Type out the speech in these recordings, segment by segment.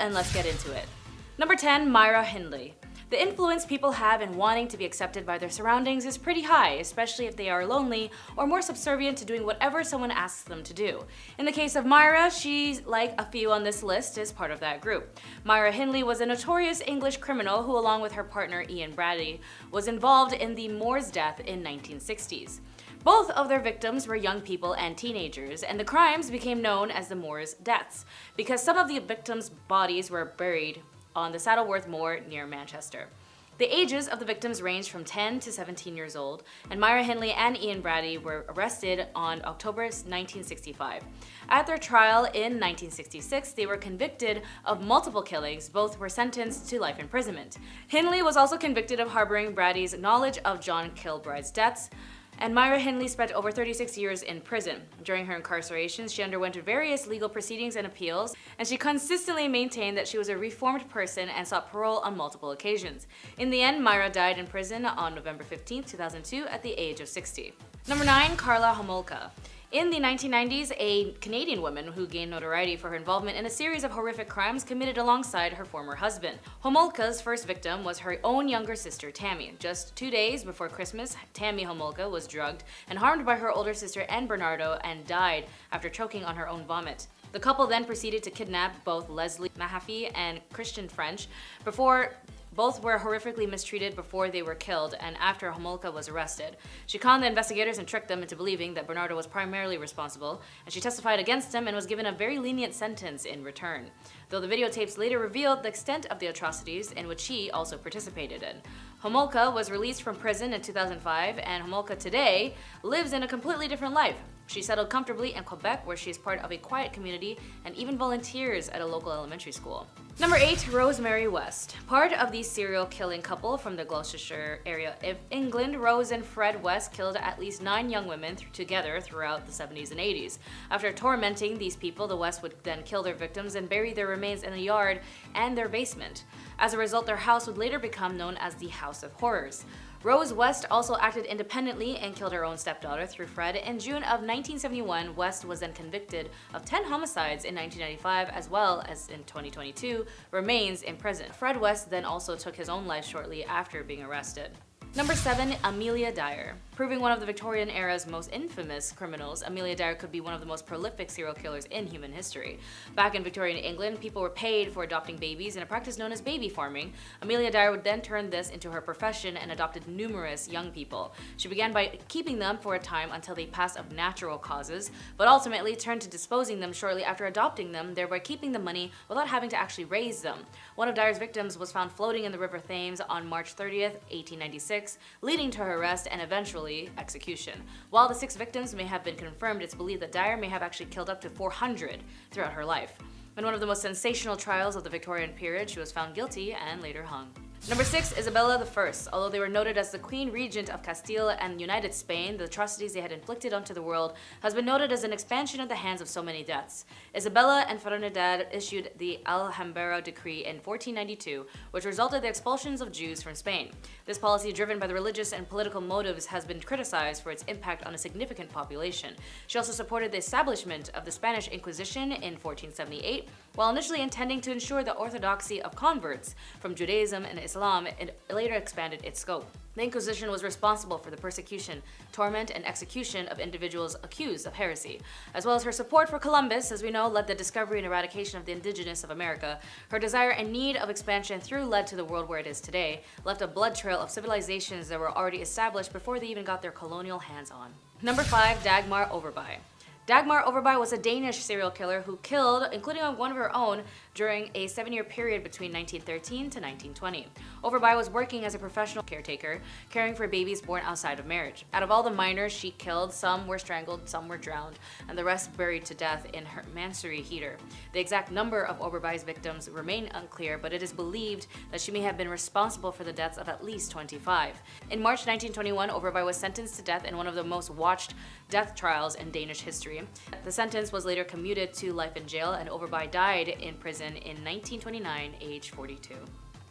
And let's get into it. Number 10, Myra Hindley. The influence people have in wanting to be accepted by their surroundings is pretty high, especially if they are lonely or more subservient to doing whatever someone asks them to do. In the case of Myra, she's like a few on this list is part of that group. Myra Hindley was a notorious English criminal who, along with her partner Ian Brady, was involved in the Moors death in 1960s. Both of their victims were young people and teenagers, and the crimes became known as the Moors deaths because some of the victims' bodies were buried on the Saddleworth Moor near Manchester. The ages of the victims ranged from 10 to 17 years old, and Myra Hindley and Ian Brady were arrested on October 1965. At their trial in 1966, they were convicted of multiple killings. Both were sentenced to life imprisonment. Hindley was also convicted of harboring Brady's knowledge of John Kilbride's deaths, and Myra Hindley spent over 36 years in prison. During her incarceration, she underwent various legal proceedings and appeals, and she consistently maintained that she was a reformed person and sought parole on multiple occasions. In the end, Myra died in prison on November 15, 2002 at the age of 60. Number 9, Karla Homolka. In the 1990s, a Canadian woman who gained notoriety for her involvement in a series of horrific crimes committed alongside her former husband. Homolka's first victim was her own younger sister, Tammy. Just 2 days before Christmas, Tammy Homolka was drugged and harmed by her older sister Ann Bernardo and died after choking on her own vomit. The couple then proceeded to kidnap both Leslie Mahaffey and Christian French before both were horrifically mistreated before they were killed and after Homolka was arrested. She conned the investigators and tricked them into believing that Bernardo was primarily responsible, and she testified against him and was given a very lenient sentence in return, though the videotapes later revealed the extent of the atrocities in which she also participated in. Homolka was released from prison in 2005, and Homolka today lives in a completely different life. She settled comfortably in Quebec, where she is part of a quiet community and even volunteers at a local elementary school. Number 8, Rosemary West. Part of the serial killing couple from the Gloucestershire area of England, Rose and Fred West killed at least 9 young women together throughout the 70s and 80s. After tormenting these people, the West would then kill their victims and bury their remains in a yard and their basement. As a result, their house would later become known as the House of Horrors. Rose West also acted independently and killed her own stepdaughter through Fred. In June of 1971, West was then convicted of 10 homicides in 1995, as well as in 2022, remains in prison. Fred West then also took his own life shortly after being arrested. Number 7, Amelia Dyer. Proving one of the Victorian era's most infamous criminals, Amelia Dyer could be one of the most prolific serial killers in human history. Back in Victorian England, people were paid for adopting babies in a practice known as baby farming. Amelia Dyer would then turn this into her profession and adopted numerous young people. She began by keeping them for a time until they passed of natural causes, but ultimately turned to disposing them shortly after adopting them, thereby keeping the money without having to actually raise them. One of Dyer's victims was found floating in the River Thames on March 30th, 1896, leading to her arrest and eventually execution. While the 6 victims may have been confirmed, it's believed that Dyer may have actually killed up to 400 throughout her life. In one of the most sensational trials of the Victorian period, she was found guilty and later hung. Number 6, Isabella I. Although they were noted as the Queen Regent of Castile and United Spain, the atrocities they had inflicted onto the world has been noted as an expansion at the hands of so many deaths. Isabella and Ferdinand issued the Alhambra Decree in 1492, which resulted in the expulsions of Jews from Spain. This policy, driven by the religious and political motives, has been criticized for its impact on a significant population. She also supported the establishment of the Spanish Inquisition in 1478, while initially intending to ensure the orthodoxy of converts from Judaism and Islam. It later expanded its scope. The Inquisition was responsible for the persecution, torment, and execution of individuals accused of heresy. As well as her support for Columbus, as we know, led the discovery and eradication of the indigenous of America. Her desire and need of expansion through led to the world where it is today, left a blood trail of civilizations that were already established before they even got their colonial hands on. Number 5, Dagmar Overby. Dagmar Overby was a Danish serial killer who killed, including one of her own, during a 7-year period between 1913 to 1920. Overby was working as a professional caretaker, caring for babies born outside of marriage. Out of all the minors she killed, some were strangled, some were drowned, and the rest buried to death in her mansory heater. The exact number of Overby's victims remain unclear, but it is believed that she may have been responsible for the deaths of at least 25. In March 1921, Overby was sentenced to death in one of the most watched death trials in Danish history. The sentence was later commuted to life in jail, and Overby died in prison in 1929, age 42.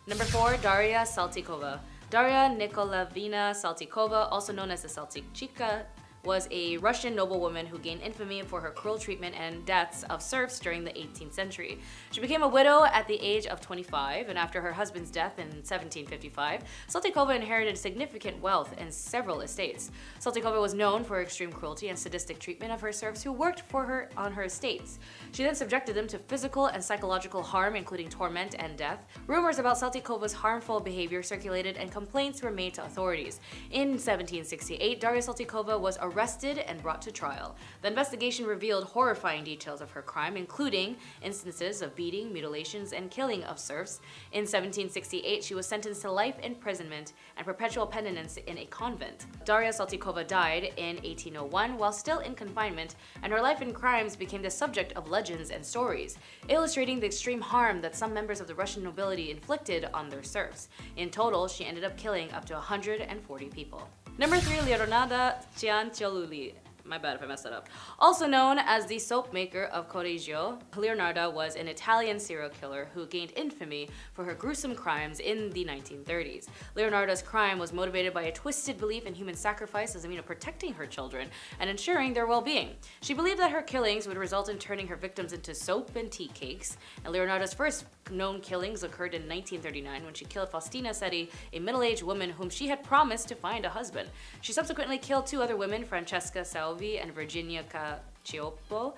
Number 4, Daria Saltykova. Daria Nikolaevna Saltykova, also known as the Saltykivka, was a Russian noblewoman who gained infamy for her cruel treatment and deaths of serfs during the 18th century. She became a widow at the age of 25, and after her husband's death in 1755, Saltykova inherited significant wealth and several estates. Saltykova was known for her extreme cruelty and sadistic treatment of her serfs who worked for her on her estates. She then subjected them to physical and psychological harm, including torment and death. Rumors about Saltykova's harmful behavior circulated and complaints were made to authorities. In 1768, Daria Saltykova was arrested and brought to trial. The investigation revealed horrifying details of her crime, including instances of beating, mutilations, and killing of serfs. In 1768, she was sentenced to life imprisonment and perpetual penitence in a convent. Daria Saltykova died in 1801 while still in confinement, and her life and crimes became the subject of legends and stories, illustrating the extreme harm that some members of the Russian nobility inflicted on their serfs. In total, she ended up killing up to 140 people. Number 3, Leonarda Cianciolulli. My bad if I messed that up. Also known as the soap maker of Correggio, Leonarda was an Italian serial killer who gained infamy for her gruesome crimes in the 1930s. Leonarda's crime was motivated by a twisted belief in human sacrifice as a means of protecting her children and ensuring their well-being. She believed that her killings would result in turning her victims into soap and tea cakes, and Leonarda's first known killings occurred in 1939 when she killed Faustina Seti, a middle-aged woman whom she had promised to find a husband. She subsequently killed 2 other women, Francesca Salvi and Virginia Cacioppo,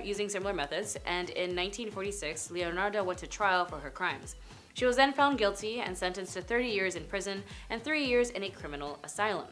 using similar methods, and in 1946, Leonarda went to trial for her crimes. She was then found guilty and sentenced to 30 years in prison and 3 years in a criminal asylum.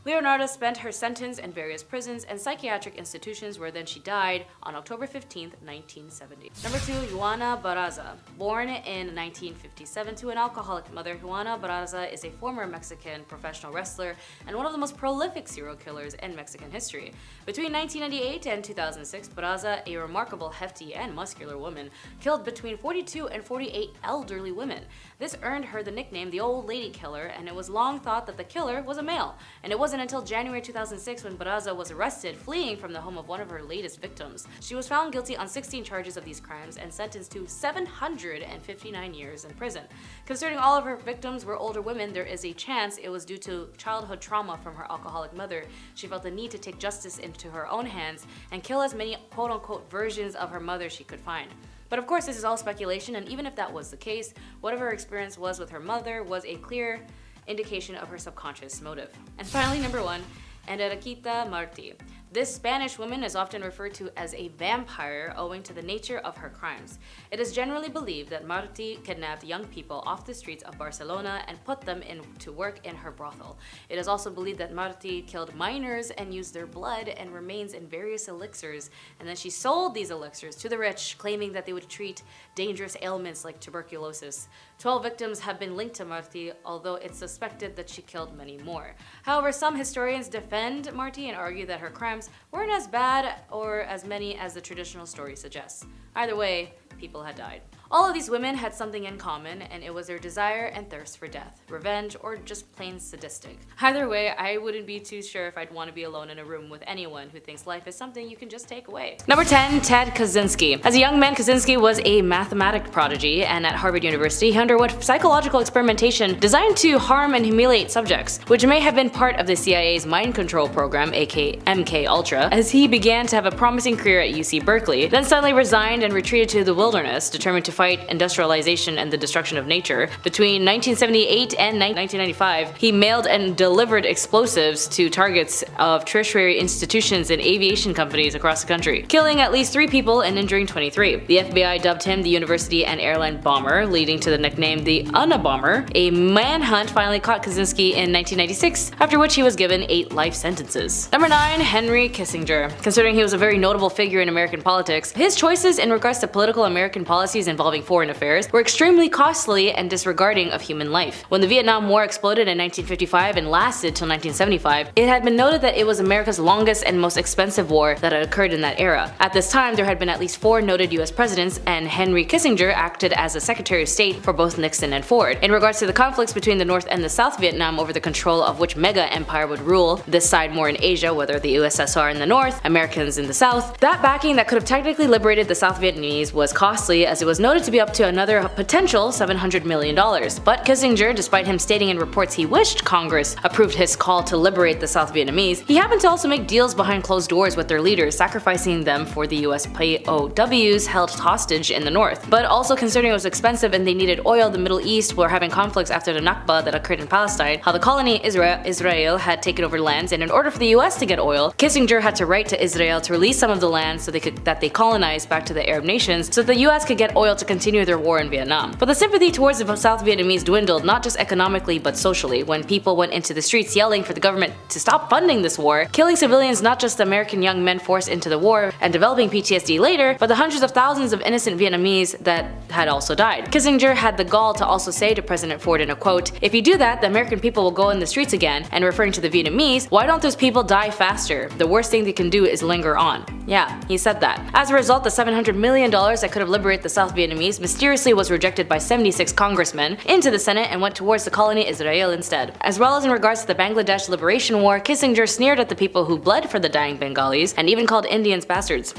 Leonarda spent her sentence in various prisons and psychiatric institutions where then she died on October 15, 1970. Number 2, Juana Barraza. Born in 1957 to an alcoholic mother, Juana Barraza is a former Mexican professional wrestler and one of the most prolific serial killers in Mexican history. Between 1998 and 2006, Barraza, a remarkable, hefty, and muscular woman, killed between 42 and 48 elderly women. This earned her the nickname the Old Lady Killer, and it was long thought that the killer was a male. And it wasn't until January 2006 when Barraza was arrested, fleeing from the home of one of her latest victims. She was found guilty on 16 charges of these crimes and sentenced to 759 years in prison. Considering all of her victims were older women, there is a chance it was due to childhood trauma from her alcoholic mother. She felt the need to take justice into her own hands and kill as many quote-unquote versions of her mother she could find. But of course, this is all speculation, and even if that was the case, whatever her experience was with her mother was a clear indication of her subconscious motive. And finally, number 1, Enriqueta Martí. This Spanish woman is often referred to as a vampire owing to the nature of her crimes. It is generally believed that Martí kidnapped young people off the streets of Barcelona and put them to work in her brothel. It is also believed that Martí killed minors and used their blood and remains in various elixirs, and then she sold these elixirs to the rich, claiming that they would treat dangerous ailments like tuberculosis. 12 victims have been linked to Martí, although it's suspected that she killed many more. However, some historians defend Martí and argue that her crimes weren't as bad or as many as the traditional story suggests. Either way, people had died. All of these women had something in common, and it was their desire and thirst for death, revenge, or just plain sadistic. Either way, I wouldn't be too sure if I'd want to be alone in a room with anyone who thinks life is something you can just take away. Number 10, Ted Kaczynski. As a young man, Kaczynski was a mathematics prodigy, and at Harvard University, he underwent psychological experimentation designed to harm and humiliate subjects, which may have been part of the CIA's mind control program, aka MK Ultra, as he began to have a promising career at UC Berkeley, then suddenly resigned and retreated to the wilderness, determined to fight industrialization and the destruction of nature. Between 1978 and 1995, he mailed and delivered explosives to targets of tertiary institutions and aviation companies across the country, killing at least 3 people and injuring 23. The FBI dubbed him the University and Airline Bomber, leading to the nickname the Unabomber. A manhunt finally caught Kaczynski in 1996, after which he was given 8 life sentences. Number 9, Henry Kissinger. Considering he was a very notable figure in American politics, his choices in regards to political American policies involving foreign affairs were extremely costly and disregarding of human life. When the Vietnam War exploded in 1955 and lasted till 1975, it had been noted that it was America's longest and most expensive war that had occurred in that era. At this time, there had been at least 4 noted US presidents, and Henry Kissinger acted as the Secretary of State for both Nixon and Ford. In regards to the conflicts between the North and the South Vietnam over the control of which mega empire would rule this side more in Asia, whether the USSR in the North, Americans in the South, that backing that could have technically liberated the South Vietnamese was costly, as it was noted reported to be up to another potential $700 million. But Kissinger, despite him stating in reports he wished Congress approved his call to liberate the South Vietnamese, he happened to also make deals behind closed doors with their leaders, sacrificing them for the US POWs held hostage in the north. But also considering it was expensive and they needed oil, the Middle East were having conflicts after the Nakba that occurred in Palestine, how the colony Israel had taken over lands, and in order for the US to get oil, Kissinger had to write to Israel to release some of the land so that they colonized back to the Arab nations so that the US could get oil to continue their war in Vietnam. But the sympathy towards the South Vietnamese dwindled not just economically but socially when people went into the streets yelling for the government to stop funding this war, killing civilians, not just American young men forced into the war and developing PTSD later, but the hundreds of thousands of innocent Vietnamese that had also died. Kissinger had the gall to also say to President Ford in a quote, "If you do that, the American people will go in the streets again," and referring to the Vietnamese, "Why don't those people die faster? The worst thing they can do is linger on." Yeah, he said that. As a result, the $700 million that could have liberated the South Vietnamese mysteriously was rejected by 76 congressmen into the Senate and went towards the colony Israel instead. As well as in regards to the Bangladesh Liberation War, Kissinger sneered at the people who bled for the dying Bengalis and even called Indians bastards.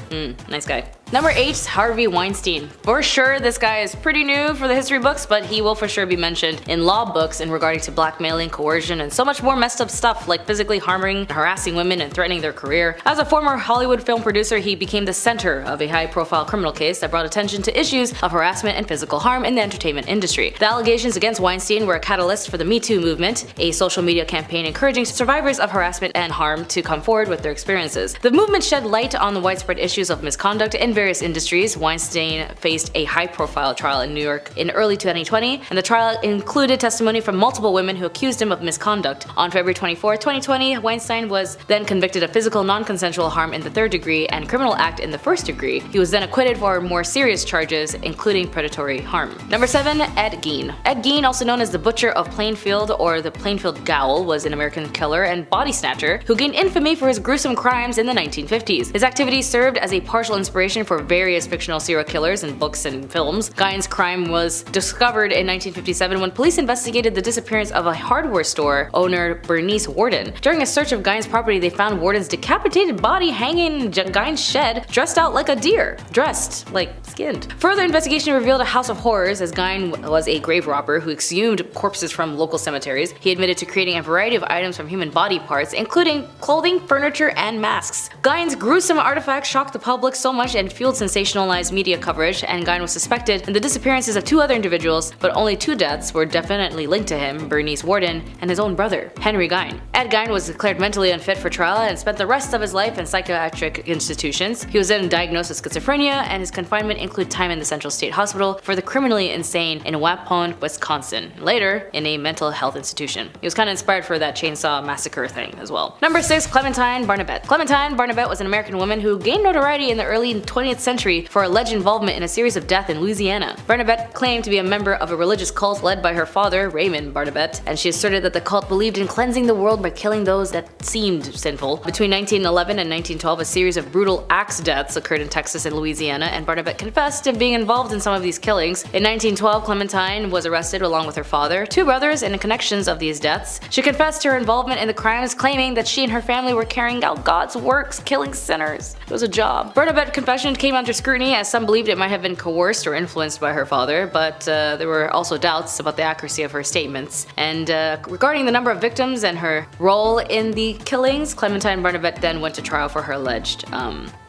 Nice guy. Number 8, Harvey Weinstein. For sure, this guy is pretty new for the history books, but he will for sure be mentioned in law books in regarding to blackmailing, coercion, and so much more messed up stuff like physically harming and harassing women and threatening their career. As a former Hollywood film producer, he became the center of a high-profile criminal case that brought attention to issues of harassment and physical harm in the entertainment industry. The allegations against Weinstein were a catalyst for the Me Too movement, a social media campaign encouraging survivors of harassment and harm to come forward with their experiences. The movement shed light on the widespread issues of misconduct in various industries. Weinstein faced a high-profile trial in New York in early 2020, and the trial included testimony from multiple women who accused him of misconduct. On February 24, 2020, Weinstein was then convicted of physical non-consensual harm in the 3rd degree and criminal act in the 1st degree. He was then acquitted for more serious charges, including predatory harm. Number 7, Ed Gein. Ed Gein, also known as the Butcher of Plainfield or the Plainfield Gowl, was an American killer and body snatcher who gained infamy for his gruesome crimes in the 1950s. His activities served as a partial inspiration for various fictional serial killers in books and films. Gein's crime was discovered in 1957 when police investigated the disappearance of a hardware store owner, Bernice Warden. During a search of Gein's property, they found Warden's decapitated body hanging in Gein's shed, dressed out like a deer. Dressed, like skinned. Further investigation revealed a house of horrors, as Gein was a grave robber who exhumed corpses from local cemeteries. He admitted to creating a variety of items from human body parts, including clothing, furniture, and masks. Gein's gruesome artifacts shocked the public so much and fueled sensationalized media coverage, and Gein was suspected in the disappearances of 2 other individuals, but only 2 deaths were definitely linked to him, Bernice Warden and his own brother, Henry Gein. Ed Gein was declared mentally unfit for trial and spent the rest of his life in psychiatric institutions. He was then diagnosed with schizophrenia, and his confinement included time in the Central State Hospital for the Criminally Insane in Waupun, Wisconsin, later in a mental health institution. He was kind of inspired for that chainsaw massacre thing as well. Number 6, Clementine Barnabet. Clementine Barnabet was an American woman who gained notoriety in the early 20th century for alleged involvement in a series of deaths in Louisiana. Barnabet claimed to be a member of a religious cult led by her father, Raymond Barnabet, and she asserted that the cult believed in cleansing the world by killing those that seemed sinful. Between 1911 and 1912, a series of brutal axe deaths occurred in Texas and Louisiana, and Barnabet confessed to being involved in some of these killings. In 1912, Clementine was arrested along with her father, 2 brothers, and the connections of these deaths. She confessed to her involvement in the crimes, claiming that she and her family were carrying out God's works, killing sinners. It was a job. Bernabet's confession came under scrutiny, as some believed it might have been coerced or influenced by her father, but there were also doubts about the accuracy of her statements. And regarding the number of victims and her role in the killings, Clementine Barnabet then went to trial for her alleged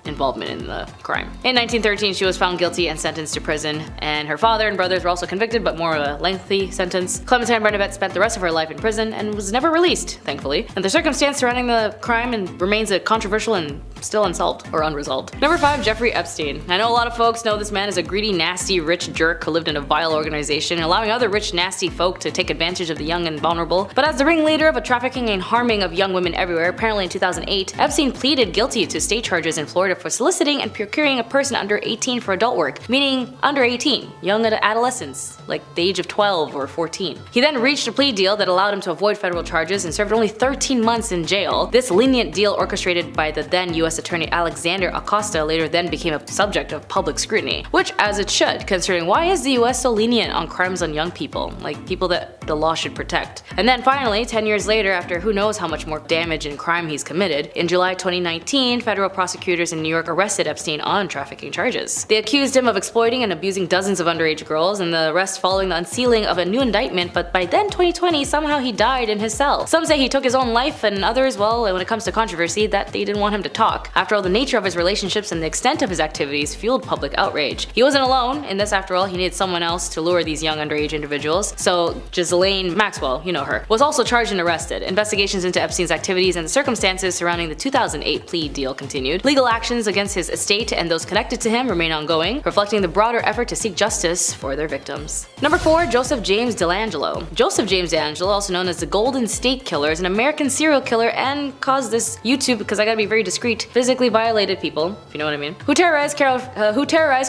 involvement in the crime. In 1913, she was found guilty and sentenced to prison, and her father and brothers were also convicted, but more of a lengthy sentence. Clementine Barnabet spent the rest of her life in prison and was never released, thankfully. And the circumstance surrounding the crime remains a controversial and still unsolved or unresolved. Number 5, Jeffrey Epstein. I know a lot of folks know this man as a greedy, nasty, rich jerk who lived in a vile organization, allowing other rich, nasty folk to take advantage of the young and vulnerable. But as the ringleader of a trafficking and harming of young women everywhere, apparently in 2008, Epstein pleaded guilty to state charges in Florida for soliciting and procuring a person under 18 for adult work, meaning under 18, young adolescents, like the age of 12 or 14. He then reached a plea deal that allowed him to avoid federal charges and served only 13 months in jail. This lenient deal, orchestrated by the then U.S. Attorney Alexander Acosta, later then became a subject of public scrutiny, which as it should, considering why is the U.S. so lenient on crimes on young people, like people that the law should protect. And then finally, 10 years later, after who knows how much more damage and crime he's committed, in July 2019, federal prosecutors in New York arrested Epstein on trafficking charges. They accused him of exploiting and abusing dozens of underage girls, and the arrest following the unsealing of a new indictment, but by then 2020, somehow he died in his cell. Some say he took his own life, and others, well, when it comes to controversy, that they didn't want him to talk. After all, the nature of his relationships and the extent of his activities fueled public outrage. He wasn't alone in this, after all. He needed someone else to lure these young underage individuals, so Ghislaine Maxwell, you know her, was also charged and arrested. Investigations into Epstein's activities and the circumstances surrounding the 2008 plea deal continued. Legal actions against his estate and those connected to him remain ongoing, reflecting the broader effort to seek justice for their victims. Number 4. Joseph James DeLangelo. Joseph James DeLangelo, also known as the Golden State Killer, is an American serial killer and caused this YouTube, because I gotta be very discreet, physically violated people, if you know what I mean, who terrorized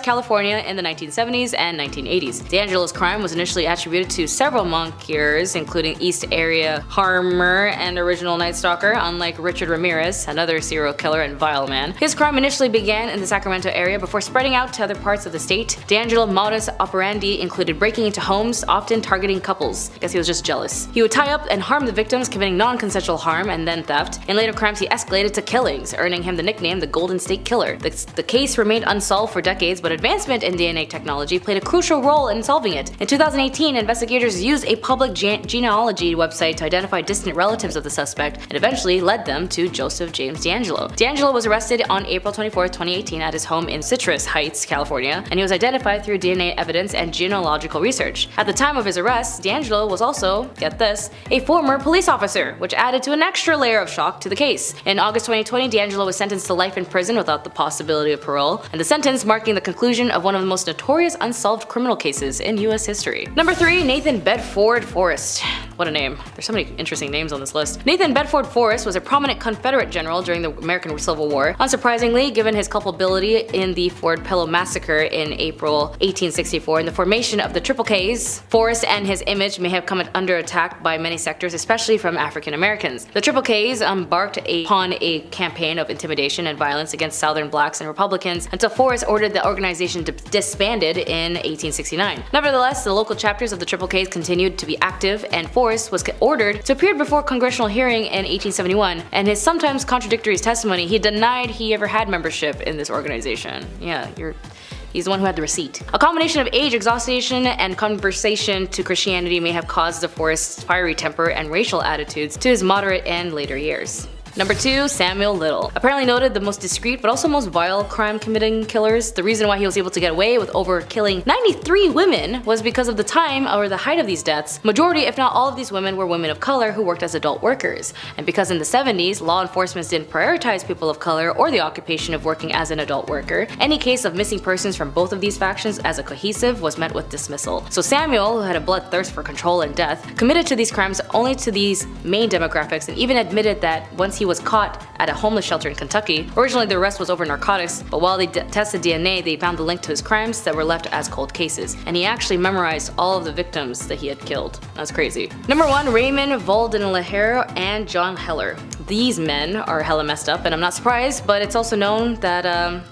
California in the 1970s and 1980s. DeLangelo's crime was initially attributed to several monikers, including East Area Harmer and original Night Stalker, unlike Richard Ramirez, another serial killer and vile man. His crime initially began in the Sacramento area before spreading out to other parts of the state. DeLangelo's modus operandi included breaking into homes, often targeting couples. I guess he was just jealous. He would tie up and harm the victims, committing non-consensual harm and then theft. In later crimes, he escalated to killings, earning him the nickname the Golden State Killer. The case remained unsolved for decades, but advancement in DNA technology played a crucial role in solving it. In 2018, investigators used a public genealogy website to identify distant relatives of the suspect and eventually led them to Joseph James DeLangelo. DeLangelo was arrested on April 24, 2018 at his home in Citrus Heights, California, and he was identified through DNA evidence and genealogical research. At the time of his arrest, DeLangelo was also, get this, a former police officer, which added to an extra layer of shock to the case. In August 2020, DeLangelo was sentenced to life in prison without the possibility of parole, and the sentence marking the conclusion of one of the most notorious unsolved criminal cases in US history. Number 3. Nathan Bedford Forrest. What a name. There's so many interesting names on this list. Nathan Bedford Forrest was a prominent Confederate general during the American Civil War. Unsurprisingly, given his culpability in the Fort Pillow Massacre in April 1864 and the formation of the Triple Ks, Forrest and his image may have come under attack by many sectors, especially from African Americans. The Triple Ks embarked upon a campaign of intimidation and violence against Southern blacks and Republicans until Forrest ordered the organization disbanded in 1869. Nevertheless, the local chapters of the Triple Ks continued to be active, and Forrest was ordered to appear before a congressional hearing in 1871. And his sometimes contradictory testimony, he denied he ever had membership in this organization. Yeah, he's the one who had the receipt. A combination of age, exhaustion, and conversion to Christianity may have caused the Forrest's fiery temper and racial attitudes to his moderate and later years. Number 2. Samuel Little. Apparently noted the most discreet but also most vile crime-committing killers, the reason why he was able to get away with over killing 93 women was because of the time or the height of these deaths. Majority, if not all of these women, were women of color who worked as adult workers. And because in the 70s, law enforcement didn't prioritize people of color or the occupation of working as an adult worker, any case of missing persons from both of these factions as a cohesive was met with dismissal. So Samuel, who had a bloodthirst for control and death, committed to these crimes only to these main demographics, and even admitted that once he was caught at a homeless shelter in Kentucky. Originally, the arrest was over narcotics, but while they tested DNA, they found the link to his crimes that were left as cold cases. And he actually memorized all of the victims that he had killed. That's crazy. Number 1. Raymond Valdenlehero and John Heller. These men are hella messed up, and I'm not surprised, but it's also known that,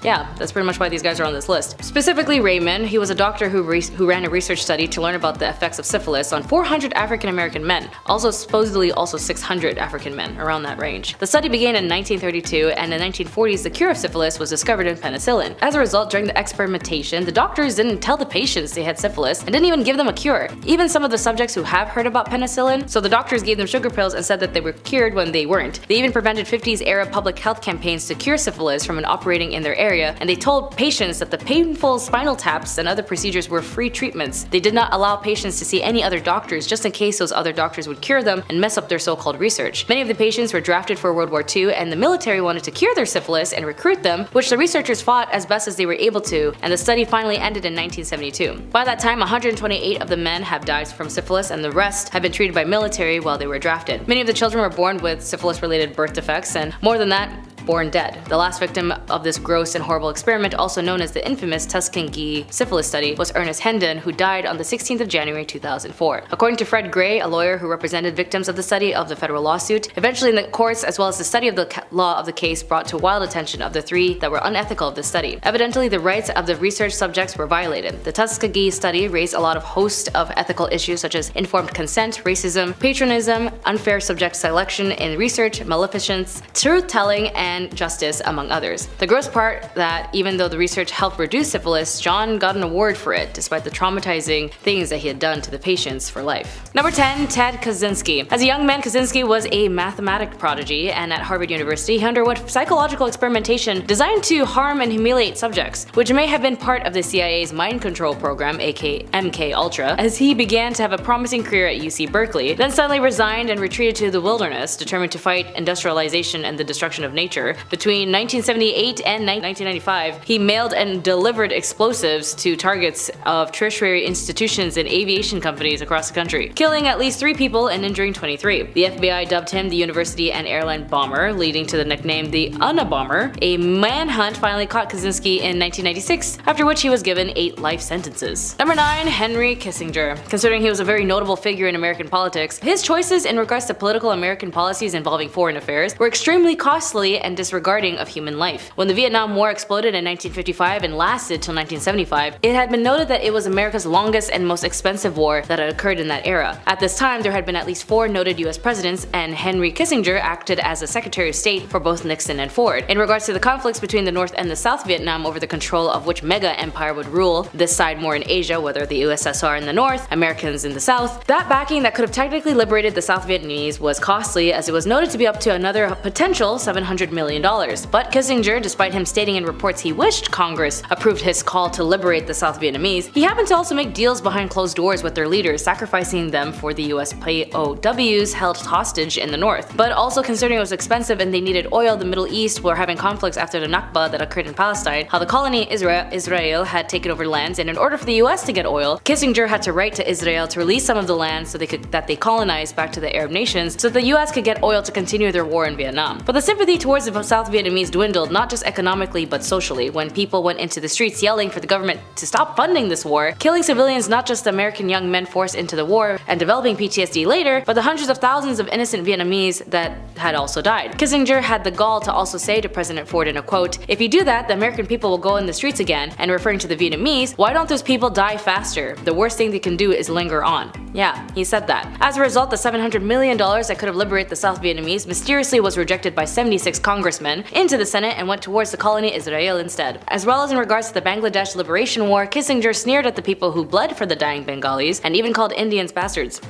yeah, that's pretty much why these guys are on this list. Specifically Raymond, he was a doctor who ran a research study to learn about the effects of syphilis on 400 African American men. Also supposedly also 600 African men, around that range. The study began in 1932, and in the 1940s the cure of syphilis was discovered in penicillin. As a result, during the experimentation, the doctors didn't tell the patients they had syphilis and didn't even give them a cure. Even some of the subjects who have heard about penicillin, so the doctors gave them sugar pills and said that they were cured when they weren't. They even prevented 50s era public health campaigns to cure syphilis from operating in their area, and they told patients that the painful spinal taps and other procedures were free treatments. They did not allow patients to see any other doctors just in case those other doctors would cure them and mess up their so-called research. Many of the patients were drafted for World War II, and the military wanted to cure their syphilis and recruit them, which the researchers fought as best as they were able to, and the study finally ended in 1972. By that time, 128 of the men have died from syphilis, and the rest have been treated by military while they were drafted. Many of the children were born with syphilis-related birth defects, and more than that, born dead. The last victim of this gross and horrible experiment, also known as the infamous Tuskegee syphilis study, was Ernest Hendon, who died on the 16th of January 2004. According to Fred Gray, a lawyer who represented victims of the study of the federal lawsuit, eventually in the courts as well as the study of the law of the case brought to wild attention of the three that were unethical of the study. Evidently, the rights of the research subjects were violated. The Tuskegee study raised a lot of host of ethical issues such as informed consent, racism, patronism, unfair subject selection in research, maleficence, truth-telling, and justice, among others. The gross part that even though the research helped reduce syphilis, John got an award for it, despite the traumatizing things that he had done to the patients for life. Number 10. Ted Kaczynski. As a young man, Kaczynski was a mathematics prodigy, and at Harvard University, he underwent psychological experimentation designed to harm and humiliate subjects, which may have been part of the CIA's mind control program, aka MK Ultra, as he began to have a promising career at UC Berkeley, then suddenly resigned and retreated to the wilderness, determined to fight industrialization and the destruction of nature. Between 1978 and 1995, he mailed and delivered explosives to targets of tertiary institutions and aviation companies across the country, killing at least 3 people and injuring 23. The FBI dubbed him the University and Airline Bomber, leading to the nickname the Unabomber. A manhunt finally caught Kaczynski in 1996, after which he was given 8 life sentences. Number 9. Henry Kissinger. Considering he was a very notable figure in American politics, his choices in regards to political American policies involving foreign affairs were extremely costly and disregarding of human life. When the Vietnam War exploded in 1955 and lasted till 1975, it had been noted that it was America's longest and most expensive war that had occurred in that era. At this time, there had been at least 4 noted US presidents, and Henry Kissinger acted as a Secretary of State for both Nixon and Ford. In regards to the conflicts between the North and the South Vietnam over the control of which mega empire would rule, this side more in Asia, whether the USSR in the North, Americans in the South, that backing that could have technically liberated the South Vietnamese was costly, as it was noted to be up to another potential $700 million. But Kissinger, despite him stating in reports he wished Congress approved his call to liberate the South Vietnamese, he happened to also make deals behind closed doors with their leaders, sacrificing them for the US POWs held hostage in the North. But also considering it was expensive and they needed oil, the Middle East were having conflicts after the Nakba that occurred in Palestine, how the colony Israel had taken over lands, and in order for the US to get oil, Kissinger had to write to Israel to release some of the land so that they colonized back to the Arab nations so the US could get oil to continue their war in Vietnam. But the sympathy towards the South Vietnamese dwindled, not just economically but socially, when people went into the streets yelling for the government to stop funding this war, killing civilians, not just the American young men forced into the war and developing PTSD later, but the hundreds of thousands of innocent Vietnamese that had also died. Kissinger had the gall to also say to President Ford in a quote, "If you do that, the American people will go in the streets again," and referring to the Vietnamese, "Why don't those people die faster? The worst thing they can do is linger on." Yeah, he said that. As a result, the $700 million that could have liberated the South Vietnamese mysteriously was rejected by 76 congressmen into the Senate and went towards the colony Israel instead. As well as in regards to the Bangladesh Liberation War, Kissinger sneered at the people who bled for the dying Bengalis and even called Indians bastards.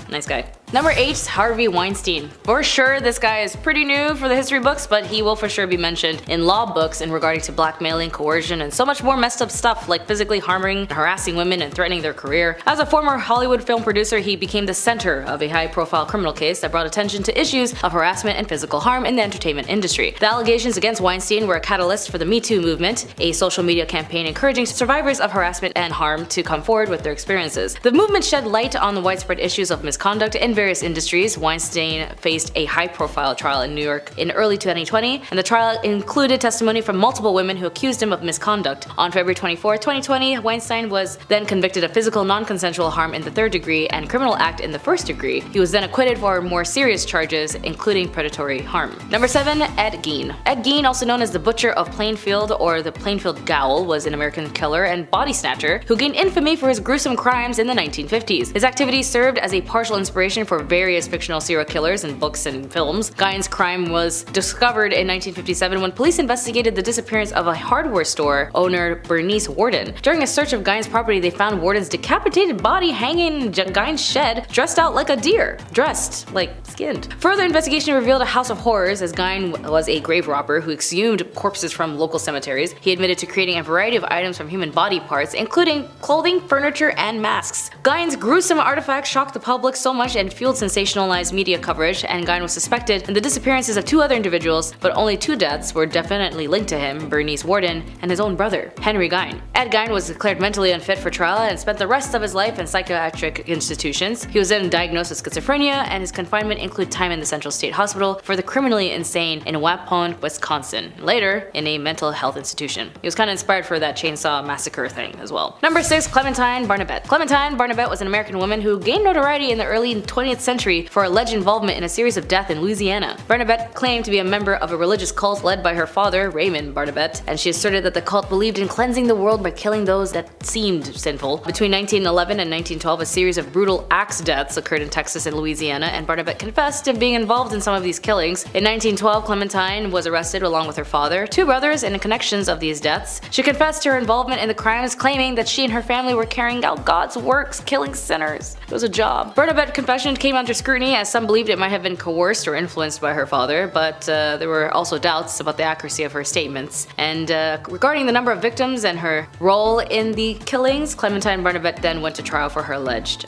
Nice guy. Number 8. Harvey Weinstein. For sure, this guy is pretty new for the history books, but he will for sure be mentioned in law books in regarding to blackmailing, coercion, and so much more messed up stuff like physically harming and harassing women and threatening their career. As a former Hollywood film producer, he became the center of a high-profile criminal case that brought attention to issues of harassment and physical harm in the entertainment industry. The allegations against Weinstein were a catalyst for the Me Too movement, a social media campaign encouraging survivors of harassment and harm to come forward with their experiences. The movement shed light on the widespread issues of misconduct in various industries. Weinstein faced a high-profile trial in New York in early 2020, and the trial included testimony from multiple women who accused him of misconduct. On February 24, 2020, Weinstein was then convicted of physical non-consensual harm in the 3rd degree and criminal act in the 1st degree. He was then acquitted for more serious charges, including predatory harm. Number 7. Ed Gein. Ed Gein, also known as the Butcher of Plainfield or the Plainfield Gowl, was an American killer and body snatcher who gained infamy for his gruesome crimes in the 1950s. His activities served as a partial inspiration for various fictional serial killers in books and films. Gein's crime was discovered in 1957 when police investigated the disappearance of a hardware store owner, Bernice Warden. During a search of Gein's property, they found Warden's decapitated body hanging in Gein's shed, dressed out like a deer. Dressed, like skinned. Further investigation revealed a house of horrors, as Gein was a grave robber who exhumed corpses from local cemeteries. He admitted to creating a variety of items from human body parts, including clothing, furniture, and masks. Gein's gruesome artifacts shocked the public so much and fueled sensationalized media coverage, and Gein was suspected in the disappearances of 2 other individuals, but only 2 deaths were definitely linked to him: Bernice Worden and his own brother, Henry Gein. Ed Gein was declared mentally unfit for trial and spent the rest of his life in psychiatric institutions. He was then diagnosed with schizophrenia, and his confinement included time in the Central State Hospital for the Criminally Insane in Waupun, Wisconsin, later in a mental health institution. He was kind of inspired for that chainsaw massacre thing as well. Number 6. Clementine Barnabet. Clementine Barnabet was an American woman who gained notoriety in the early 20th century for alleged involvement in a series of deaths in Louisiana. Barnabet claimed to be a member of a religious cult led by her father, Raymond Barnabet, and she asserted that the cult believed in cleansing the world by killing those that seemed sinful. Between 1911 and 1912, a series of brutal axe deaths occurred in Texas and Louisiana, and Barnabet confessed to being involved in some of these killings. In 1912, Clementine was arrested along with her father, 2 brothers, and the connections of these deaths. She confessed to her involvement in the crimes, claiming that she and her family were carrying out God's works, killing sinners. It was a job. Bernabet's confession came under scrutiny, as some believed it might have been coerced or influenced by her father, but there were also doubts about the accuracy of her statements. And regarding the number of victims and her role in the killings, Clementine Barnabet then went to trial for her alleged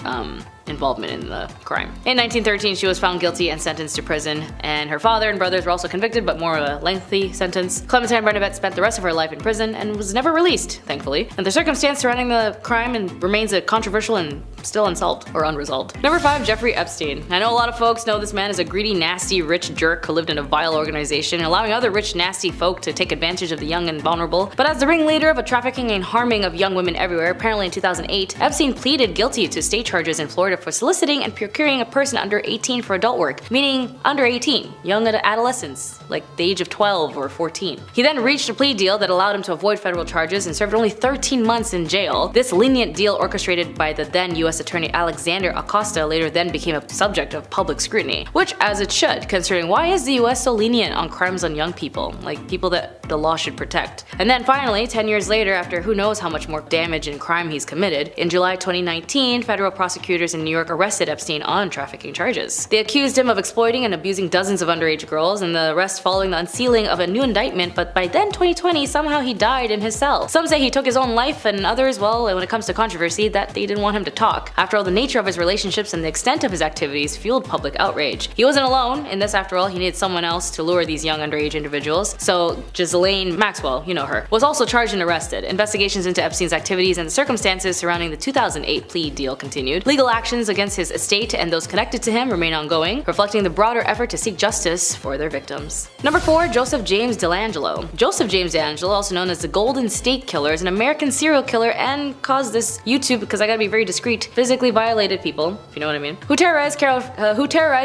involvement in the crime. In 1913, she was found guilty and sentenced to prison, and her father and brothers were also convicted, but more of a lengthy sentence. Clementine Barnabet spent the rest of her life in prison and was never released, thankfully. And the circumstance surrounding the crime remains controversial and still unsolved or unresolved. Number 5. Jeffrey Epstein. I know a lot of folks know this man as a greedy, nasty, rich jerk who lived in a vile organization, allowing other rich, nasty folk to take advantage of the young and vulnerable. But as the ringleader of a trafficking and harming of young women everywhere, apparently in 2008, Epstein pleaded guilty to state charges in Florida for soliciting and procuring a person under 18 for adult work, meaning under 18, young adolescents, like the age of 12 or 14. He then reached a plea deal that allowed him to avoid federal charges and served only 13 months in jail. This lenient deal, orchestrated by the then U.S. Attorney Alexander Acosta, later then became a subject of public scrutiny, which as it should, considering why is the U.S. so lenient on crimes on young people, like people that the law should protect. And then finally, 10 years later, after who knows how much more damage and crime he's committed, in July 2019, federal prosecutors in New York arrested Epstein on trafficking charges. They accused him of exploiting and abusing dozens of underage girls, and the rest following the unsealing of a new indictment, but by then 2020, somehow he died in his cell. Some say he took his own life, and others, well, when it comes to controversy, that they didn't want him to talk. After all, the nature of his relationships and the extent of his activities fueled public outrage. He wasn't alone in this, after all, he needed someone else to lure these young underage individuals, so Ghislaine Maxwell, you know her, was also charged and arrested. Investigations into Epstein's activities and the circumstances surrounding the 2008 plea deal continued. Legal actions against his estate and those connected to him remain ongoing, reflecting the broader effort to seek justice for their victims. Number 4. Joseph James DeLangelo. Joseph James DeLangelo, also known as the Golden State Killer, is an American serial killer and caused this YouTube, because I gotta be very discreet, physically violated people, if you know what I mean, who terrorized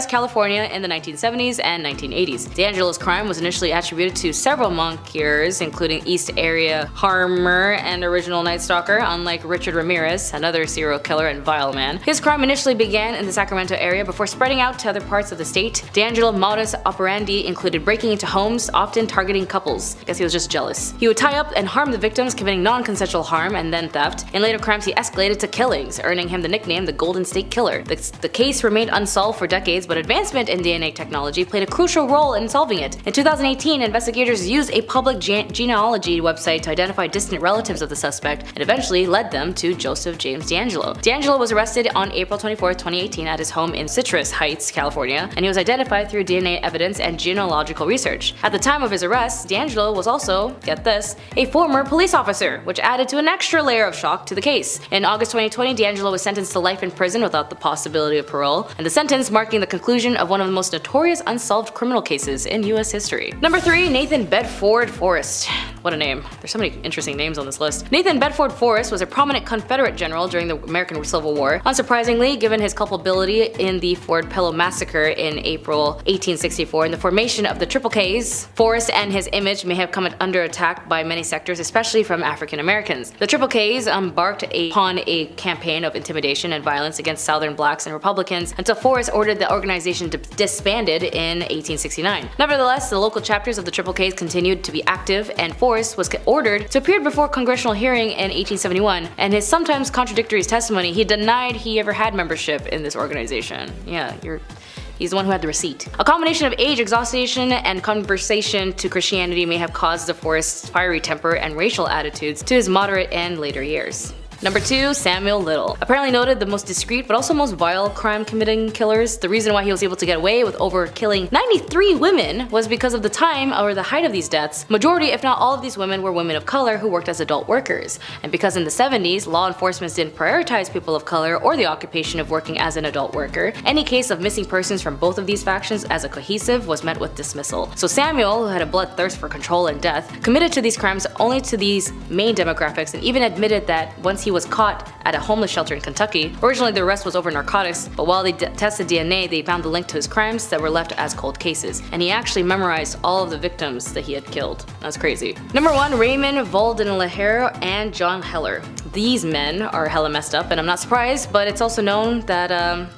California in the 1970s and 1980s. DeLangelo's crime was initially attributed to several monkeers, including East Area Harmer and original Night Stalker. Unlike Richard Ramirez, another serial killer and vile man, his crime initially began in the Sacramento area before spreading out to other parts of the state. DeLangelo's modus operandi included breaking into homes, often targeting couples. I guess he was just jealous. He would tie up and harm the victims, committing non-consensual harm and then theft. In later crimes, he escalated to killings, earning him the nickname the Golden State Killer. The case remained unsolved for decades, but advancement in DNA technology played a crucial role in solving it. In 2018, investigators used a public genealogy website to identify distant relatives of the suspect and eventually led them to Joseph James DeLangelo. DeLangelo was arrested on April 24, 2018 at his home in Citrus Heights, California, and he was identified through DNA evidence and genealogical research. At the time of his arrest, DeLangelo was also, get this, a former police officer, which added to an extra layer of shock to the case. In August 2020, DeLangelo was sentenced to life in prison without the possibility of parole, and the sentence marking the conclusion of one of the most notorious unsolved criminal cases in US history. Number 3. Nathan Bedford Forrest. What a name. There's so many interesting names on this list. Nathan Bedford Forrest was a prominent Confederate general during the American Civil War. Unsurprisingly, given his culpability in the Fort Pillow Massacre in April 1864 and the formation of the Triple Ks, Forrest and his image may have come under attack by many sectors, especially from African Americans. The Triple Ks embarked upon a campaign of intimidation and violence against Southern blacks and Republicans until Forrest ordered the organization disbanded in 1869. Nevertheless, the local chapters of the Triple Ks continued to be active, and Forrest was ordered to appear before a congressional hearing in 1871. And his sometimes contradictory testimony, he denied he ever had membership in this organization. Yeah, he's the one who had the receipt. A combination of age, exhaustion, and conversation to Christianity may have caused the Forrest's fiery temper and racial attitudes to his moderate and later years. Number 2, Samuel Little. Apparently noted the most discreet but also most vile crime-committing killers. The reason why he was able to get away with over killing 93 women was because of the time or the height of these deaths. Majority, if not all of these women, were women of color who worked as adult workers. And because in the 70s, law enforcement didn't prioritize people of color or the occupation of working as an adult worker, any case of missing persons from both of these factions as a cohesive was met with dismissal. So Samuel, who had a bloodthirst for control and death, committed to these crimes only to these main demographics and even admitted that once he was caught at a homeless shelter in Kentucky, originally the arrest was over narcotics, but while they tested DNA, they found the link to his crimes that were left as cold cases. And he actually memorized all of the victims that he had killed. That's crazy. Number 1, Raymond Valdenlehero and John Heller. These men are hella messed up, and I'm not surprised, but it's also known that,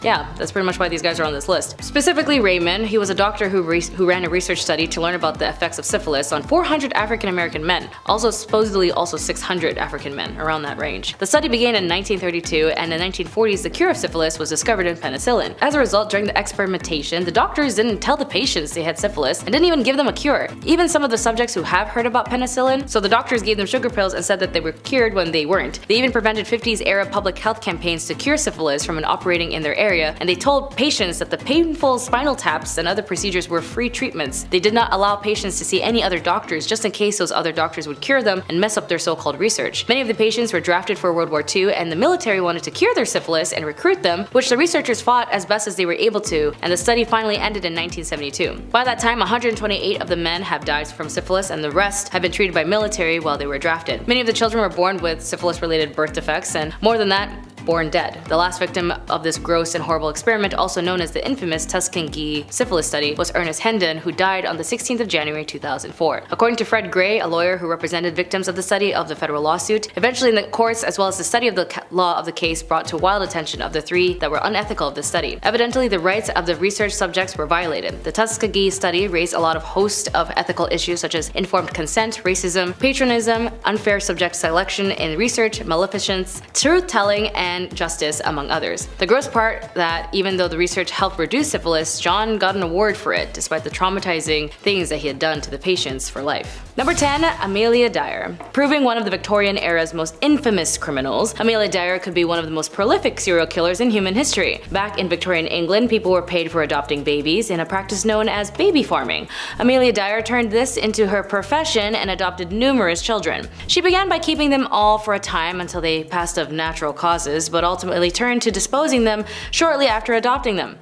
yeah, that's pretty much why these guys are on this list. Specifically Raymond, he was a doctor who ran a research study to learn about the effects of syphilis on 400 African American men, also supposedly also 600 African men, around that range. The study began in 1932, and in the 1940s the cure of syphilis was discovered in penicillin. As a result, during the experimentation, the doctors didn't tell the patients they had syphilis and didn't even give them a cure. Even some of the subjects who have heard about penicillin, so the doctors gave them sugar pills and said that they were cured when they weren't. They even prevented 50s era public health campaigns to cure syphilis from operating in their area, and they told patients that the painful spinal taps and other procedures were free treatments. They did not allow patients to see any other doctors just in case those other doctors would cure them and mess up their so-called research. Many of the patients were drafted for World War II, and the military wanted to cure their syphilis and recruit them, which the researchers fought as best as they were able to, and the study finally ended in 1972. By that time, 128 of the men have died from syphilis, and the rest have been treated by military while they were drafted. Many of the children were born with syphilis-related birth defects, and more than that, born dead. The last victim of this gross and horrible experiment, also known as the infamous Tuskegee syphilis study, was Ernest Hendon, who died on the 16th of January 2004. According to Fred Gray, a lawyer who represented victims of the study of the federal lawsuit, eventually in the courts as well as the study of the law of the case brought to wild attention of the three that were unethical of this study. Evidently, the rights of the research subjects were violated. The Tuskegee study raised a lot of host of ethical issues such as informed consent, racism, patronism, unfair subject selection in research, maleficence, truth-telling, and justice, among others. The gross part that even though the research helped reduce syphilis, John got an award for it, despite the traumatizing things that he had done to the patients for life. Number 10, Amelia Dyer. Proving one of the Victorian era's most infamous criminals, Amelia Dyer could be one of the most prolific serial killers in human history. Back in Victorian England, people were paid for adopting babies in a practice known as baby farming. Amelia Dyer turned this into her profession and adopted numerous children. She began by keeping them all for a time until they passed of natural causes, but ultimately turned to disposing them shortly after adopting them,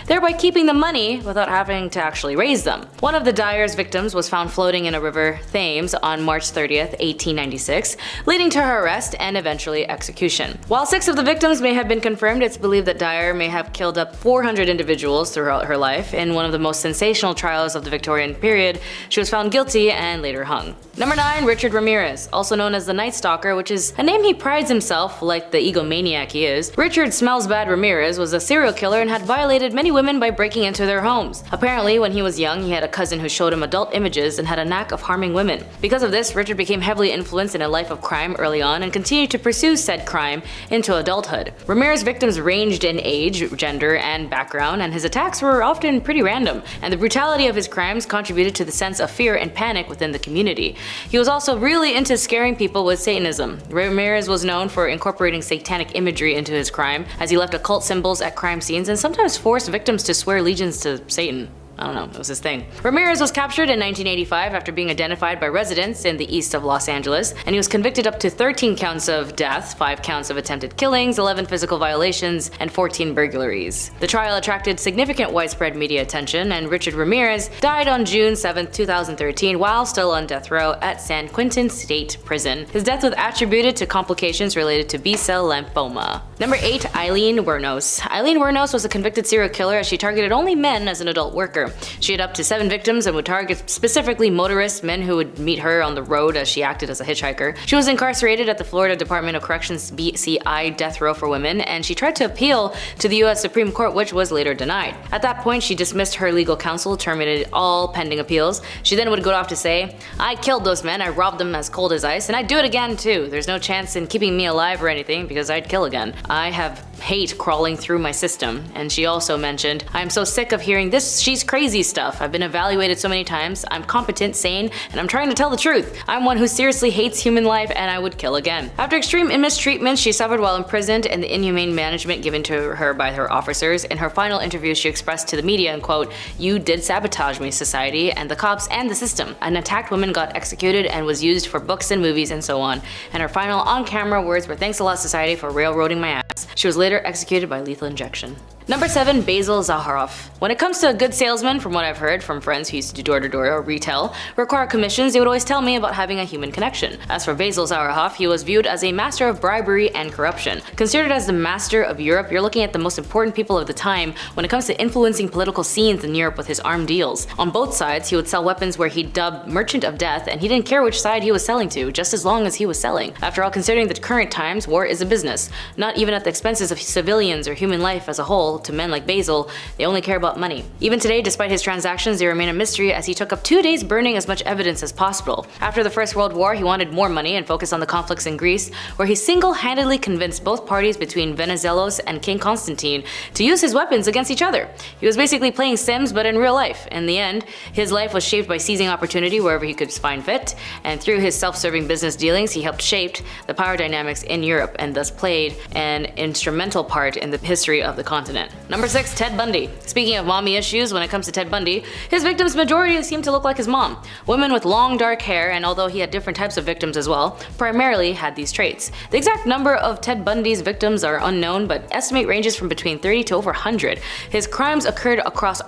thereby keeping the money without having to actually raise them. One of the Dyer's victims was found floating in a river Thames on March 30th, 1896, leading to her arrest and eventually execution. While 6 of the victims may have been confirmed, it's believed that Dyer may have killed up 400 individuals throughout her life. In one of the most sensational trials of the Victorian period, she was found guilty and later hung. Number 9, Richard Ramirez, also known as the Night Stalker, which is a name he prides himself like the egomaniac he is. Richard Smells Bad Ramirez was a serial killer and had violated many women by breaking into their homes. Apparently, when he was young, he had a cousin who showed him adult images and had a knack of harming women. Because of this, Richard became heavily influenced in a life of crime early on and continued to pursue said crime into adulthood. Ramirez's victims ranged in age, gender, and background, and his attacks were often pretty random, and the brutality of his crimes contributed to the sense of fear and panic within the community. He was also really into scaring people with Satanism. Ramirez was known for incorporating satanic imagery into his crime, as he left occult symbols at crime scenes and sometimes forced victims to swear allegiance to Satan. I don't know, it was his thing. Ramirez was captured in 1985 after being identified by residents in the east of Los Angeles, and he was convicted up to 13 counts of death, 5 counts of attempted killings, 11 physical violations, and 14 burglaries. The trial attracted significant widespread media attention, and Richard Ramirez died on June 7, 2013 while still on death row at San Quentin State Prison. His death was attributed to complications related to B-cell lymphoma. Number 8, Eileen Wuornos. Eileen Wuornos was a convicted serial killer as she targeted only men as an adult worker. She had up to 7 victims and would target specifically motorists, men who would meet her on the road as she acted as a hitchhiker. She was incarcerated at the Florida Department of Corrections BCI death row for women, and she tried to appeal to the US Supreme Court, which was later denied. At that point, she dismissed her legal counsel, terminated all pending appeals. She then would go off to say, "I killed those men, I robbed them as cold as ice, and I'd do it again too. There's no chance in keeping me alive or anything because I'd kill again. I have hate crawling through my system. And she also mentioned, I am so sick of hearing this she's crazy stuff. I've been evaluated so many times. I'm competent, sane, and I'm trying to tell the truth. I'm one who seriously hates human life and I would kill again. After extreme mistreatment she suffered while imprisoned and the inhumane management given to her by her officers, in her final interview she expressed to the media, and quote, "You did sabotage me, society, and the cops and the system. An attacked woman got executed and was used for books and movies and so on." And her final on-camera words were, "Thanks a lot, society, for railroading my ass." She was later executed by lethal injection. Number 7. Basil Zaharoff. When it comes to a good salesman, from what I've heard from friends who used to do door-to-door or retail, require commissions, they would always tell me about having a human connection. As for Basil Zaharoff, he was viewed as a master of bribery and corruption. Considered as the master of Europe, you're looking at the most important people of the time when it comes to influencing political scenes in Europe with his armed deals. On both sides, he would sell weapons where he dubbed Merchant of Death, and he didn't care which side he was selling to, just as long as he was selling. After all, considering the current times, war is a business, not even at the expenses of civilians or human life as a whole. To men like Basil, they only care about money. Even today, despite his transactions, they remain a mystery as he took up 2 days burning as much evidence as possible. After the First World War, he wanted more money and focused on the conflicts in Greece, where he single-handedly convinced both parties between Venizelos and King Constantine to use his weapons against each other. He was basically playing Sims, but in real life. In the end, his life was shaped by seizing opportunity wherever he could find fit, and through his self-serving business dealings, he helped shape the power dynamics in Europe and thus played an instrumental part in the history of the continent. Number 6. Ted Bundy. Speaking of mommy issues, when it comes to Ted Bundy, his victims' majority seem to look like his mom. Women with long dark hair, and although he had different types of victims as well, primarily had these traits. The exact number of Ted Bundy's victims are unknown, but estimate ranges from between 30 to over 100. His crimes occurred across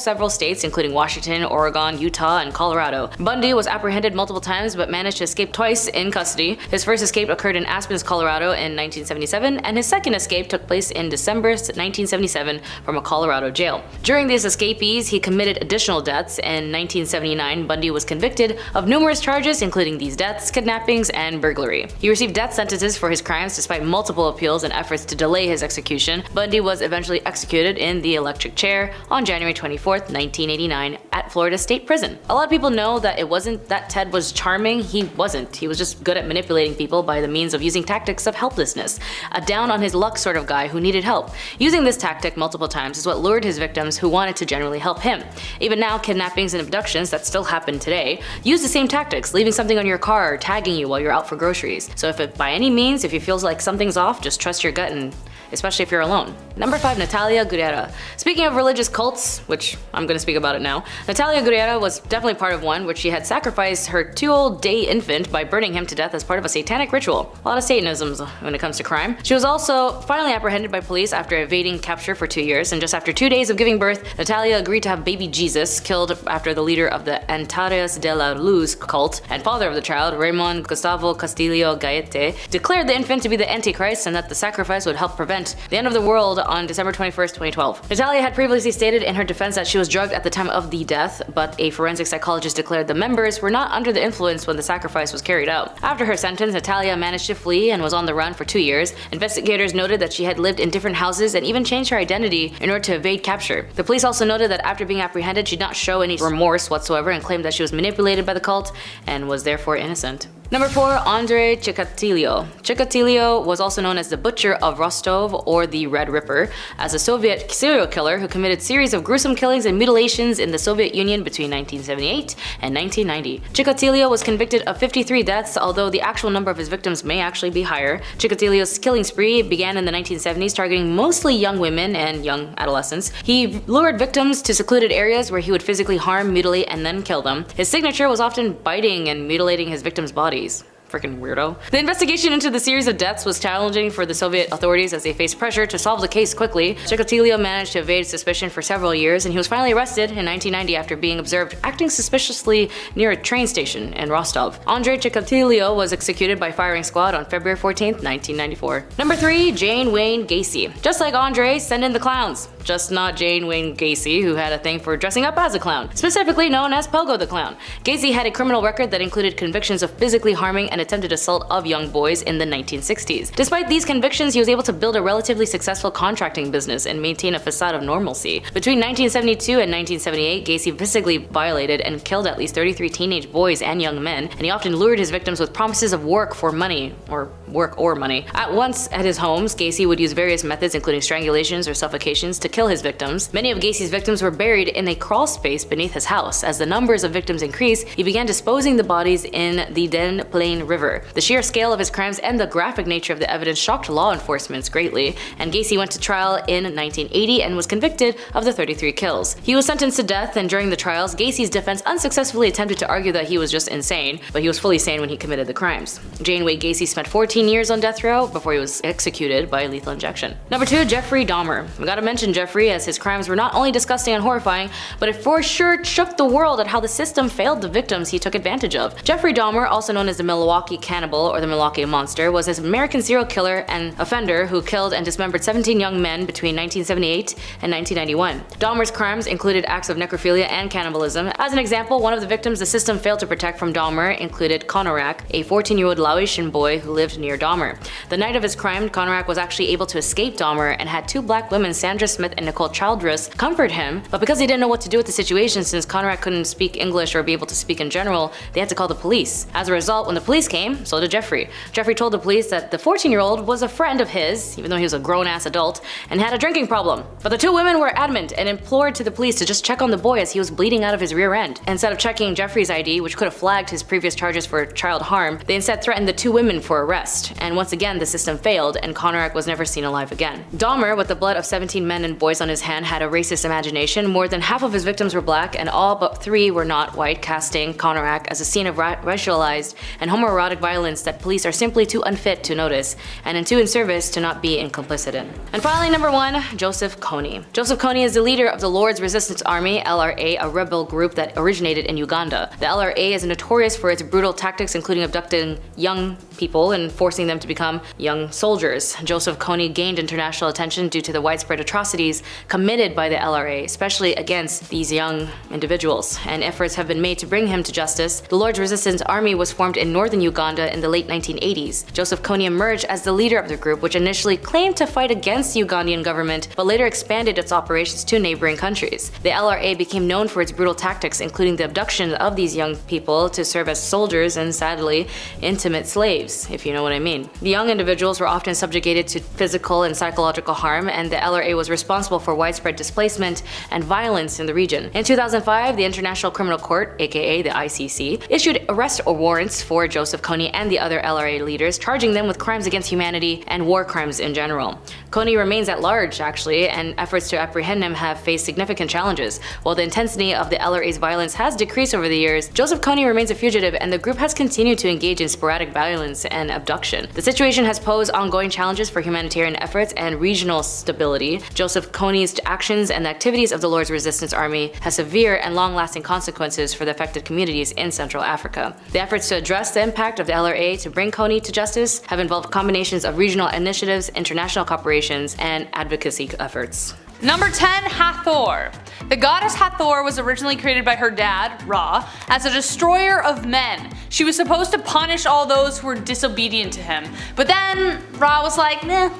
several states, including Washington, Oregon, Utah, and Colorado. Bundy was apprehended multiple times but managed to escape twice in custody. His first escape occurred in Aspen, Colorado in 1977, and his second escape took place in December 1977 from a Colorado jail. During these escapees, he committed additional deaths. In 1979, Bundy was convicted of numerous charges, including these deaths, kidnappings, and burglary. He received death sentences for his crimes despite multiple appeals and efforts to delay his execution. Bundy was eventually executed in the electric chair on January 24th, 1989 at Florida State Prison. A lot of people know that it wasn't that Ted was charming. He wasn't. He was just good at manipulating people by the means of using tactics of helplessness. A down on his luck sort of guy who needed help. Using this tactic multiple times is what lured his victims who wanted to genuinely help him. Even now, kidnappings and abductions that still happen today use the same tactics, leaving something on your car or tagging you while you're out for groceries. So by any means, if you feel like something's off, just trust your gut, and especially if you're alone. Number 5. Natalia Gurera. Speaking of religious cults, which I'm going to speak about it now, Natalia Gurera was definitely part of one which she had sacrificed her 2-day infant by burning him to death as part of a satanic ritual. A lot of Satanisms when it comes to crime. She was also finally apprehended by police after evading capture for 2 years, and just after 2 days of giving birth, Natalia agreed to have baby Jesus killed after the leader of the Antarias de la Luz cult and father of the child, Raymond Gustavo Castillo Gaete, declared the infant to be the Antichrist and that the sacrifice would help prevent the end of the world on December 21st, 2012. Natalia had previously stated in her defense that she was drugged at the time of the death, but a forensic psychologist declared the members were not under the influence when the sacrifice was carried out. After her sentence, Natalia managed to flee and was on the run for 2 years. Investigators noted that she had lived in different houses and even changed her identity in order to evade capture. The police also noted that after being apprehended, she did not show any remorse whatsoever and claimed that she was manipulated by the cult and was therefore innocent. Number 4. Andrei Chikatilo. Chikatilo was also known as the Butcher of Rostov or the Red Ripper, as a Soviet serial killer who committed series of gruesome killings and mutilations in the Soviet Union between 1978 and 1990. Chikatilo was convicted of 53 deaths, although the actual number of his victims may actually be higher. Chikatilo's killing spree began in the 1970s, targeting mostly young women and young adolescents. He lured victims to secluded areas where he would physically harm, mutilate, and then kill them. His signature was often biting and mutilating his victims' bodies. Freaking weirdo. The investigation into the series of deaths was challenging for the Soviet authorities as they faced pressure to solve the case quickly. Chikatilo managed to evade suspicion for several years, and he was finally arrested in 1990 after being observed acting suspiciously near a train station in Rostov. Andrei Chikatilo was executed by firing squad on February 14th, 1994. Number 3. Jane Wayne Gacy. Just like Andrei, send in the clowns. just not Jane Wayne Gacy, who had a thing for dressing up as a clown, specifically known as Pogo the Clown. Gacy had a criminal record that included convictions of physically harming and attempted assault of young boys in the 1960s. Despite these convictions, he was able to build a relatively successful contracting business and maintain a facade of normalcy. Between 1972 and 1978, Gacy physically violated and killed at least 33 teenage boys and young men, and he often lured his victims with promises of work for money, or work or money. At his homes, Gacy would use various methods including strangulations or suffocations to kill his victims. Many of Gacy's victims were buried in a crawl space beneath his house. As the numbers of victims increased, he began disposing the bodies in the Den Plain River. The sheer scale of his crimes and the graphic nature of the evidence shocked law enforcement greatly, and Gacy went to trial in 1980 and was convicted of the 33 kills. He was sentenced to death, and during the trials, Gacy's defense unsuccessfully attempted to argue that he was just insane, but he was fully sane when he committed the crimes. Jane Wayne Gacy spent 14 years on death row before he was executed by lethal injection. Number 2, Jeffrey Dahmer. We gotta mention Jeffrey, as his crimes were not only disgusting and horrifying, but it for sure shook the world at how the system failed the victims he took advantage of. Jeffrey Dahmer, also known as the Milwaukee Cannibal or the Milwaukee Monster, was an American serial killer and offender who killed and dismembered 17 young men between 1978 and 1991. Dahmer's crimes included acts of necrophilia and cannibalism. As an example, one of the victims the system failed to protect from Dahmer included Konorak, a 14-year-old Laotian boy who lived near Dahmer. The night of his crime, Konorak was actually able to escape Dahmer and had two black women, Sandra Smith and Nicole Childress, comfort him, but because they didn't know what to do with the situation since Konorak couldn't speak English or be able to speak in general, they had to call the police. As a result, when the police came, so did Jeffrey. Jeffrey told the police that the 14-year-old was a friend of his, even though he was a grown-ass adult, and had a drinking problem. But the two women were adamant and implored to the police to just check on the boy as he was bleeding out of his rear end. Instead of checking Jeffrey's ID, which could have flagged his previous charges for child harm, they instead threatened the two women for arrest. And once again, the system failed, and Konorak was never seen alive again. Dahmer, with the blood of 17 men and boys on his hand, had a racist imagination. More than half of his victims were black, and all but 3 were not white, casting Konorak as a scene of racialized and homoerotic violence that police are simply too unfit to notice, and too in service to not be complicit in. And finally, number 1, Joseph Kony. Joseph Kony is the leader of the Lord's Resistance Army, LRA, a rebel group that originated in Uganda. The LRA is notorious for its brutal tactics, including abducting young people and forcing them to become young soldiers. Joseph Kony gained international attention due to the widespread atrocities committed by the LRA, especially against these young individuals, and efforts have been made to bring him to justice. The Lord's Resistance Army was formed in northern Uganda in the late 1980s. Joseph Kony emerged as the leader of the group, which initially claimed to fight against the Ugandan government, but later expanded its operations to neighboring countries. The LRA became known for its brutal tactics, including the abduction of these young people to serve as soldiers and, sadly, intimate slaves, if you know what I mean. The young individuals were often subjugated to physical and psychological harm, and the LRA was responsible for widespread displacement and violence in the region. In 2005, the International Criminal Court, aka the ICC, issued arrest warrants for Joseph Kony and the other LRA leaders, charging them with crimes against humanity and war crimes in general. Kony remains at large, actually, and efforts to apprehend him have faced significant challenges. While the intensity of the LRA's violence has decreased over the years, Joseph Kony remains a fugitive, and the group has continued to engage in sporadic violence and abduction. The situation has posed ongoing challenges for humanitarian efforts and regional stability. Joseph Kony's actions and the activities of the Lord's Resistance Army has severe and long-lasting consequences for the affected communities in Central Africa. The efforts to address the impact of the LRA to bring Kony to justice have involved combinations of regional initiatives, international cooperations, and advocacy efforts. Number 10, Hathor. The goddess Hathor was originally created by her dad, Ra, as a destroyer of men. She was supposed to punish all those who were disobedient to him. But then Ra was like, nah,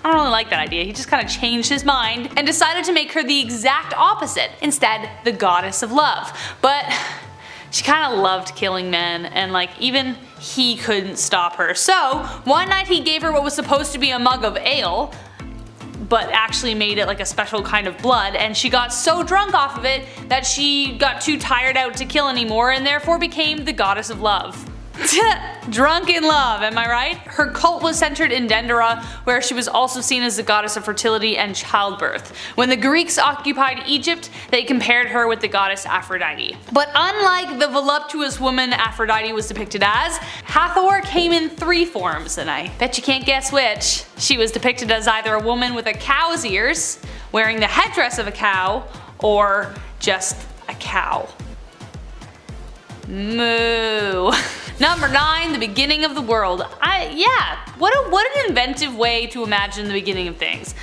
I don't really like that idea. He just kind of changed his mind and decided to make her the exact opposite, instead the goddess of love. But she kind of loved killing men, and even he couldn't stop her. So one night he gave her what was supposed to be a mug of ale, but actually made it like a special kind of blood, and she got so drunk off of it that she got too tired out to kill anymore and therefore became the goddess of love. Drunk in love, am I right? Her cult was centered in Dendera, where she was also seen as the goddess of fertility and childbirth. When the Greeks occupied Egypt, they compared her with the goddess Aphrodite. But unlike the voluptuous woman Aphrodite was depicted as, Hathor came in 3 forms, and I bet you can't guess which. She was depicted as either a woman with a cow's ears, wearing the headdress of a cow, or just a cow. Moo. Number 9, the beginning of the world. What an inventive way to imagine the beginning of things.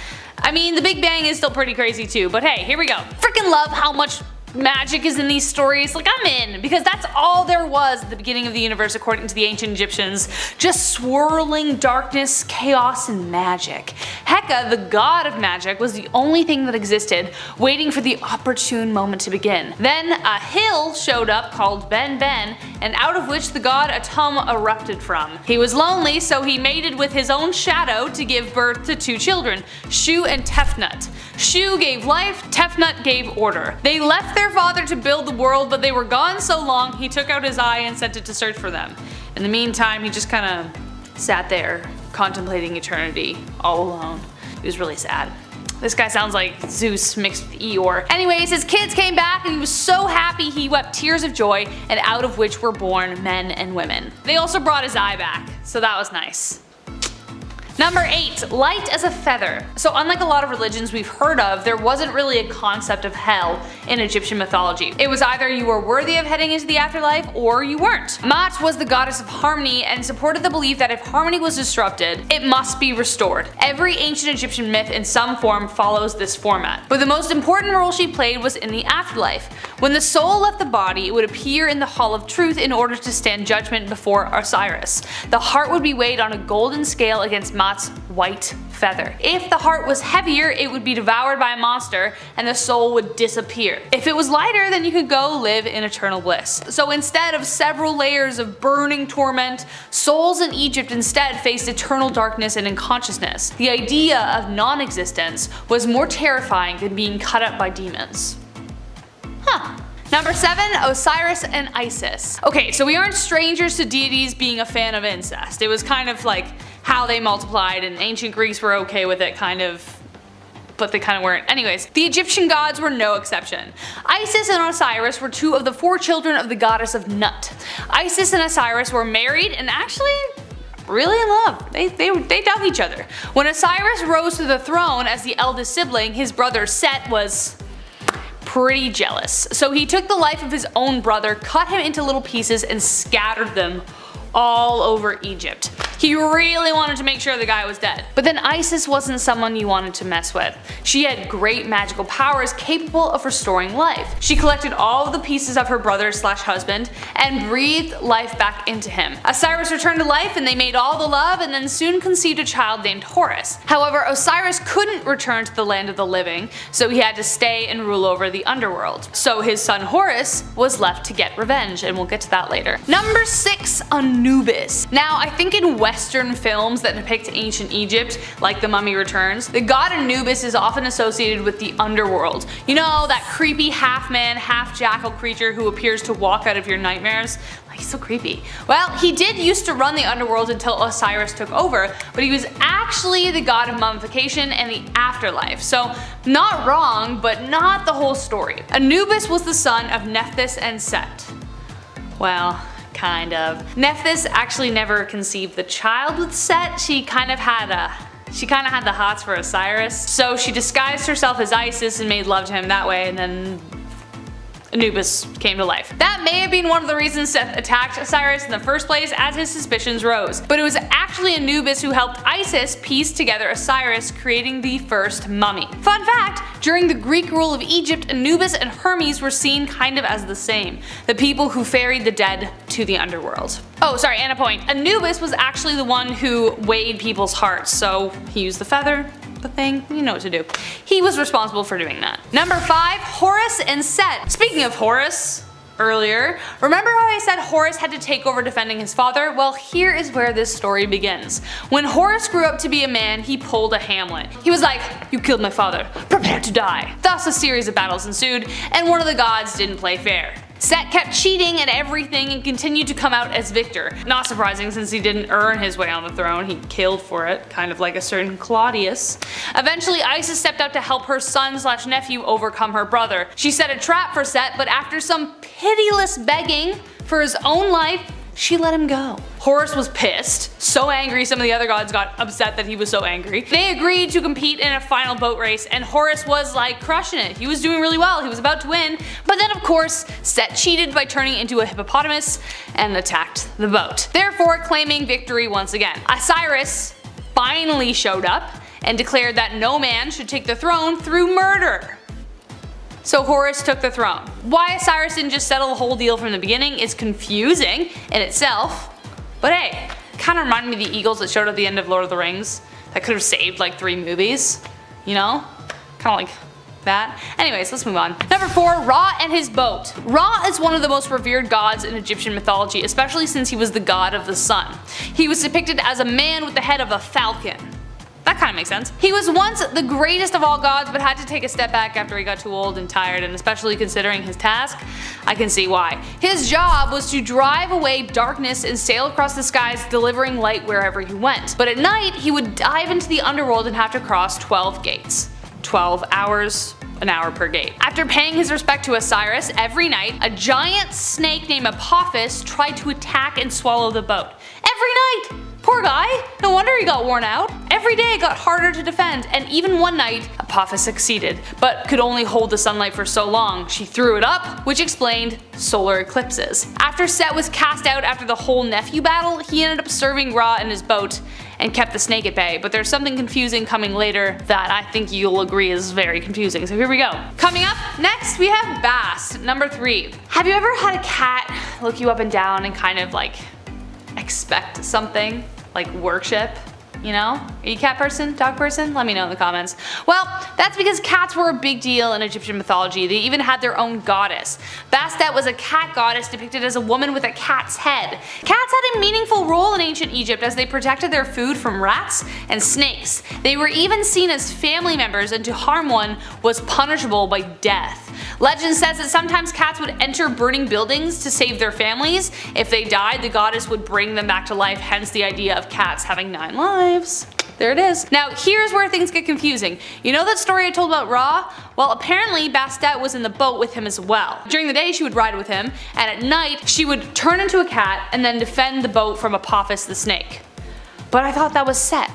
I mean, the Big Bang is still pretty crazy too, but hey, here we go. Freaking love how much magic is in these stories. Like, I'm in, because that's all there was at the beginning of the universe according to the ancient Egyptians. Just swirling darkness, chaos, and magic. Heka, the god of magic, was the only thing that existed, waiting for the opportune moment to begin. Then a hill showed up called Ben Ben, and out of which the god Atum erupted from. He was lonely, so he mated with his own shadow to give birth to 2 children, Shu and Tefnut. Shu gave life, Tefnut gave order. They left their father to build the world, but they were gone so long he took out his eye and sent it to search for them. In the meantime, he just kinda sat there, contemplating eternity, all alone. He was really sad. This guy sounds like Zeus mixed with Eeyore. Anyways, his kids came back and he was so happy he wept tears of joy, and out of which were born men and women. They also brought his eye back, so that was nice. Number 8. Light as a feather. So unlike a lot of religions we've heard of, there wasn't really a concept of hell in Egyptian mythology. It was either you were worthy of heading into the afterlife or you weren't. Mat was the goddess of harmony and supported the belief that if harmony was disrupted, it must be restored. Every ancient Egyptian myth in some form follows this format. But the most important role she played was in the afterlife. When the soul left the body, it would appear in the Hall of Truth in order to stand judgment before Osiris. The heart would be weighed on a golden scale against Mat's white feather. If the heart was heavier, it would be devoured by a monster and the soul would disappear. If it was lighter, then you could go live in eternal bliss. So instead of several layers of burning torment, souls in Egypt instead faced eternal darkness and unconsciousness. The idea of non-existence was more terrifying than being cut up by demons. Number 7. Osiris and Isis. Okay, so we aren't strangers to deities being a fan of incest. It was kind of like how they multiplied, and ancient Greeks were okay with it, kind of, but they kind of weren't. Anyways, the Egyptian gods were no exception. Isis and Osiris were 2 of the 4 children of the goddess of Nut. Isis and Osiris were married and actually really in love. They dug each other. When Osiris rose to the throne as the eldest sibling, his brother Set was pretty jealous. So he took the life of his own brother, cut him into little pieces, and scattered them all over Egypt. He really wanted to make sure the guy was dead. But then Isis wasn't someone you wanted to mess with. She had great magical powers capable of restoring life. She collected all of the pieces of her brother/husband and breathed life back into him. Osiris returned to life and they made all the love and then soon conceived a child named Horus. However, Osiris couldn't return to the land of the living, so he had to stay and rule over the underworld. So his son Horus was left to get revenge, and we'll get to that later. Number 6. Anubis. Now, I think in Western films that depict ancient Egypt, like The Mummy Returns, the god Anubis is often associated with the underworld. You know, that creepy half-man, half-jackal creature who appears to walk out of your nightmares? Like, he's so creepy. Well, he did used to run the underworld until Osiris took over, but he was actually the god of mummification and the afterlife. So, not wrong, but not the whole story. Anubis was the son of Nephthys and Set. Well, kind of. Nephthys actually never conceived the child with Set. She kind of had the hots for Osiris, so she disguised herself as Isis and made love to him that way, and then Anubis came to life. That may have been one of the reasons Seth attacked Osiris in the first place, as his suspicions rose. But it was actually Anubis who helped Isis piece together Osiris, creating the first mummy. Fun fact, during the Greek rule of Egypt, Anubis and Hermes were seen kind of as the same, the people who ferried the dead to the underworld. Oh, sorry, and a point. Anubis was actually the one who weighed people's hearts, so he used the feather, the thing, you know what to do. He was responsible for doing that. Number 5, Horus and Set. Speaking of Horus, earlier, remember how I said Horus had to take over defending his father? Well, here is where this story begins. When Horus grew up to be a man, he pulled a Hamlet. He was like, "You killed my father, prepare to die." Thus a series of battles ensued, and one of the gods didn't play fair. Set kept cheating at everything and continued to come out as victor. Not surprising since he didn't earn his way on the throne, he killed for it, kind of like a certain Claudius. Eventually Isis stepped out to help her son/nephew overcome her brother. She set a trap for Set, but after some pitiless begging for his own life, she let him go. Horus was pissed, so angry some of the other gods got upset that he was so angry. They agreed to compete in a final boat race, and Horus was like crushing it. He was doing really well, he was about to win, but then of course Set cheated by turning into a hippopotamus and attacked the boat, therefore claiming victory once again. Osiris finally showed up and declared that no man should take the throne through murder. So Horus took the throne. Why Osiris didn't just settle the whole deal from the beginning is confusing in itself, but hey, kind of reminded me of the eagles that showed at the end of Lord of the Rings that could have saved like 3 movies, you know? Kind of like that. Anyways, let's move on. Number 4, Ra and his boat. Ra is one of the most revered gods in Egyptian mythology, especially since he was the god of the sun. He was depicted as a man with the head of a falcon. That kind of makes sense. He was once the greatest of all gods, but had to take a step back after he got too old and tired, and especially considering his task, I can see why. His job was to drive away darkness and sail across the skies, delivering light wherever he went. But at night, he would dive into the underworld and have to cross 12 gates. 12 hours, an hour per gate. After paying his respect to Osiris every night, a giant snake named Apophis tried to attack and swallow the boat. Every night! Poor guy, no wonder he got worn out. Every day it got harder to defend, and even one night, Apophis succeeded, but could only hold the sunlight for so long. She threw it up, which explained solar eclipses. After Set was cast out after the whole nephew battle, he ended up serving Ra in his boat and kept the snake at bay, but there's something confusing coming later that I think you'll agree is very confusing, so here we go. Coming up, next we have Bast, number 3. Have you ever had a cat look you up and down and kind of like expect something? Like worship, you know? Are you a cat person? Dog person? Let me know in the comments. Well, that's because cats were a big deal in Egyptian mythology. They even had their own goddess. Bastet was a cat goddess depicted as a woman with a cat's head. Cats had a meaningful role in ancient Egypt as they protected their food from rats and snakes. They were even seen as family members, and to harm one was punishable by death. Legend says that sometimes cats would enter burning buildings to save their families. If they died, the goddess would bring them back to life, hence the idea of cats having 9 lives. There it is. Now here's where things get confusing. You know that story I told about Ra? Well, apparently Bastet was in the boat with him as well. During the day she would ride with him, and at night she would turn into a cat and then defend the boat from Apophis the snake. But I thought that was Set.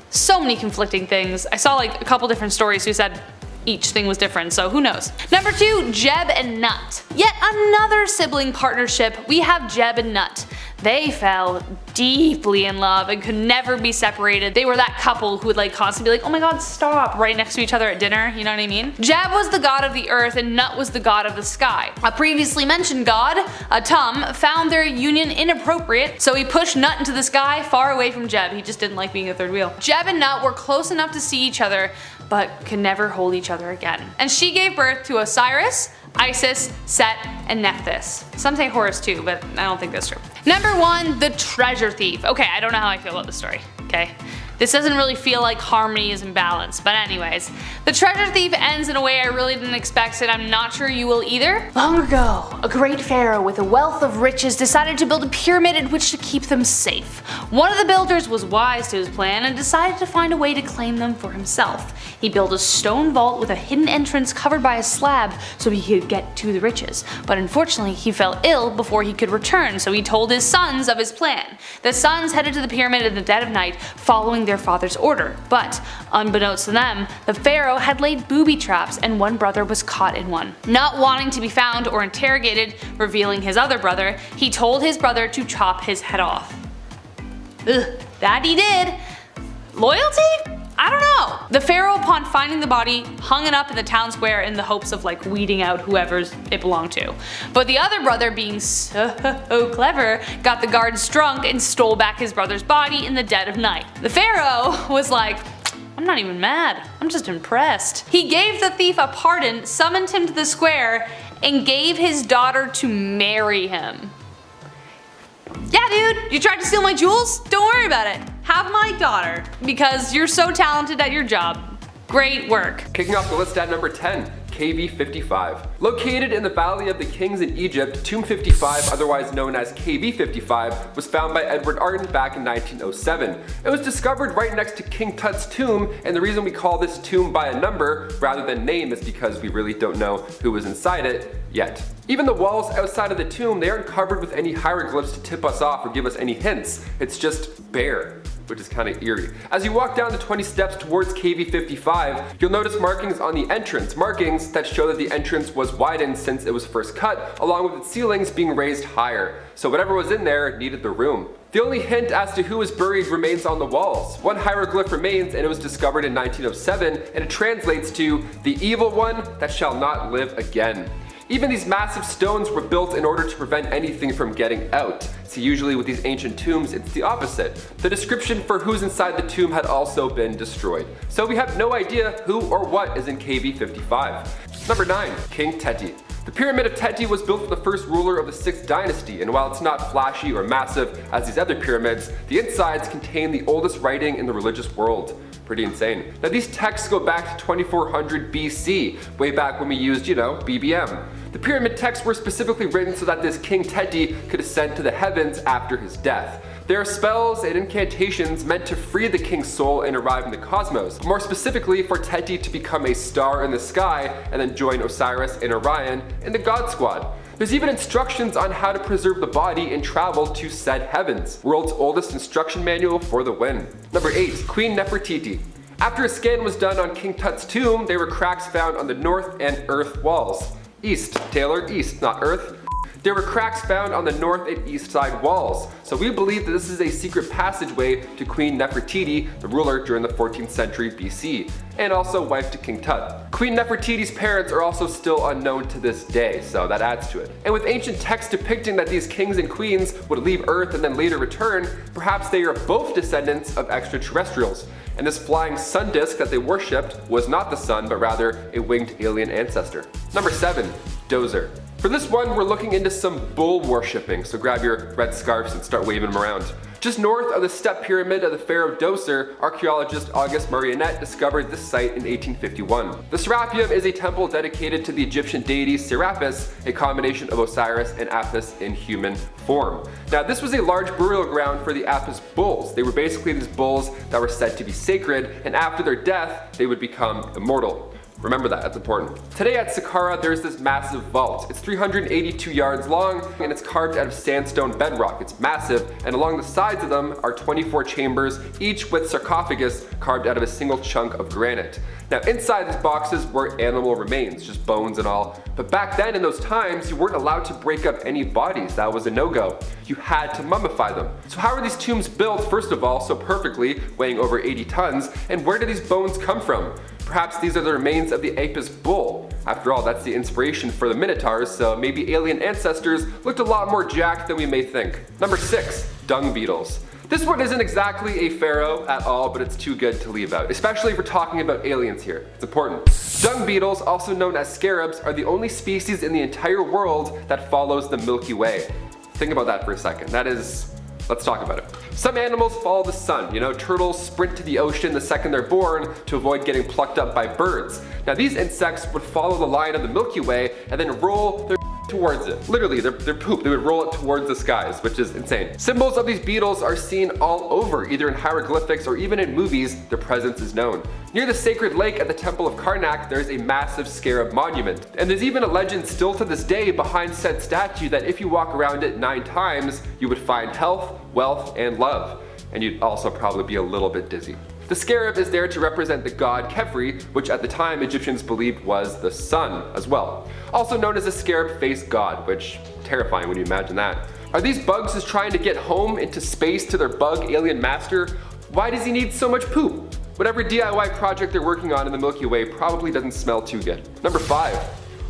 So many conflicting things. I saw like a couple different stories who said each thing was different, so who knows. Number 2, Jeb and Nut. Yet another sibling partnership, we have Jeb and Nut. They fell deeply in love and could never be separated. They were that couple who would like constantly be like, oh my god, stop, right next to each other at dinner, you know what I mean? Jeb was the god of the earth and Nut was the god of the sky. A previously mentioned god, Atum, found their union inappropriate, so he pushed Nut into the sky far away from Jeb. He just didn't like being a third wheel. Jeb and Nut were close enough to see each other, but could never hold each other again. And she gave birth to Osiris, Isis, Set, and Nephthys. Some say Horus too, but I don't think that's true. Number 1, the treasure thief. Okay, I don't know how I feel about this story, okay? This doesn't really feel like harmony is in balance, but anyways. The treasure thief ends in a way I really didn't expect, and I'm not sure you will either. Long ago, a great pharaoh with a wealth of riches decided to build a pyramid in which to keep them safe. One of the builders was wise to his plan and decided to find a way to claim them for himself. He built a stone vault with a hidden entrance covered by a slab so he could get to the riches. But unfortunately, he fell ill before he could return, so he told his sons of his plan. The sons headed to the pyramid in the dead of night, following their father's order. But, unbeknownst to them, the pharaoh had laid booby traps and one brother was caught in one. Not wanting to be found or interrogated, revealing his other brother, he told his brother to chop his head off. Ugh, that he did. Loyalty? I don't know. The pharaoh, upon finding the body, hung it up in the town square in the hopes of like weeding out whoever it belonged to. But the other brother, being so clever, got the guards drunk and stole back his brother's body in the dead of night. The pharaoh was like, I'm not even mad, I'm just impressed. He gave the thief a pardon, summoned him to the square, and gave his daughter to marry him. Yeah dude, you tried to steal my jewels? Don't worry about it. Have my daughter, because you're so talented at your job. Great work. Kicking off the list at number 10, KV55. Located in the Valley of the Kings in Egypt, Tomb 55, otherwise known as KV55, was found by Edward Arden back in 1907. It was discovered right next to King Tut's tomb, and the reason we call this tomb by a number rather than name is because we really don't know who was inside it yet. Even the walls outside of the tomb, they aren't covered with any hieroglyphs to tip us off or give us any hints. It's just bare, which is kind of eerie. As you walk down the 20 steps towards KV55, you'll notice markings on the entrance, markings that show that the entrance was widened since it was first cut, along with its ceilings being raised higher. So whatever was in there needed the room. The only hint as to who was buried remains on the walls. One hieroglyph remains, and it was discovered in 1907, and it translates to "the evil one that shall not live again." Even these massive stones were built in order to prevent anything from getting out. See, usually with these ancient tombs, it's the opposite. The description for who's inside the tomb had also been destroyed. So we have no idea who or what is in KV 55. Number 9. King Teti. The Pyramid of Teti was built for the first ruler of the 6th dynasty, and while it's not flashy or massive as these other pyramids, the insides contain the oldest writing in the religious world. Pretty insane. Now these texts go back to 2400 BC, way back when we used, BBM. The pyramid texts were specifically written so that this King Teti could ascend to the heavens after his death. There are spells and incantations meant to free the king's soul and arrive in the cosmos. More specifically, for Teti to become a star in the sky and then join Osiris and Orion in the God Squad. There's even instructions on how to preserve the body and travel to said heavens. World's oldest instruction manual for the win. Number 8. Queen Nefertiti. After a scan was done on King Tut's tomb, there were cracks found on the north and earth walls. East, Taylor, east, not earth. There were cracks found on the north and east side walls, so we believe that this is a secret passageway to Queen Nefertiti, the ruler during the 14th century BC, and also wife to King Tut. Queen Nefertiti's parents are also still unknown to this day, so that adds to it. And with ancient texts depicting that these kings and queens would leave Earth and then later return, perhaps they are both descendants of extraterrestrials. And this flying sun disk that they worshipped was not the sun, but rather a winged alien ancestor. Number 7. Dozer. For this one, we're looking into some bull worshipping, so grab your red scarves and start waving them around. Just north of the step pyramid of the Pharaoh of Dozer, archaeologist August Marionette discovered this site in 1851. The Serapeum is a temple dedicated to the Egyptian deity Serapis, a combination of Osiris and Apis in human form. Now, this was a large burial ground for the Apis bulls. They were basically these bulls that were said to be sacred, and after their death, they would become immortal. Remember that, that's important. Today at Saqqara, there's this massive vault. It's 382 yards long, and it's carved out of sandstone bedrock. It's massive, and along the sides of them are 24 chambers, each with sarcophagus carved out of a single chunk of granite. Now inside these boxes were animal remains, just bones and all. But back then in those times, you weren't allowed to break up any bodies. That was a no-go. You had to mummify them. So how are these tombs built, first of all, so perfectly, weighing over 80 tons, and where do these bones come from? Perhaps these are the remains of the Apis bull. After all, that's the inspiration for the Minotaurs, so maybe alien ancestors looked a lot more jacked than we may think. Number 6. Dung beetles. This one isn't exactly a pharaoh at all, but it's too good to leave out, especially if we're talking about aliens here. It's important. Dung beetles, also known as scarabs, are the only species in the entire world that follows the Milky Way. Think about that for a second. Let's talk about it. Some animals follow the sun. Turtles sprint to the ocean the second they're born to avoid getting plucked up by birds. Now these insects would follow the line of the Milky Way and then roll their towards it. Literally, their poop, they would roll it towards the skies, which is insane. Symbols of these beetles are seen all over, either in hieroglyphics or even in movies. Their presence is known. Near the sacred lake at the Temple of Karnak, there's a massive scarab monument. And there's even a legend still to this day behind said statue that if you walk around it 9 times, you would find health, wealth, and love. And you'd also probably be a little bit dizzy. The scarab is there to represent the god Khepri, which at the time Egyptians believed was the sun as well. Also known as the scarab-faced god, which terrifying when you imagine that. Are these bugs just trying to get home into space to their bug alien master? Why does he need so much poop? Whatever DIY project they're working on in the Milky Way probably doesn't smell too good. Number 5.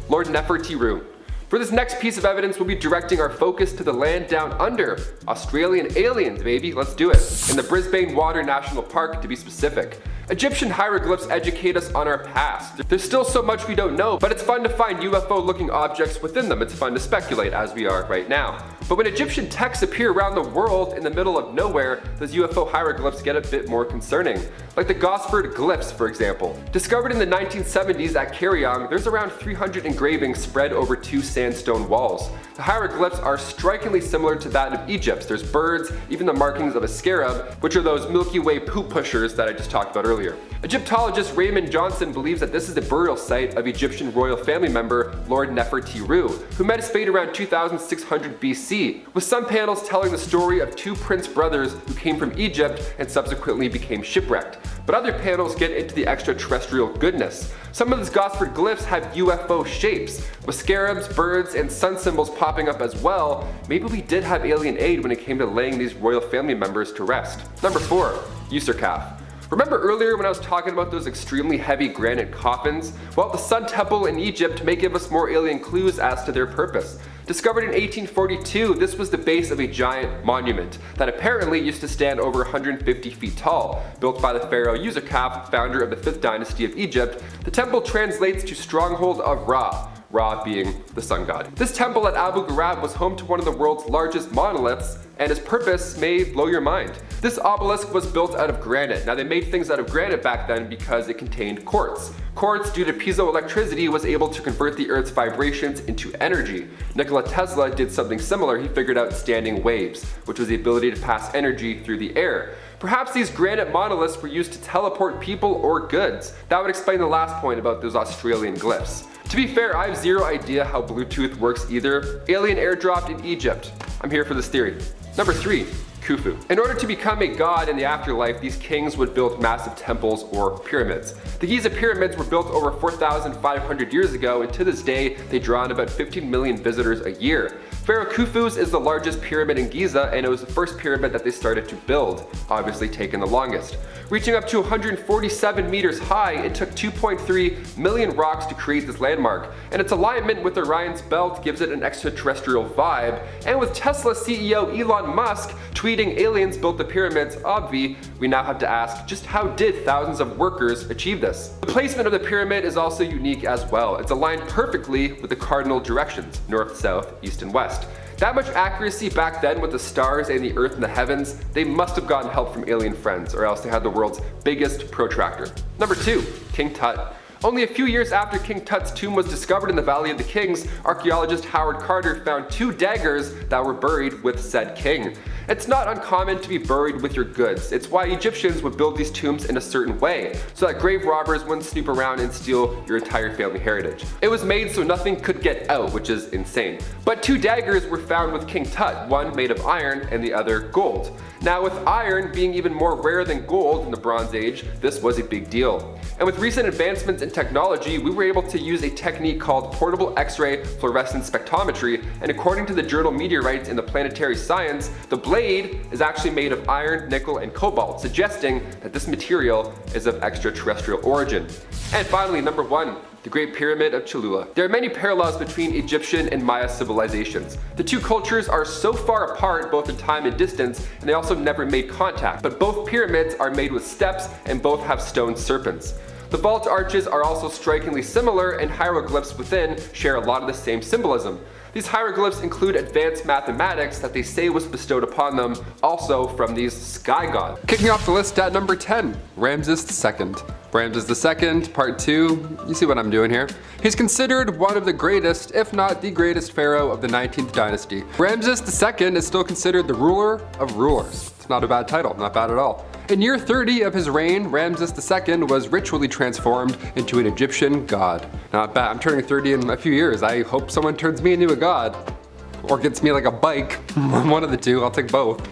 Lord Nefertiru. For this next piece of evidence, we'll be directing our focus to the land down under. Australian aliens, baby, let's do it. In the Brisbane Water National Park, to be specific. Egyptian hieroglyphs educate us on our past. There's still so much we don't know, but it's fun to find UFO-looking objects within them. It's fun to speculate, as we are right now. But when Egyptian texts appear around the world in the middle of nowhere, those UFO hieroglyphs get a bit more concerning. Like the Gosford glyphs, for example. Discovered in the 1970s at Karyong, there's around 300 engravings spread over 2 sandstone walls. The hieroglyphs are strikingly similar to that of Egypt's. There's birds, even the markings of a scarab, which are those Milky Way poop pushers that I just talked about earlier. Egyptologist Raymond Johnson believes that this is the burial site of Egyptian royal family member Lord Nefertiru, who met his fate around 2600 BC, with some panels telling the story of 2 prince brothers who came from Egypt and subsequently became shipwrecked. But other panels get into the extraterrestrial goodness. Some of these Gosford glyphs have UFO shapes, with scarabs, birds, birds and sun symbols popping up as well, maybe we did have alien aid when it came to laying these royal family members to rest. Number 4. Usercaf. Remember earlier when I was talking about those extremely heavy granite coffins? Well, the Sun Temple in Egypt may give us more alien clues as to their purpose. Discovered in 1842, this was the base of a giant monument that apparently used to stand over 150 feet tall. Built by the pharaoh Userkaf, founder of the 5th dynasty of Egypt, the temple translates to stronghold of Ra. Ra being the sun god. This temple at Abu Ghraib was home to one of the world's largest monoliths, and its purpose may blow your mind. This obelisk was built out of granite. Now they made things out of granite back then because it contained quartz. Quartz, due to piezoelectricity, was able to convert the Earth's vibrations into energy. Nikola Tesla did something similar. He figured out standing waves, which was the ability to pass energy through the air. Perhaps these granite monoliths were used to teleport people or goods. That would explain the last point about those Australian glyphs. To be fair, I have zero idea how Bluetooth works either. Alien airdropped in Egypt. I'm here for this theory. Number 3. Khufu. In order to become a god in the afterlife, these kings would build massive temples or pyramids. The Giza pyramids were built over 4,500 years ago, and to this day, they draw in about 15 million visitors a year. Pharaoh Khufu's is the largest pyramid in Giza, and it was the first pyramid that they started to build, obviously taking the longest. Reaching up to 147 meters high, it took 2.3 million rocks to create this landmark, and its alignment with Orion's belt gives it an extraterrestrial vibe. And with Tesla CEO Elon Musk tweeting aliens built the pyramids, obvi, we now have to ask, just how did thousands of workers achieve this? The placement of the pyramid is also unique as well. It's aligned perfectly with the cardinal directions, north, south, east, and west. That much accuracy back then with the stars and the earth and the heavens, they must have gotten help from alien friends, or else they had the world's biggest protractor. Number 2. King Tut. Only a few years after King Tut's tomb was discovered in the Valley of the Kings, archaeologist Howard Carter found 2 daggers that were buried with said king. It's not uncommon to be buried with your goods. It's why Egyptians would build these tombs in a certain way, so that grave robbers wouldn't snoop around and steal your entire family heritage. It was made so nothing could get out, which is insane. But 2 daggers were found with King Tut, one made of iron and the other gold. Now with iron being even more rare than gold in the Bronze Age, this was a big deal. And with recent advancements in technology, we were able to use a technique called portable X-ray fluorescence spectrometry, and according to the journal Meteorites in the Planetary Science, the blade is actually made of iron, nickel, and cobalt, suggesting that this material is of extraterrestrial origin. And finally, number 1. The Great Pyramid of Cholula. There are many parallels between Egyptian and Maya civilizations. The two cultures are so far apart both in time and distance, and they also never made contact, but both pyramids are made with steps and both have stone serpents. The vault arches are also strikingly similar, and hieroglyphs within share a lot of the same symbolism. These hieroglyphs include advanced mathematics that they say was bestowed upon them, also from these sky gods. Kicking off the list at number 10, Ramses II. Ramses II, part 2, you see what I'm doing here. He's considered one of the greatest, if not the greatest pharaoh of the 19th dynasty. Ramses II is still considered the ruler of rulers. It's not a bad title, not bad at all. In year 30 of his reign, Ramses II was ritually transformed into an Egyptian god. Not bad. I'm turning 30 in a few years. I hope someone turns me into a god. Or gets me like a bike. One of the two, I'll take both.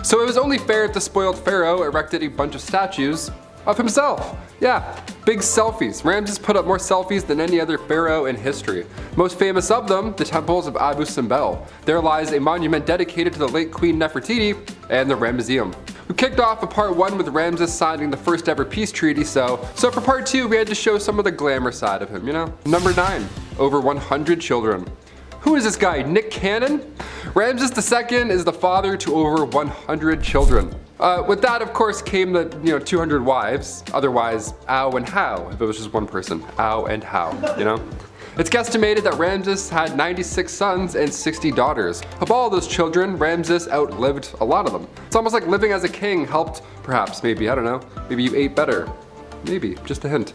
So it was only fair if the spoiled pharaoh erected a bunch of statues of himself. Yeah, big selfies. Ramses put up more selfies than any other pharaoh in history. Most famous of them, the temples of Abu Simbel. There lies a monument dedicated to the late Queen Nefertiti and the Ramesseum. We kicked off a part 1 with Ramses signing the first ever peace treaty, so for part 2 we had to show some of the glamour side of him, you know? Number 9, over 100 children. Who is this guy, Nick Cannon? Ramses II is the father to over 100 children. With that, of course, came the 200 wives, otherwise ow and how, if it was just one person, ow and how, you know? It's guesstimated that Ramses had 96 sons and 60 daughters. Of all those children, Ramses outlived a lot of them. It's almost like living as a king helped, perhaps, maybe, I don't know, maybe you ate better. Maybe, just a hint,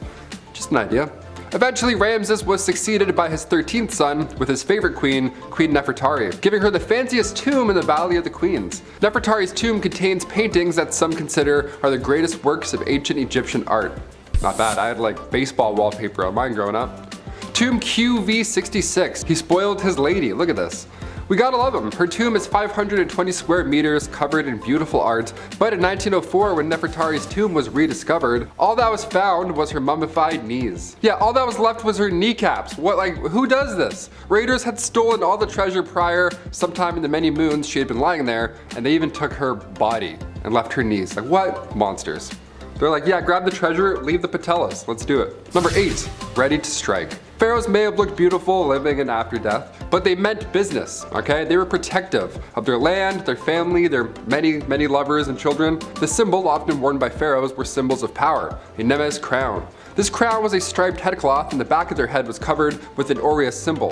just an idea. Eventually, Ramses was succeeded by his 13th son with his favorite queen, Queen Nefertari, giving her the fanciest tomb in the Valley of the Queens. Nefertari's tomb contains paintings that some consider are the greatest works of ancient Egyptian art. Not bad, I had like baseball wallpaper on mine growing up. Tomb QV66, he spoiled his lady, look at this. We gotta love them. Her tomb is 520 square meters covered in beautiful art, but in 1904 when Nefertari's tomb was rediscovered, all that was found was her mummified knees. Yeah, all that was left was her kneecaps. What, like, who does this? Raiders had stolen all the treasure prior, sometime in the many moons she had been lying there, and they even took her body and left her knees. Like, what? Monsters. They're like, yeah, grab the treasure, leave the patellas, let's do it. Number 8, ready to strike. Pharaohs may have looked beautiful living and after death, but they meant business, okay? They were protective of their land, their family, their many lovers and children. The symbol often worn by pharaohs were symbols of power, a Nemes crown. This crown was a striped headcloth and the back of their head was covered with an aureus symbol,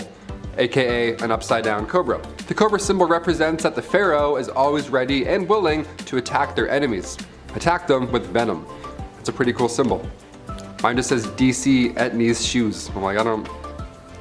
aka an upside down cobra. The cobra symbol represents that the pharaoh is always ready and willing to attack their enemies. Attack them with venom. It's a pretty cool symbol. Mine just says DC Etnies shoes. I'm like,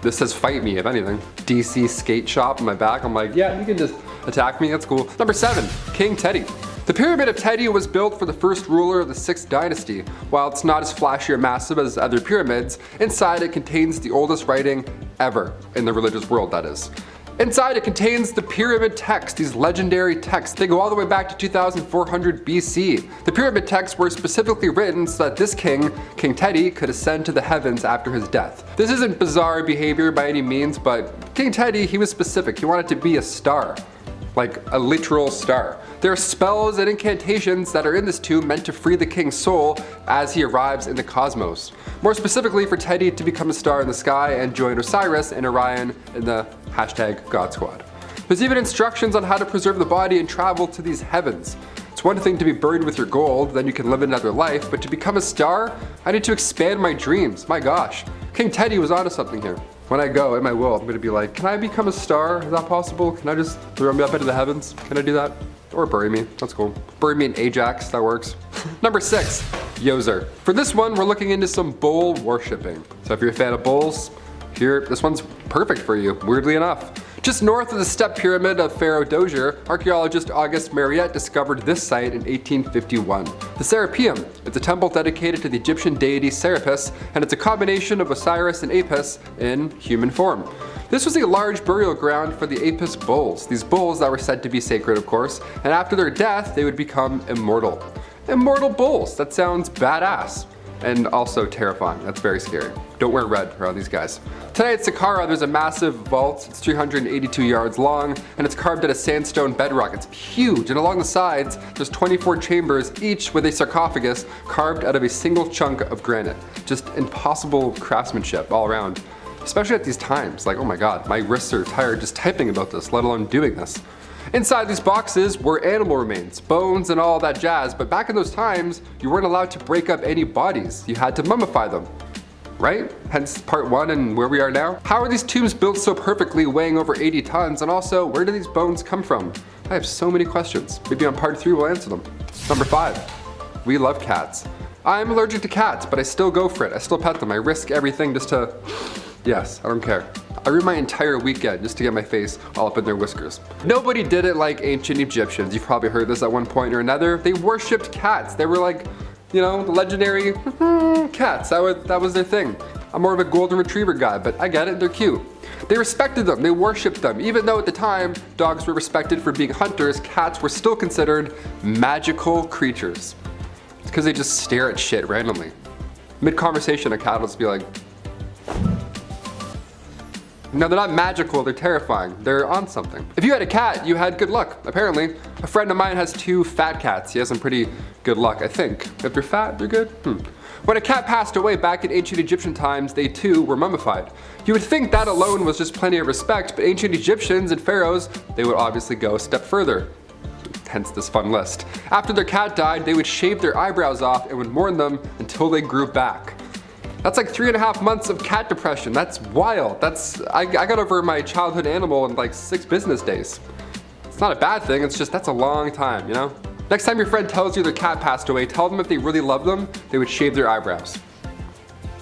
this says fight me if anything. DC skate shop on my back. I'm like, yeah, you can just attack me, that's cool. Number 7, King Teti. The Pyramid of Teti was built for the first ruler of the 6th dynasty. While it's not as flashy or massive as other pyramids, inside it contains the oldest writing ever in the religious world, that is. Inside it contains the pyramid texts, these legendary texts. They go all the way back to 2400 BC. The pyramid texts were specifically written so that this king, King Teti, could ascend to the heavens after his death. This isn't bizarre behavior by any means, but King Teti, he was specific. He wanted to be a star. Like a literal star. There are spells and incantations that are in this tomb meant to free the king's soul as he arrives in the cosmos. More specifically for Teti to become a star in the sky and join Osiris and Orion in the #God Squad. There's even instructions on how to preserve the body and travel to these heavens. It's one thing to be buried with your gold, then you can live another life, but to become a star, I need to expand my dreams. My gosh, King Teti was onto something here. When I go in my will, I'm gonna be like, can I become a star? Is that possible? Can I just throw me up into the heavens? Can I do that? Or bury me, that's cool. Bury me in Ajax, that works. Number 6, Yozer. For this one, we're looking into some bull worshipping. So if you're a fan of bulls, this one's perfect for you, weirdly enough. Just north of the step pyramid of Pharaoh Dozier, archaeologist Auguste Mariette discovered this site in 1851. The Serapeum. It's a temple dedicated to the Egyptian deity Serapis, and it's a combination of Osiris and Apis in human form. This was a large burial ground for the Apis bulls, these bulls that were said to be sacred, of course, and after their death, they would become immortal. Immortal bulls, that sounds badass. And also terrifying. That's very scary. Don't wear red around these guys. Today at Saqqara, there's a massive vault. It's 382 yards long, and it's carved out of sandstone bedrock. It's huge, and along the sides, there's 24 chambers, each with a sarcophagus carved out of a single chunk of granite. Just impossible craftsmanship all around. Especially at these times. Like, oh my god, my wrists are tired just typing about this, let alone doing this. Inside these boxes were animal remains, bones and all that jazz, but back in those times, you weren't allowed to break up any bodies. You had to mummify them, right? Hence part 1 and where we are now. How are these tombs built so perfectly, weighing over 80 tons? And also, where do these bones come from? I have so many questions. Maybe on part 3 we'll answer them. Number 5, we love cats. I'm allergic to cats, but I still go for it. I still pet them. I risk everything just to, yes, I don't care. I ruined my entire weekend just to get my face all up in their whiskers. Nobody did it like ancient Egyptians. You've probably heard this at one point or another. They worshipped cats. They were like, you know, the legendary cats. That was their thing. I'm more of a golden retriever guy, but I get it, they're cute. They respected them, they worshipped them. Even though at the time, dogs were respected for being hunters, cats were still considered magical creatures. It's because they just stare at shit randomly. Mid-conversation, a cat will just be like, no, they're not magical, they're terrifying. They're on something. If you had a cat, you had good luck, apparently. A friend of mine has 2 fat cats. He has some pretty good luck, I think. If they're fat, they're good? When a cat passed away back in ancient Egyptian times, they too were mummified. You would think that alone was just plenty of respect, but ancient Egyptians and pharaohs, they would obviously go a step further. Hence this fun list. After their cat died, they would shave their eyebrows off and would mourn them until they grew back. That's like 3.5 months of cat depression. That's wild. I got over my childhood animal in like 6 business days. It's not a bad thing, it's just that's a long time, you know? Next time your friend tells you their cat passed away, tell them if they really love them, they would shave their eyebrows.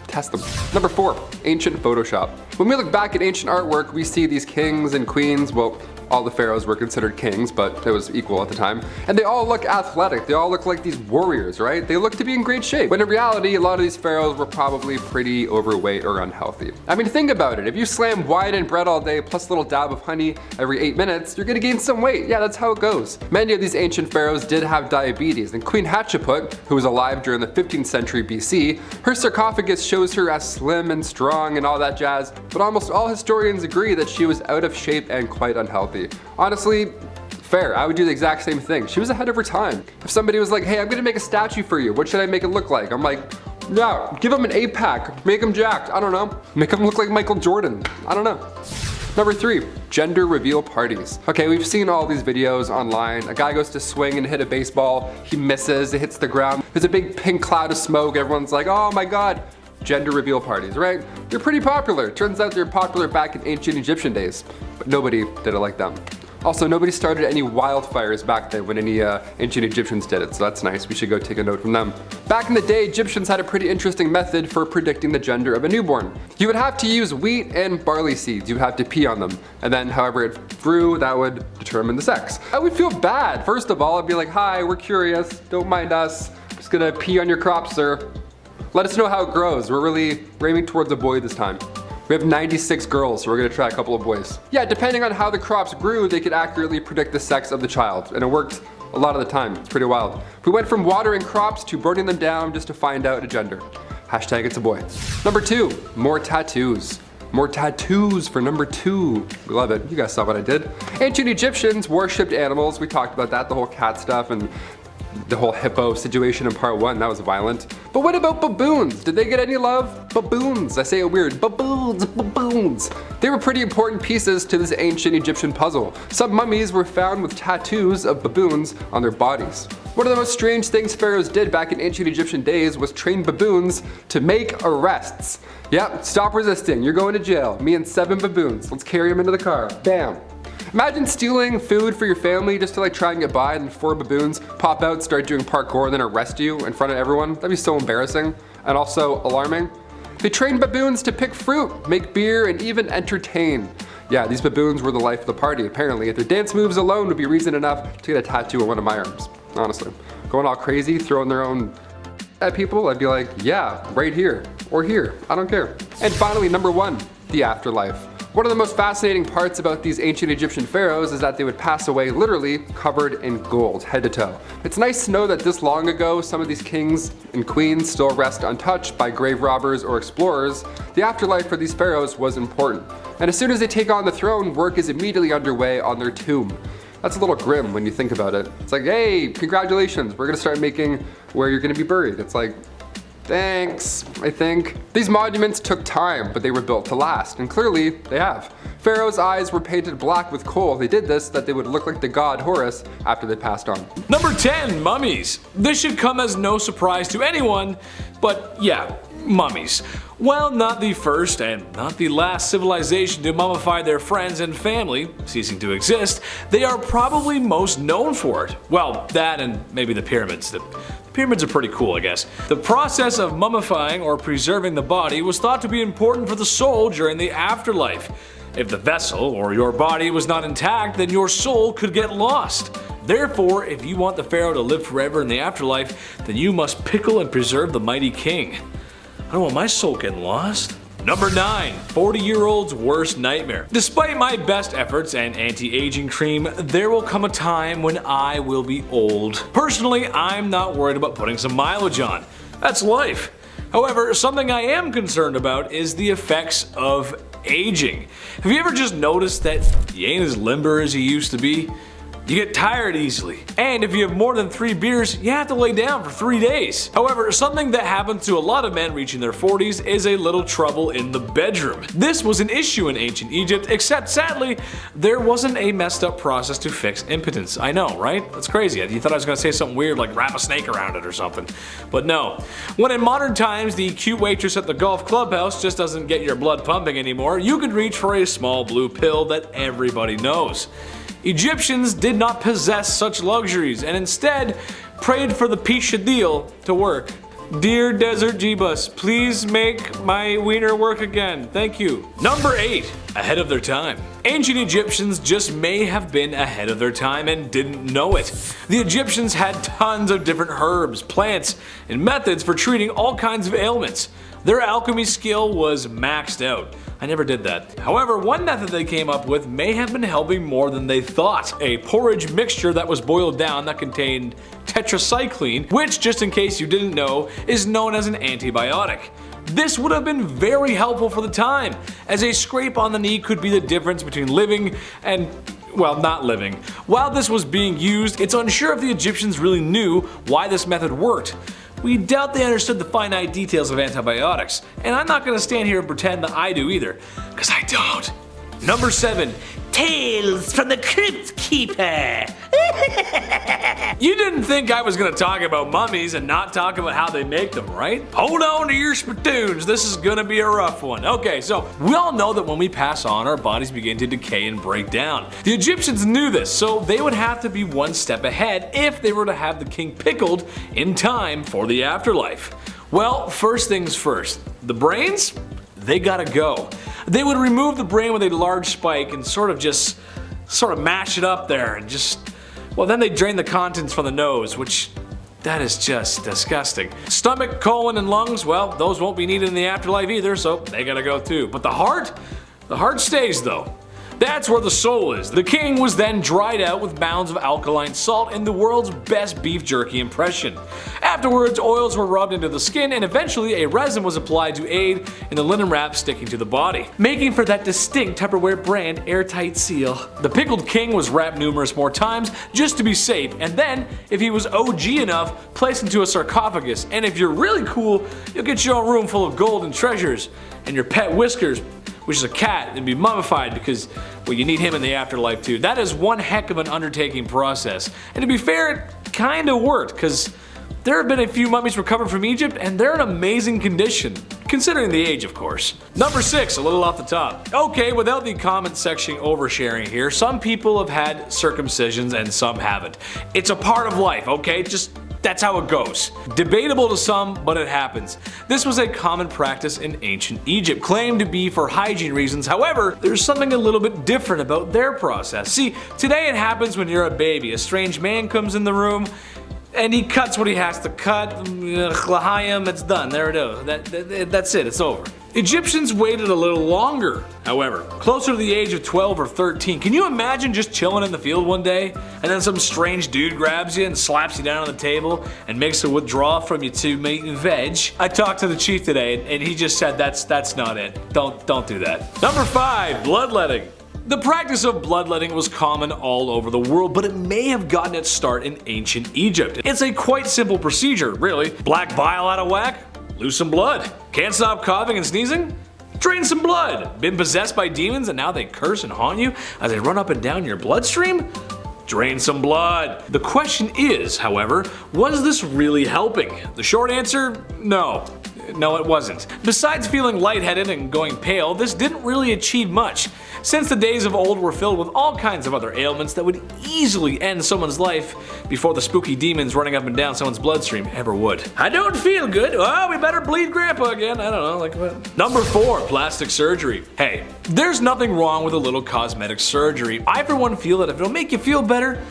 Test them. Number 4, ancient Photoshop. When we look back at ancient artwork, we see these kings and queens, well, all the pharaohs were considered kings, but it was equal at the time. And they all look athletic, they all look like these warriors, right? They look to be in great shape. When in reality, a lot of these pharaohs were probably pretty overweight or unhealthy. I mean, think about it. If you slam wine and bread all day plus a little dab of honey every 8 minutes, you're gonna gain some weight. Yeah, that's how it goes. Many of these ancient pharaohs did have diabetes, and Queen Hatshepsut, who was alive during the 15th century BC, her sarcophagus shows her as slim and strong and all that jazz, but almost all historians agree that she was out of shape and quite unhealthy. Honestly, fair, I would do the exact same thing. She was ahead of her time. If somebody was like, hey, I'm gonna make a statue for you, what should I make it look like? I'm like, yeah, give him an 8-pack, make him jacked, I don't know. Make him look like Michael Jordan, I don't know. Number 3, gender reveal parties. Okay, we've seen all these videos online. A guy goes to swing and hit a baseball, he misses, it hits the ground. There's a big pink cloud of smoke, everyone's like, oh my God. Gender reveal parties, right? They're pretty popular. Turns out they're popular back in ancient Egyptian days, but nobody did it like them. Also, nobody started any wildfires back then when any ancient Egyptians did it, so that's nice. We should go take a note from them. Back in the day, Egyptians had a pretty interesting method for predicting the gender of a newborn. You would have to use wheat and barley seeds. You would have to pee on them, and then however it grew, that would determine the sex. I would feel bad. First of all, I'd be like, hi, we're curious, don't mind us. Just gonna pee on your crops, sir. Let us know how it grows. We're aiming towards a boy this time. We have 96 girls, so we're gonna try a couple of boys. Yeah, depending on how the crops grew, they could accurately predict the sex of the child, and it worked a lot of the time. It's pretty wild. We went from watering crops to burning them down just to find out a gender. Hashtag it's a boy. Number 2, more tattoos. More tattoos for number 2. We love it. You guys saw what I did. Ancient Egyptians worshipped animals. We talked about that, the whole cat stuff and the whole hippo situation in part 1, that was violent. But what about baboons? Did they get any love? Baboons, I say it weird, baboons, baboons. They were pretty important pieces to this ancient Egyptian puzzle. Some mummies were found with tattoos of baboons on their bodies. One of the most strange things pharaohs did back in ancient Egyptian days was train baboons to make arrests. Yep, stop resisting, you're going to jail. Me and 7 baboons, let's carry them into the car, bam. Imagine stealing food for your family just to like try and get by, and then 4 baboons pop out, start doing parkour, and then arrest you in front of everyone. That'd be so embarrassing and also alarming. They trained baboons to pick fruit, make beer, and even entertain. Yeah, these baboons were the life of the party, apparently. If their dance moves alone would be reason enough to get a tattoo on one of my arms, honestly. Going all crazy, throwing their own at people, I'd be like, yeah, right here, or here, I don't care. And finally, number 1, the afterlife. One of the most fascinating parts about these ancient Egyptian pharaohs is that they would pass away literally covered in gold, head to toe. It's nice to know that this long ago, some of these kings and queens still rest untouched by grave robbers or explorers. The afterlife for these pharaohs was important. And as soon as they take on the throne, work is immediately underway on their tomb. That's a little grim when you think about it. It's like, hey, congratulations, we're gonna start making where you're gonna be buried. It's like, thanks, I think. These monuments took time, but they were built to last, and clearly they have. Pharaoh's eyes were painted black with coal. They did this so that they would look like the god Horus after they passed on. Number 10, mummies. This should come as no surprise to anyone, but yeah, mummies. While not the first and not the last civilization to mummify their friends and family, ceasing to exist, they are probably most known for it. Well, that and maybe the pyramids. The pyramids are pretty cool, I guess. The process of mummifying or preserving the body was thought to be important for the soul during the afterlife. If the vessel or your body was not intact, then your soul could get lost. Therefore, if you want the pharaoh to live forever in the afterlife, then you must pickle and preserve the mighty king. I don't want my soul getting lost. Number 9, 40-year-old's worst nightmare. Despite my best efforts and anti-aging cream, there will come a time when I will be old. Personally, I'm not worried about putting some mileage on. That's life. However, something I am concerned about is the effects of aging. Have you ever just noticed that you ain't as limber as you used to be? You get tired easily. And if you have more than 3 beers, you have to lay down for 3 days. However, something that happens to a lot of men reaching their 40s is a little trouble in the bedroom. This was an issue in ancient Egypt, except sadly, there wasn't a messed up process to fix impotence. I know, right? That's crazy. You thought I was gonna say something weird like wrap a snake around it or something. But no. When in modern times the cute waitress at the golf clubhouse just doesn't get your blood pumping anymore, you can reach for a small blue pill that everybody knows. Egyptians did not possess such luxuries and instead prayed for the Pishadil to work. Dear Desert Jeebus, please make my wiener work again. Thank you. Number 8. Ahead of their time. Ancient Egyptians just may have been ahead of their time and didn't know it. The Egyptians had tons of different herbs, plants, and methods for treating all kinds of ailments. Their alchemy skill was maxed out. I never did that. However, one method they came up with may have been helping more than they thought. A porridge mixture that was boiled down that contained tetracycline, which, just in case you didn't know, is known as an antibiotic. This would have been very helpful for the time, as a scrape on the knee could be the difference between living and, well, not living. While this was being used, it's unsure if the Egyptians really knew why this method worked. We doubt they understood the finite details of antibiotics, and I'm not going to stand here and pretend that I do either, because I don't. Number 7. Tales from the Crypt Keeper. You didn't think I was going to talk about mummies and not talk about how they make them, right? Hold on to your spittoons, this is going to be a rough one. Okay, so we all know that when we pass on, our bodies begin to decay and break down. The Egyptians knew this, so they would have to be one step ahead if they were to have the king pickled in time for the afterlife. Well, first things first, the brains? They gotta go. They would remove the brain with a large spike and sort of mash it up there and well, then they drain the contents from the nose, which that is just disgusting. Stomach, colon, and lungs, well, those won't be needed in the afterlife either, so they gotta go too. But the heart stays though. That's where the soul is. The king was then dried out with mounds of alkaline salt in the world's best beef jerky impression. Afterwards, oils were rubbed into the skin and eventually a resin was applied to aid in the linen wrap sticking to the body, making for that distinct Tupperware brand airtight seal. The pickled king was wrapped numerous more times just to be safe, and then, if he was OG enough, placed into a sarcophagus, and if you're really cool, you'll get your own room full of gold and treasures, and your pet Whiskers, which is a cat, and be mummified because, well, you need him in the afterlife too. That is one heck of an undertaking process. And to be fair, it kinda worked, because there have been a few mummies recovered from Egypt, and they're in amazing condition, considering the age, of course. Number 6, a little off the top. Okay, without the comment section oversharing here, some people have had circumcisions and some haven't. It's a part of life, okay? That's how it goes. Debatable to some, but it happens. This was a common practice in ancient Egypt, claimed to be for hygiene reasons. However, there's something a little bit different about their process. See, today it happens when you're a baby. A strange man comes in the room, and he cuts what he has to cut. L'chaim, it's done. There it is. That's it. It's over. Egyptians waited a little longer, however, closer to the age of 12 or 13. Can you imagine just chilling in the field one day, and then some strange dude grabs you and slaps you down on the table and makes a withdrawal from you to meat and veg? I talked to the chief today, and he just said that's not it. Don't do that. Number 5, bloodletting. The practice of bloodletting was common all over the world, but it may have gotten its start in ancient Egypt. It's a quite simple procedure, really. Black bile out of whack? Lose some blood. Can't stop coughing and sneezing? Drain some blood. Been possessed by demons and now they curse and haunt you as they run up and down your bloodstream? Drain some blood. The question is, however, was this really helping? The short answer, no. No, it wasn't. Besides feeling lightheaded and going pale, this didn't really achieve much, since the days of old were filled with all kinds of other ailments that would easily end someone's life before the spooky demons running up and down someone's bloodstream ever would. I don't feel good. Oh, we better bleed Grandpa again. I don't know, like what? Number 4, plastic surgery. Hey, there's nothing wrong with a little cosmetic surgery. I for one feel that if it'll make you feel better,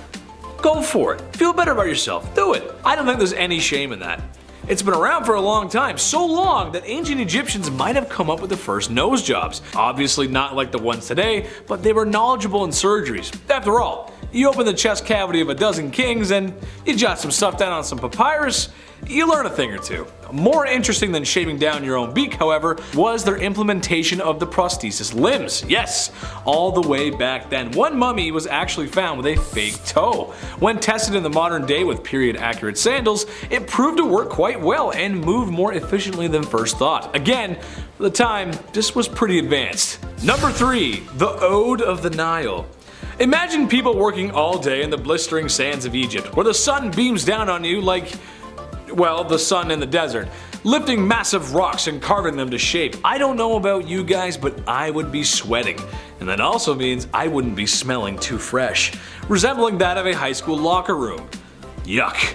go for it. Feel better about yourself. Do it. I don't think there's any shame in that. It's been around for a long time, so long that ancient Egyptians might have come up with the first nose jobs. Obviously not like the ones today, but they were knowledgeable in surgeries. After all, you open the chest cavity of a dozen kings and you jot some stuff down on some papyrus, you learn a thing or two. More interesting than shaving down your own beak, however, was their implementation of the prosthesis limbs. Yes, all the way back then. One mummy was actually found with a fake toe. When tested in the modern day with period-accurate sandals, it proved to work quite well and moved more efficiently than first thought. Again, for the time, this was pretty advanced. Number 3, the Ode of the Nile. Imagine people working all day in the blistering sands of Egypt, where the sun beams down on you like, well, the sun in the desert, lifting massive rocks and carving them to shape. I don't know about you guys, but I would be sweating. And that also means I wouldn't be smelling too fresh, resembling that of a high school locker room. Yuck.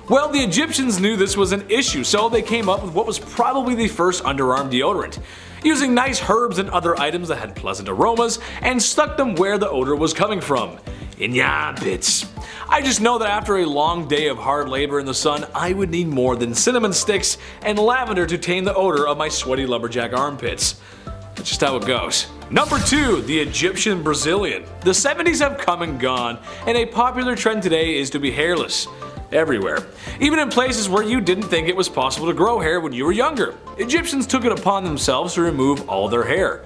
Well, the Egyptians knew this was an issue, so they came up with what was probably the first underarm deodorant, using nice herbs and other items that had pleasant aromas, and stuck them where the odor was coming from. In your armpits. I just know that after a long day of hard labor in the sun, I would need more than cinnamon sticks and lavender to tame the odor of my sweaty lumberjack armpits. That's just how it goes. Number 2, the Egyptian Brazilian. The 70s have come and gone, and a popular trend today is to be hairless. Everywhere. Even in places where you didn't think it was possible to grow hair when you were younger. Egyptians took it upon themselves to remove all their hair.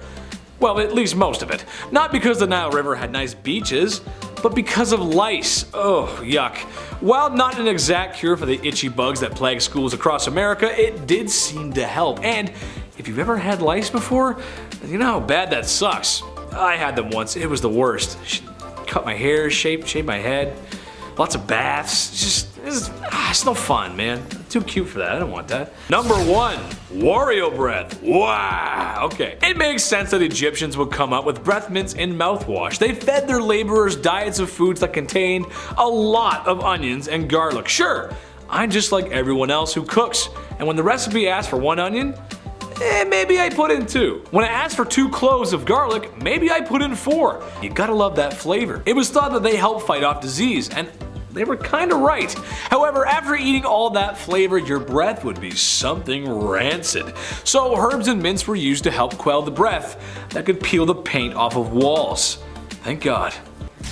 Well, at least most of it. Not because the Nile River had nice beaches, but because of lice. Oh, yuck. While not an exact cure for the itchy bugs that plague schools across America, it did seem to help. And if you've ever had lice before, you know how bad that sucks. I had them once. It was the worst. Cut my hair, shape my head. Lots of baths. It's no fun, man. I'm too cute for that. I don't want that. Number 1, Wario breath. Wow. Okay. It makes sense that Egyptians would come up with breath mints in mouthwash. They fed their laborers diets of foods that contained a lot of onions and garlic. Sure, I'm just like everyone else who cooks. And when the recipe asks for 1 onion, maybe I put in 2. When it asked for 2 cloves of garlic, maybe I put in 4. You gotta love that flavor. It was thought that they help fight off disease, and they were kinda right. However, after eating all that flavor, your breath would be something rancid. So herbs and mints were used to help quell the breath that could peel the paint off of walls. Thank God.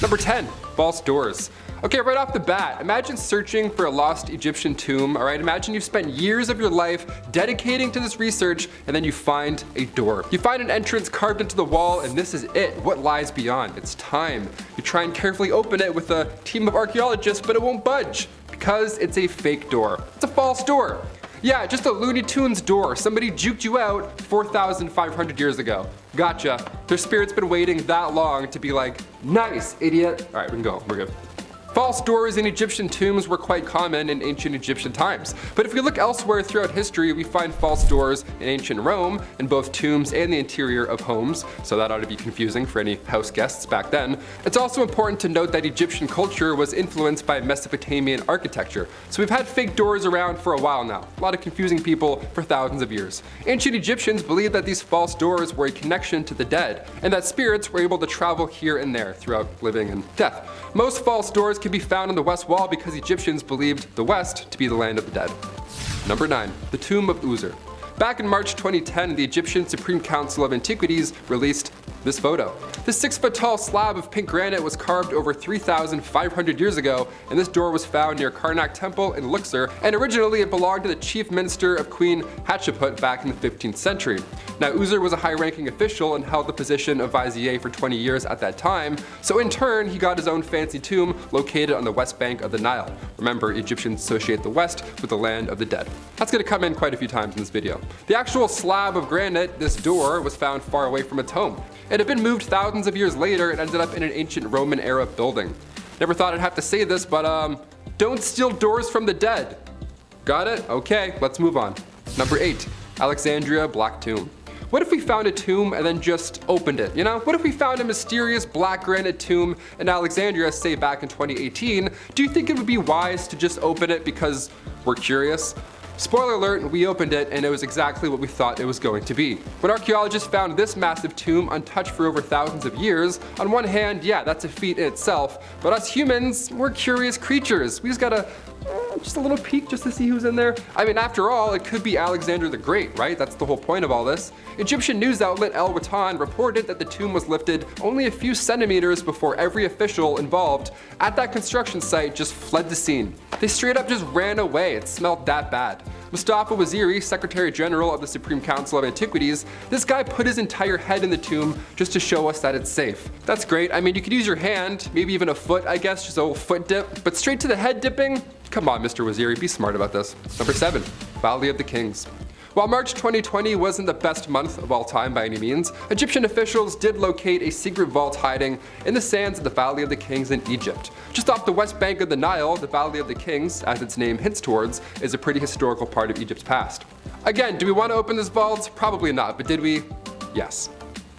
Number 10, false doors. Okay, right off the bat, imagine searching for a lost Egyptian tomb, alright? Imagine you've spent years of your life dedicating to this research, and then you find a door. You find an entrance carved into the wall, and this is it. What lies beyond? It's time. You try and carefully open it with a team of archaeologists, but it won't budge, because it's a fake door. It's a false door. Yeah, just a Looney Tunes door. Somebody juked you out 4,500 years ago. Gotcha. Their spirit's been waiting that long to be like, nice, idiot. Alright, we can go. We're good. False doors in Egyptian tombs were quite common in ancient Egyptian times. But if we look elsewhere throughout history, we find false doors in ancient Rome, in both tombs and the interior of homes, so that ought to be confusing for any house guests back then. It's also important to note that Egyptian culture was influenced by Mesopotamian architecture, so we've had fake doors around for a while now. A lot of confusing people for thousands of years. Ancient Egyptians believed that these false doors were a connection to the dead, and that spirits were able to travel here and there throughout living and death. Most false doors can be found on the West Wall because Egyptians believed the West to be the land of the dead. Number 9, the tomb of User. Back in March 2010, the Egyptian Supreme Council of Antiquities released this photo. This 6-foot-tall slab of pink granite was carved over 3,500 years ago, and this door was found near Karnak Temple in Luxor, and originally it belonged to the chief minister of Queen Hatshepsut back in the 15th century. Now, User was a high-ranking official and held the position of vizier for 20 years at that time, so in turn, he got his own fancy tomb located on the west bank of the Nile. Remember, Egyptians associate the West with the land of the dead. That's going to come in quite a few times in this video. The actual slab of granite, this door, was found far away from its home. It had been moved thousands of years later and ended up in an ancient Roman era building. Never thought I'd have to say this, but don't steal doors from the dead. Got it? Okay, let's move on. Number 8, Alexandria Black Tomb. What if we found a tomb and then just opened it, you know? What if we found a mysterious black granite tomb in Alexandria, say back in 2018? Do you think it would be wise to just open it because we're curious? Spoiler alert, we opened it and it was exactly what we thought it was going to be. When archaeologists found this massive tomb untouched for over thousands of years, on one hand, yeah, that's a feat in itself, but us humans, we're curious creatures. We just gotta just a little peek just to see who's in there. I mean, after all, it could be Alexander the Great, right? That's the whole point of all this. Egyptian news outlet El Watan reported that the tomb was lifted only a few centimeters before every official involved at that construction site just fled the scene. They straight up just ran away. It smelled that bad. Mustafa Waziri, Secretary General of the Supreme Council of Antiquities, this guy put his entire head in the tomb just to show us that it's safe. That's great. I mean, you could use your hand, maybe even a foot, I guess, just a little foot dip, but straight to the head dipping? Come on, Mr. Waziri, be smart about this. Number 7, Valley of the Kings. While March 2020 wasn't the best month of all time by any means, Egyptian officials did locate a secret vault hiding in the sands of the Valley of the Kings in Egypt. Just off the west bank of the Nile, the Valley of the Kings, as its name hints towards, is a pretty historical part of Egypt's past. Again, do we want to open this vault? Probably not, but did we? Yes.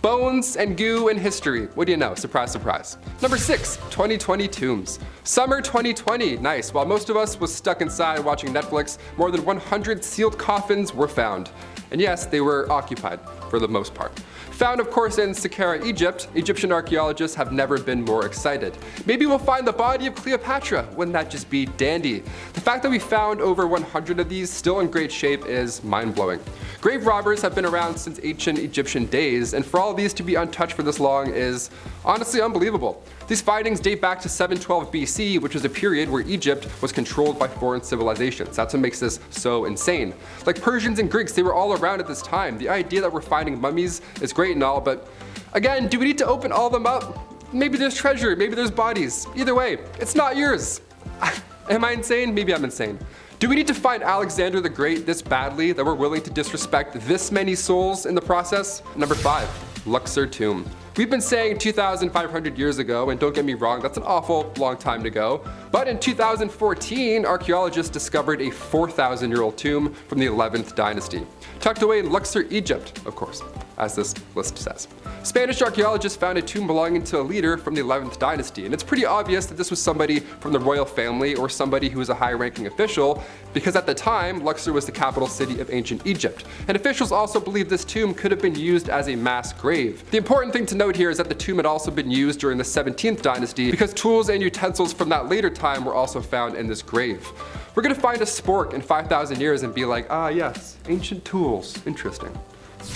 Bones and goo and history. What do you know? Surprise, surprise. Number 6, 2020 tombs. Summer 2020, nice. While most of us was stuck inside watching Netflix, more than 100 sealed coffins were found. And yes, they were occupied for the most part. Found, of course, in Saqqara, Egypt, Egyptian archaeologists have never been more excited. Maybe we'll find the body of Cleopatra. Wouldn't that just be dandy? The fact that we found over 100 of these still in great shape is mind-blowing. Grave robbers have been around since ancient Egyptian days, and for all of these to be untouched for this long is honestly unbelievable. These findings date back to 712 BC, which was a period where Egypt was controlled by foreign civilizations. That's what makes this so insane. Like Persians and Greeks, they were all around at this time. The idea that we're finding mummies is great and all, but again, do we need to open all of them up? Maybe there's treasure, maybe there's bodies. Either way, it's not yours. Am I insane? Maybe I'm insane. Do we need to find Alexander the Great this badly that we're willing to disrespect this many souls in the process? Number 5, Luxor tomb. We've been saying 2,500 years ago, and don't get me wrong, that's an awful long time to go. But in 2014, archaeologists discovered a 4,000-year-old tomb from the 11th dynasty, tucked away in Luxor, Egypt, of course, as this list says. Spanish archaeologists found a tomb belonging to a leader from the 11th dynasty, and it's pretty obvious that this was somebody from the royal family or somebody who was a high-ranking official, because at the time, Luxor was the capital city of ancient Egypt, and officials also believed this tomb could have been used as a mass grave. The important thing to note here is that the tomb had also been used during the 17th dynasty because tools and utensils from that later time were also found in this grave. We're gonna find a spork in 5,000 years and be like, ah yes, ancient tools, interesting.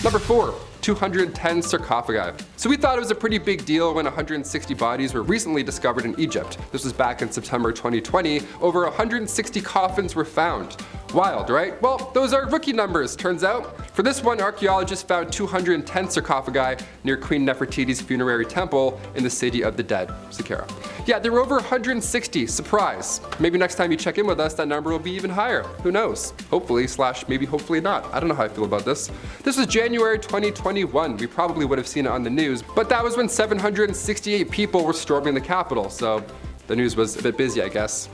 Number 4, 210 sarcophagi. So we thought it was a pretty big deal when 160 bodies were recently discovered in Egypt. This was back in September 2020. Over 160 coffins were found. Wild, right? Well, those are rookie numbers, turns out. For this one, archaeologists found 210 sarcophagi near Queen Nefertiti's funerary temple in the city of the dead, Saqqara. Yeah, there were over 160, surprise. Maybe next time you check in with us, that number will be even higher. Who knows? Hopefully, / maybe hopefully not. I don't know how I feel about this. This was January 2021. We probably would have seen it on the news, but that was when 768 people were storming the Capitol, so the news was a bit busy, I guess.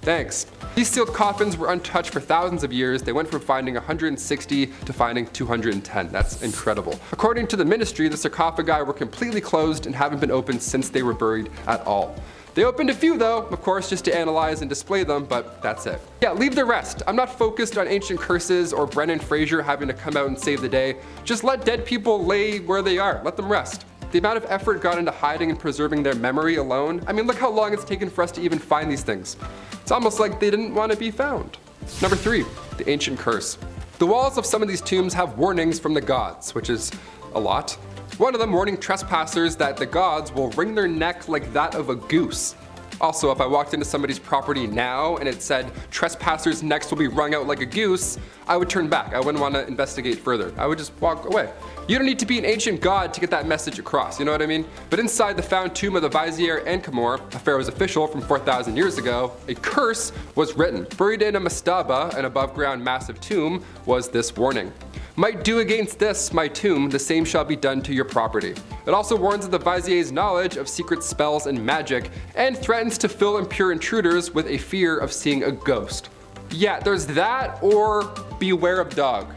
Thanks. These sealed coffins were untouched for thousands of years. They went from finding 160 to finding 210. That's incredible. According to the ministry, the sarcophagi were completely closed and haven't been opened since they were buried at all. They opened a few though, of course, just to analyze and display them, but that's it. Yeah, leave the rest. I'm not focused on ancient curses or Brendan Fraser having to come out and save the day. Just let dead people lay where they are. Let them rest. The amount of effort gone into hiding and preserving their memory alone, I mean, look how long it's taken for us to even find these things. It's almost like they didn't want to be found. Number 3, the ancient curse. The walls of some of these tombs have warnings from the gods, which is a lot. One of them warning trespassers that the gods will wring their neck like that of a goose. Also, if I walked into somebody's property now and it said trespassers' necks will be wrung out like a goose, I would turn back. I wouldn't want to investigate further. I would just walk away. You don't need to be an ancient god to get that message across, you know what I mean? But inside the found tomb of the vizier Ankhamor, a pharaoh's official from 4,000 years ago, a curse was written. Buried in a mastaba, an above-ground massive tomb, was this warning. Might do against this, my tomb, the same shall be done to your property. It also warns of the vizier's knowledge of secret spells and magic, and threatens to fill impure intruders with a fear of seeing a ghost. Yeah, there's that, or beware of dog.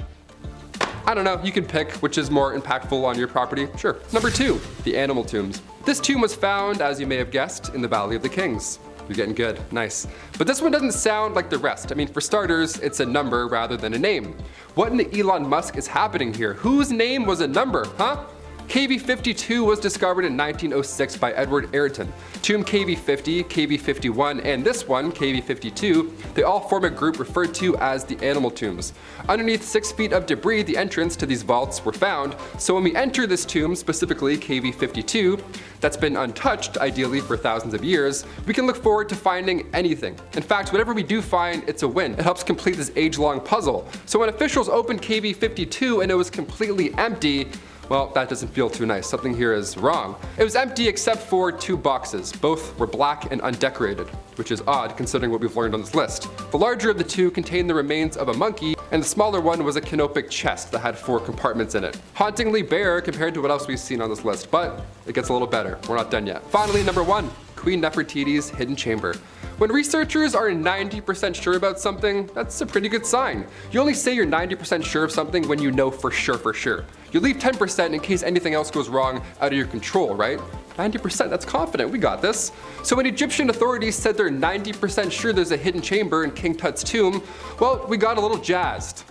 I don't know, you can pick which is more impactful on your property, sure. Number 2, the animal tombs. This tomb was found, as you may have guessed, in the Valley of the Kings. You're getting good, nice. But this one doesn't sound like the rest. I mean, for starters, it's a number rather than a name. What in the Elon Musk is happening here? Whose name was a number, huh? KV52 was discovered in 1906 by Edward Ayrton. Tomb KV50, KV51, and this one, KV52, they all form a group referred to as the animal tombs. Underneath 6 feet of debris, the entrance to these vaults were found, so when we enter this tomb, specifically KV52, that's been untouched, ideally for thousands of years, we can look forward to finding anything. In fact, whatever we do find, it's a win. It helps complete this age-long puzzle. So when officials opened KV52 and it was completely empty, well, that doesn't feel too nice. Something here is wrong. It was empty except for 2 boxes. Both were black and undecorated, which is odd considering what we've learned on this list. The larger of the 2 contained the remains of a monkey, and the smaller one was a canopic chest that had 4 compartments in it. Hauntingly bare compared to what else we've seen on this list, but it gets a little better. We're not done yet. Finally, number 1, Queen Nefertiti's hidden chamber. When researchers are 90% sure about something, that's a pretty good sign. You only say you're 90% sure of something when you know for sure. You leave 10% in case anything else goes wrong out of your control, right? 90%, that's confident, we got this. So when Egyptian authorities said they're 90% sure there's a hidden chamber in King Tut's tomb, well, we got a little jazzed.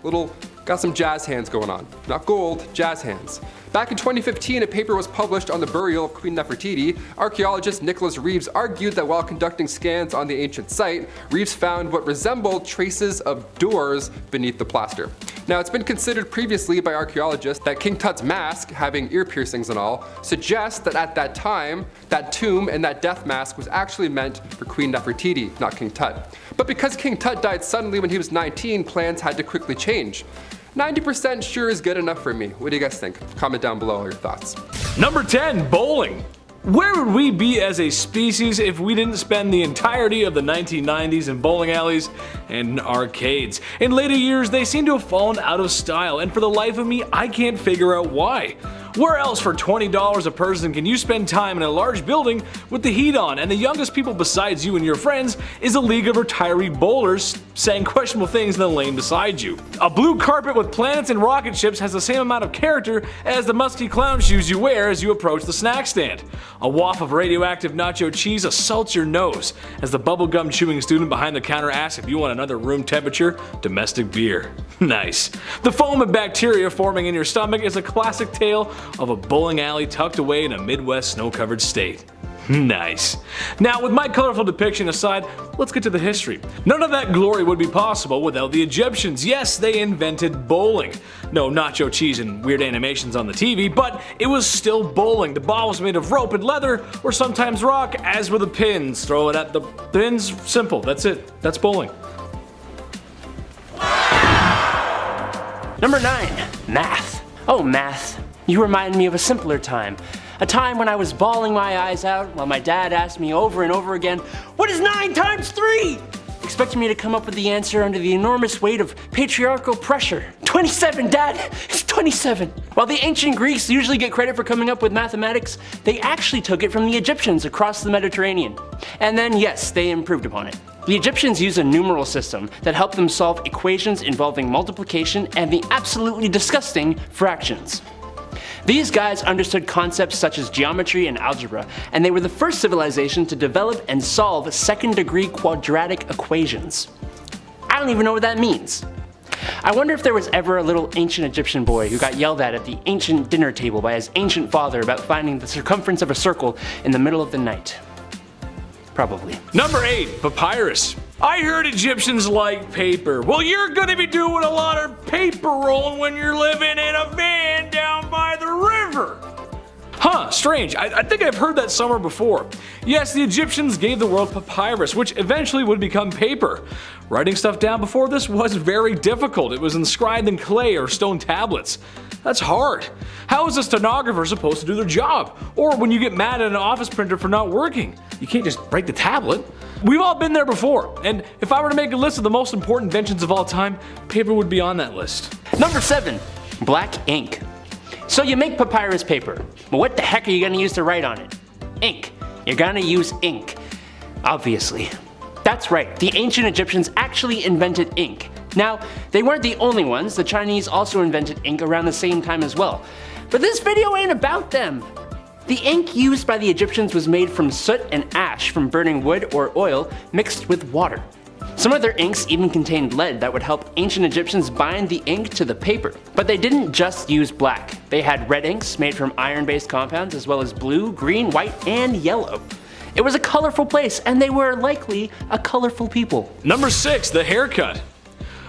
Got some jazz hands going on. Not gold, jazz hands. Back in 2015, a paper was published on the burial of Queen Nefertiti. Archaeologist Nicholas Reeves argued that while conducting scans on the ancient site, Reeves found what resembled traces of doors beneath the plaster. Now, it's been considered previously by archaeologists that King Tut's mask, having ear piercings and all, suggests that at that time, that tomb and that death mask was actually meant for Queen Nefertiti, not King Tut. But because King Tut died suddenly when he was 19, plans had to quickly change. 90% sure is good enough for me. What do you guys think? Comment down below all your thoughts. Number 10, bowling. Where would we be as a species if we didn't spend the entirety of the 1990s in bowling alleys and arcades? In later years, they seem to have fallen out of style, and for the life of me, I can't figure out why. Where else for $20 a person can you spend time in a large building with the heat on, and the youngest people besides you and your friends is a league of retiree bowlers saying questionable things in the lane beside you? A blue carpet with planets and rocket ships has the same amount of character as the musky clown shoes you wear as you approach the snack stand. A waft of radioactive nacho cheese assaults your nose as the bubblegum chewing student behind the counter asks if you want another room temperature domestic beer. Nice. The foam and bacteria forming in your stomach is a classic tale of a bowling alley tucked away in a Midwest snow-covered state. Nice. Now, with my colorful depiction aside, let's get to the history. None of that glory would be possible without the Egyptians. Yes, they invented bowling. No nacho cheese and weird animations on the TV, but it was still bowling. The ball was made of rope and leather, or sometimes rock, as were the pins. Throw it at the pins, simple, that's it. That's bowling. Number 9, math. Oh, math. You remind me of a simpler time. A time when I was bawling my eyes out while my dad asked me over and over again, "What is 9 times 3?" Expecting me to come up with the answer under the enormous weight of patriarchal pressure. 27, Dad! It's 27! While the ancient Greeks usually get credit for coming up with mathematics, they actually took it from the Egyptians across the Mediterranean. And then, yes, they improved upon it. The Egyptians used a numeral system that helped them solve equations involving multiplication and the absolutely disgusting fractions. These guys understood concepts such as geometry and algebra, and they were the first civilization to develop and solve second-degree quadratic equations. I don't even know what that means. I wonder if there was ever a little ancient Egyptian boy who got yelled at the ancient dinner table by his ancient father about finding the circumference of a circle in the middle of the night. Probably. Number 8, papyrus. I heard Egyptians like paper. Well, you're gonna be doing a lot of paper rolling when you're living in a van down by the river. Huh, strange. I think I've heard that somewhere before. Yes, the Egyptians gave the world papyrus, which eventually would become paper. Writing stuff down before this was very difficult. It was inscribed in clay or stone tablets. That's hard. How is a stenographer supposed to do their job? Or when you get mad at an office printer for not working, you can't just break the tablet. We've all been there before, and if I were to make a list of the most important inventions of all time, paper would be on that list. Number 7, black ink. So you make papyrus paper, but what the heck are you gonna use to write on it? Ink. You're gonna use ink. Obviously. That's right, the ancient Egyptians actually invented ink. Now, they weren't the only ones, the Chinese also invented ink around the same time as well. But this video ain't about them. The ink used by the Egyptians was made from soot and ash from burning wood or oil mixed with water. Some of their inks even contained lead that would help ancient Egyptians bind the ink to the paper. But they didn't just use black. They had red inks made from iron-based compounds as well as blue, green, white, and yellow. It was a colorful place, and they were likely a colorful people. Number 6, the haircut.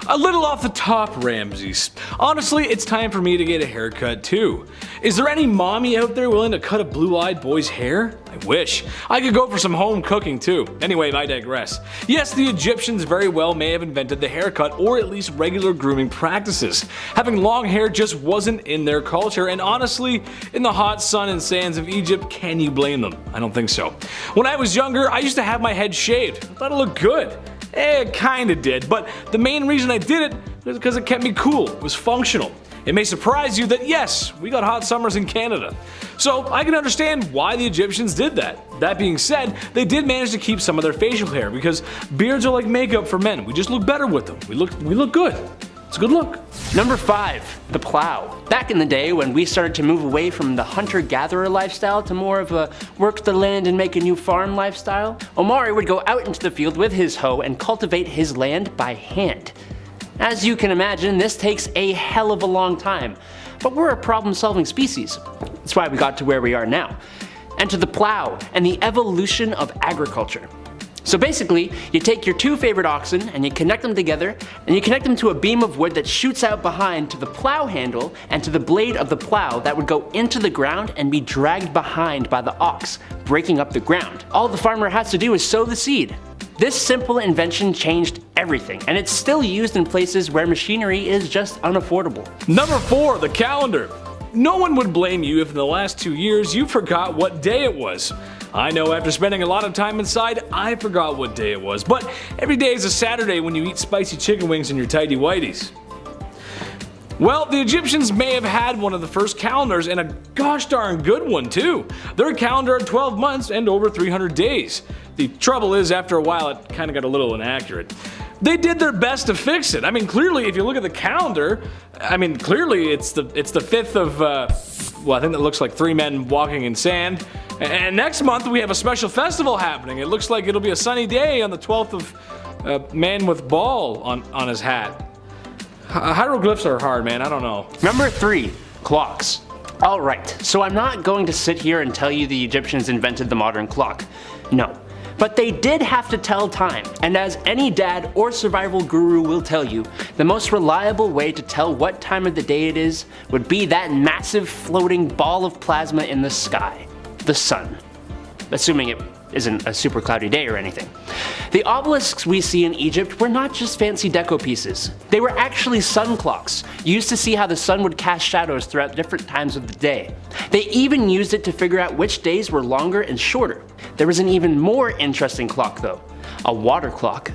A little off the top, Ramses. Honestly, it's time for me to get a haircut too. Is there any mommy out there willing to cut a blue-eyed boy's hair? I wish. I could go for some home cooking too. Anyway, I digress. Yes, the Egyptians very well may have invented the haircut or at least regular grooming practices. Having long hair just wasn't in their culture, and honestly, in the hot sun and sands of Egypt, can you blame them? I don't think so. When I was younger, I used to have my head shaved. I thought it looked good. It kinda did, but the main reason I did it was because it kept me cool. It was functional. It may surprise you that yes, we got hot summers in Canada. So I can understand why the Egyptians did that. That being said, they did manage to keep some of their facial hair because beards are like makeup for men. We just look better with them. We look good. It's a good look. Number 5, the plow. Back in the day when we started to move away from the hunter-gatherer lifestyle to more of a work the land and make a new farm lifestyle, Omari would go out into the field with his hoe and cultivate his land by hand. As you can imagine, this takes a hell of a long time, but we're a problem-solving species. That's why we got to where we are now. Enter the plow and the evolution of agriculture. So basically, you take your 2 favorite oxen and you connect them together, and you connect them to a beam of wood that shoots out behind to the plow handle and to the blade of the plow that would go into the ground and be dragged behind by the ox, breaking up the ground. All the farmer has to do is sow the seed. This simple invention changed everything, and it's still used in places where machinery is just unaffordable. Number 4, the calendar. No one would blame you if in the last 2 years you forgot what day it was. I know after spending a lot of time inside, I forgot what day it was, but every day is a Saturday when you eat spicy chicken wings in your tighty whities. Well, the Egyptians may have had one of the first calendars, and a gosh darn good one too. Their calendar had 12 months and over 300 days. The trouble is, after a while it kinda got a little inaccurate. They did their best to fix it. I mean, clearly if you look at the calendar, clearly it's the 5th of, well, I think that looks like 3 men walking in sand. And next month we have a special festival happening. It looks like it'll be a sunny day on the 12th of man with ball on his hat. Hieroglyphs are hard, man, I don't know. Number 3, clocks. Alright, so I'm not going to sit here and tell you the Egyptians invented the modern clock. No. But they did have to tell time, and as any dad or survival guru will tell you, the most reliable way to tell what time of the day it is would be that massive floating ball of plasma in the sky, the sun. Assuming it isn't a super cloudy day or anything. The obelisks we see in Egypt were not just fancy deco pieces. They were actually sun clocks, used to see how the sun would cast shadows throughout different times of the day. They even used it to figure out which days were longer and shorter. There was an even more interesting clock though, a water clock.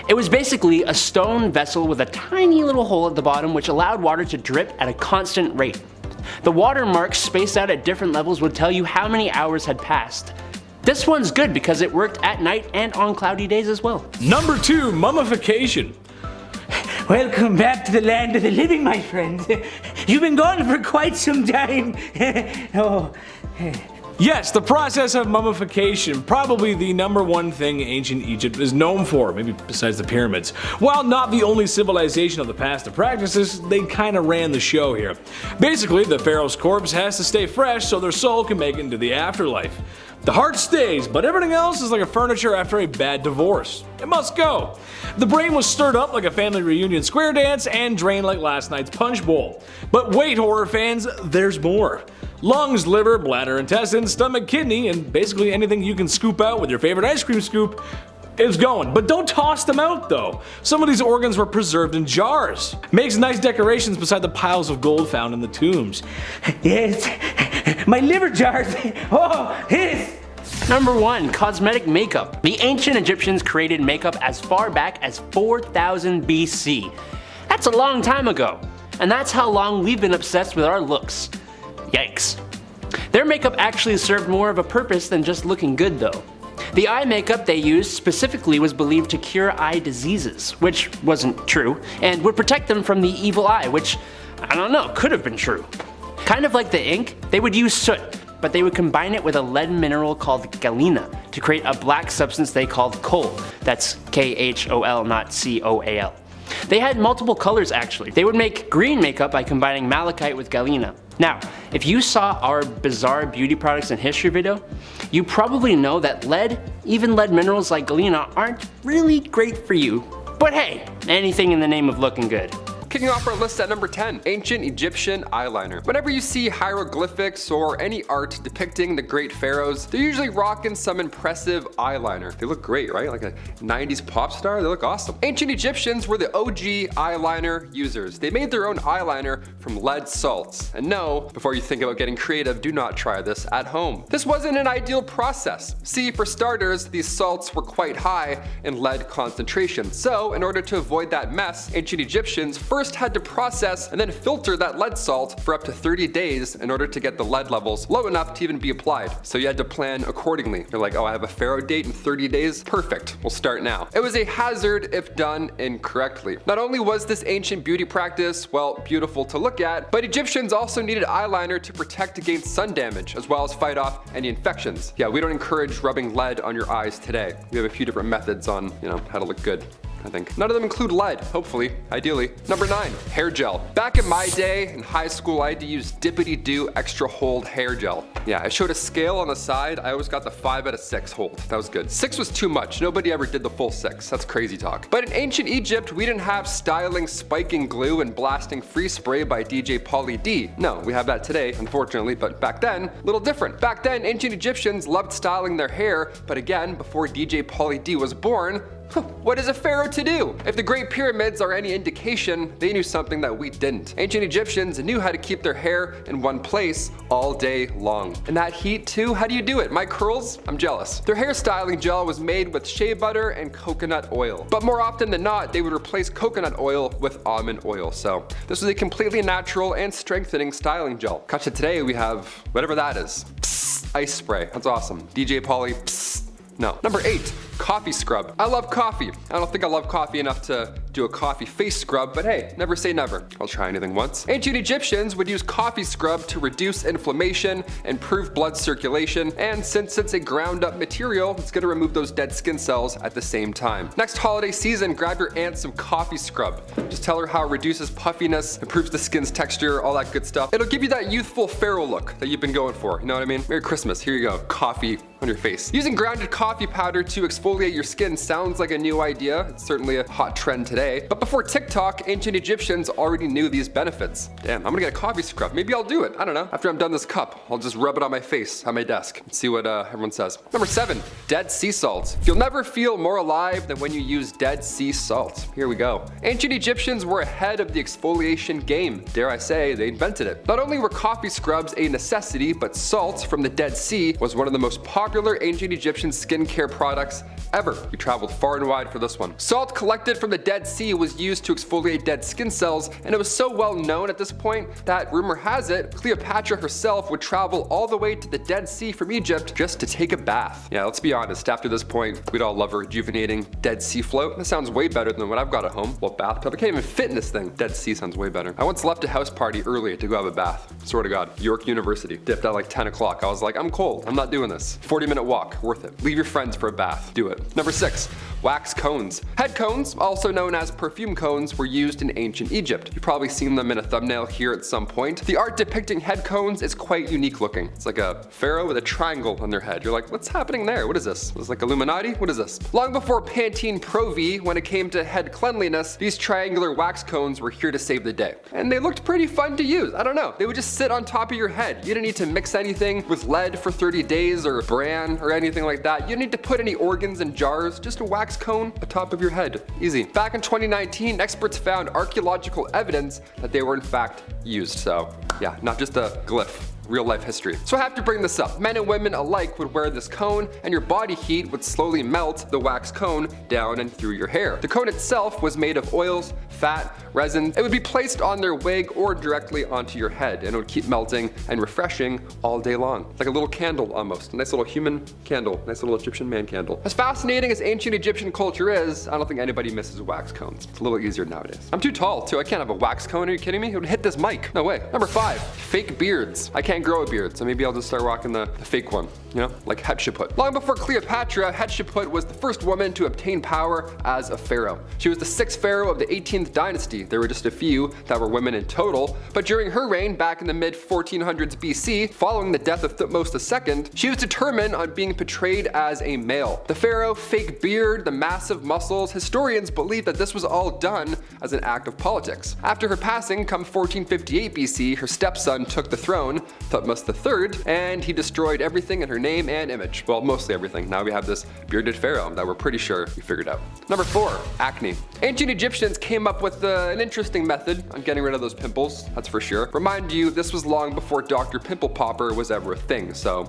It was basically a stone vessel with a tiny little hole at the bottom which allowed water to drip at a constant rate. The water marks spaced out at different levels would tell you how many hours had passed. This one's good because it worked at night and on cloudy days as well. Number 2, mummification. Welcome back to the land of the living, my friend. You've been gone for quite some time. Oh. Yes, the process of mummification, probably the number 1 thing ancient Egypt is known for, maybe besides the pyramids. While not the only civilization of the past to practice this, they kinda ran the show here. Basically, the pharaoh's corpse has to stay fresh so their soul can make it into the afterlife. The heart stays, but everything else is like a furniture after a bad divorce. It must go. The brain was stirred up like a family reunion square dance and drained like last night's punch bowl. But wait, horror fans, there's more. Lungs, liver, bladder, intestines, stomach, kidney, and basically anything you can scoop out with your favorite ice cream scoop is going. But don't toss them out though. Some of these organs were preserved in jars. Makes nice decorations beside the piles of gold found in the tombs. Yes, my liver jars. Oh, yes. Number 1, cosmetic makeup. The ancient Egyptians created makeup as far back as 4000 BC. That's a long time ago. And that's how long we've been obsessed with our looks. Yikes. Their makeup actually served more of a purpose than just looking good though. The eye makeup they used specifically was believed to cure eye diseases, which wasn't true, and would protect them from the evil eye, which, I don't know, could have been true. Kind of like the ink, they would use soot, but they would combine it with a lead mineral called galena to create a black substance they called coal. That's K-H-O-L, not C-O-A-L. They had multiple colors actually. They would make green makeup by combining malachite with galena. Now, if you saw our bizarre beauty products and history video, you probably know that lead, even lead minerals like galena, aren't really great for you. But hey, anything in the name of looking good. Kicking off our list at number 10, ancient Egyptian eyeliner. Whenever you see hieroglyphics or any art depicting the great pharaohs, they're usually rocking some impressive eyeliner. They look great, right? Like a 90s pop star, they look awesome. Ancient Egyptians were the OG eyeliner users. They made their own eyeliner from lead salts. And no, before you think about getting creative, do not try this at home. This wasn't an ideal process. See, for starters, these salts were quite high in lead concentration. So, in order to avoid that mess, ancient Egyptians first first had to process and then filter that lead salt for up to 30 days in order to get the lead levels low enough to even be applied. So you had to plan accordingly. You're like, oh, I have a pharaoh date in 30 days? Perfect, we'll start now. It was a hazard if done incorrectly. Not only was this ancient beauty practice, well, beautiful to look at, but Egyptians also needed eyeliner to protect against sun damage, as well as fight off any infections. Yeah, we don't encourage rubbing lead on your eyes today. We have a few different methods on, how to look good. I think. None of them include lead, hopefully, ideally. Number 9, hair gel. Back in my day, in high school, I had to use Dippity-Doo Extra Hold hair gel. Yeah, I showed a scale on the side. I always got the 5 out of 6 hold. That was good. 6 was too much. Nobody ever did the full 6. That's crazy talk. But in ancient Egypt, we didn't have styling, spiking glue, and blasting free spray by DJ Pauly D. No, we have that today, unfortunately, but back then, a little different. Back then, ancient Egyptians loved styling their hair, but again, before DJ Pauly D was born, what is a pharaoh to do? If the Great Pyramids are any indication, they knew something that we didn't. Ancient Egyptians knew how to keep their hair in one place all day long. And that heat too, how do you do it? My curls? I'm jealous. Their hair styling gel was made with shea butter and coconut oil. But more often than not, they would replace coconut oil with almond oil. So this was a completely natural and strengthening styling gel. Cut to today, we have whatever that is. Psst, ice spray. That's awesome. DJ Pauly, psst. No. Number 8, coffee scrub. I love coffee. I don't think I love coffee enough to do a coffee face scrub, but hey, never say never. I'll try anything once. Ancient Egyptians would use coffee scrub to reduce inflammation, improve blood circulation, and since it's a ground up material, it's gonna remove those dead skin cells at the same time. Next holiday season, grab your aunt some coffee scrub. Just tell her how it reduces puffiness, improves the skin's texture, all that good stuff. It'll give you that youthful pharaoh look that you've been going for, you know what I mean? Merry Christmas, here you go, coffee on your face. Using grounded coffee powder to exfoliate your skin sounds like a new idea. It's certainly a hot trend today. But before TikTok, ancient Egyptians already knew these benefits. Damn, I'm gonna get a coffee scrub. Maybe I'll do it. I don't know. After I'm done this cup, I'll just rub it on my face at my desk and see what everyone says. Number 7, Dead Sea Salt. You'll never feel more alive than when you use Dead Sea Salt. Here we go. Ancient Egyptians were ahead of the exfoliation game. Dare I say, they invented it. Not only were coffee scrubs a necessity, but salt from the Dead Sea was one of the most popular ancient Egyptian skincare products ever. We traveled far and wide for this one. Salt collected from the Dead Sea was used to exfoliate dead skin cells, and it was so well known at this point that rumor has it, Cleopatra herself would travel all the way to the Dead Sea from Egypt just to take a bath. Yeah, let's be honest, after this point, we'd all love a rejuvenating Dead Sea float. That sounds way better than what I've got at home. Well, bathtub, I can't even fit in this thing. Dead Sea sounds way better. I once left a house party early to go have a bath. Swear to God. York University. Dipped at like 10 o'clock. I was like, I'm cold. I'm not doing this. 40-minute walk. Worth it. Leave your friends for a bath. Do it. Number 6, wax cones. Head cones, also known as perfume cones, were used in ancient Egypt. You've probably seen them in a thumbnail here at some point. The art depicting head cones is quite unique looking. It's like a pharaoh with a triangle on their head. You're like, what's happening there? What is this? Is this like Illuminati? What is this? Long before Pantene Pro V, when it came to head cleanliness, these triangular wax cones were here to save the day. And they looked pretty fun to use. I don't know. They would just sit on top of your head. You didn't need to mix anything with lead for 30 days or bran or anything like that. You didn't need to put any organs in jars. Just a wax cone atop of your head. Easy. Back in 2019, experts found archaeological evidence that they were in fact used. So yeah, not just a glyph. Real life history. So I have to bring this up. Men and women alike would wear this cone, and your body heat would slowly melt the wax cone down and through your hair. The cone itself was made of oils, fat, resin. It would be placed on their wig or directly onto your head, and it would keep melting and refreshing all day long. Like a little candle almost. A nice little human candle. Nice little Egyptian man candle. As fascinating as ancient Egyptian culture is, I don't think anybody misses wax cones. It's a little easier nowadays. I'm too tall too. I can't have a wax cone. Are you kidding me? It would hit this mic. No way. Number 5, fake beards. I can't grow a beard, so maybe I'll just start rocking the fake one, you know, like Hatshepsut. Long before Cleopatra, Hatshepsut was the first woman to obtain power as a pharaoh. She was the 6th pharaoh of the 18th dynasty. There were just a few that were women in total, but during her reign back in the mid 1400s BC, following the death of Thutmose II, she was determined on being portrayed as a male. The pharaoh, fake beard, the massive muscles, historians believe that this was all done as an act of politics. After her passing, come 1458 BC, her stepson took the throne, Thutmose III, and he destroyed everything in her name and image. Well, mostly everything. Now we have this bearded pharaoh that we're pretty sure we figured out. Number 4, acne. Ancient Egyptians came up with an interesting method on getting rid of those pimples, that's for sure. Remind you, this was long before Dr. Pimple Popper was ever a thing, so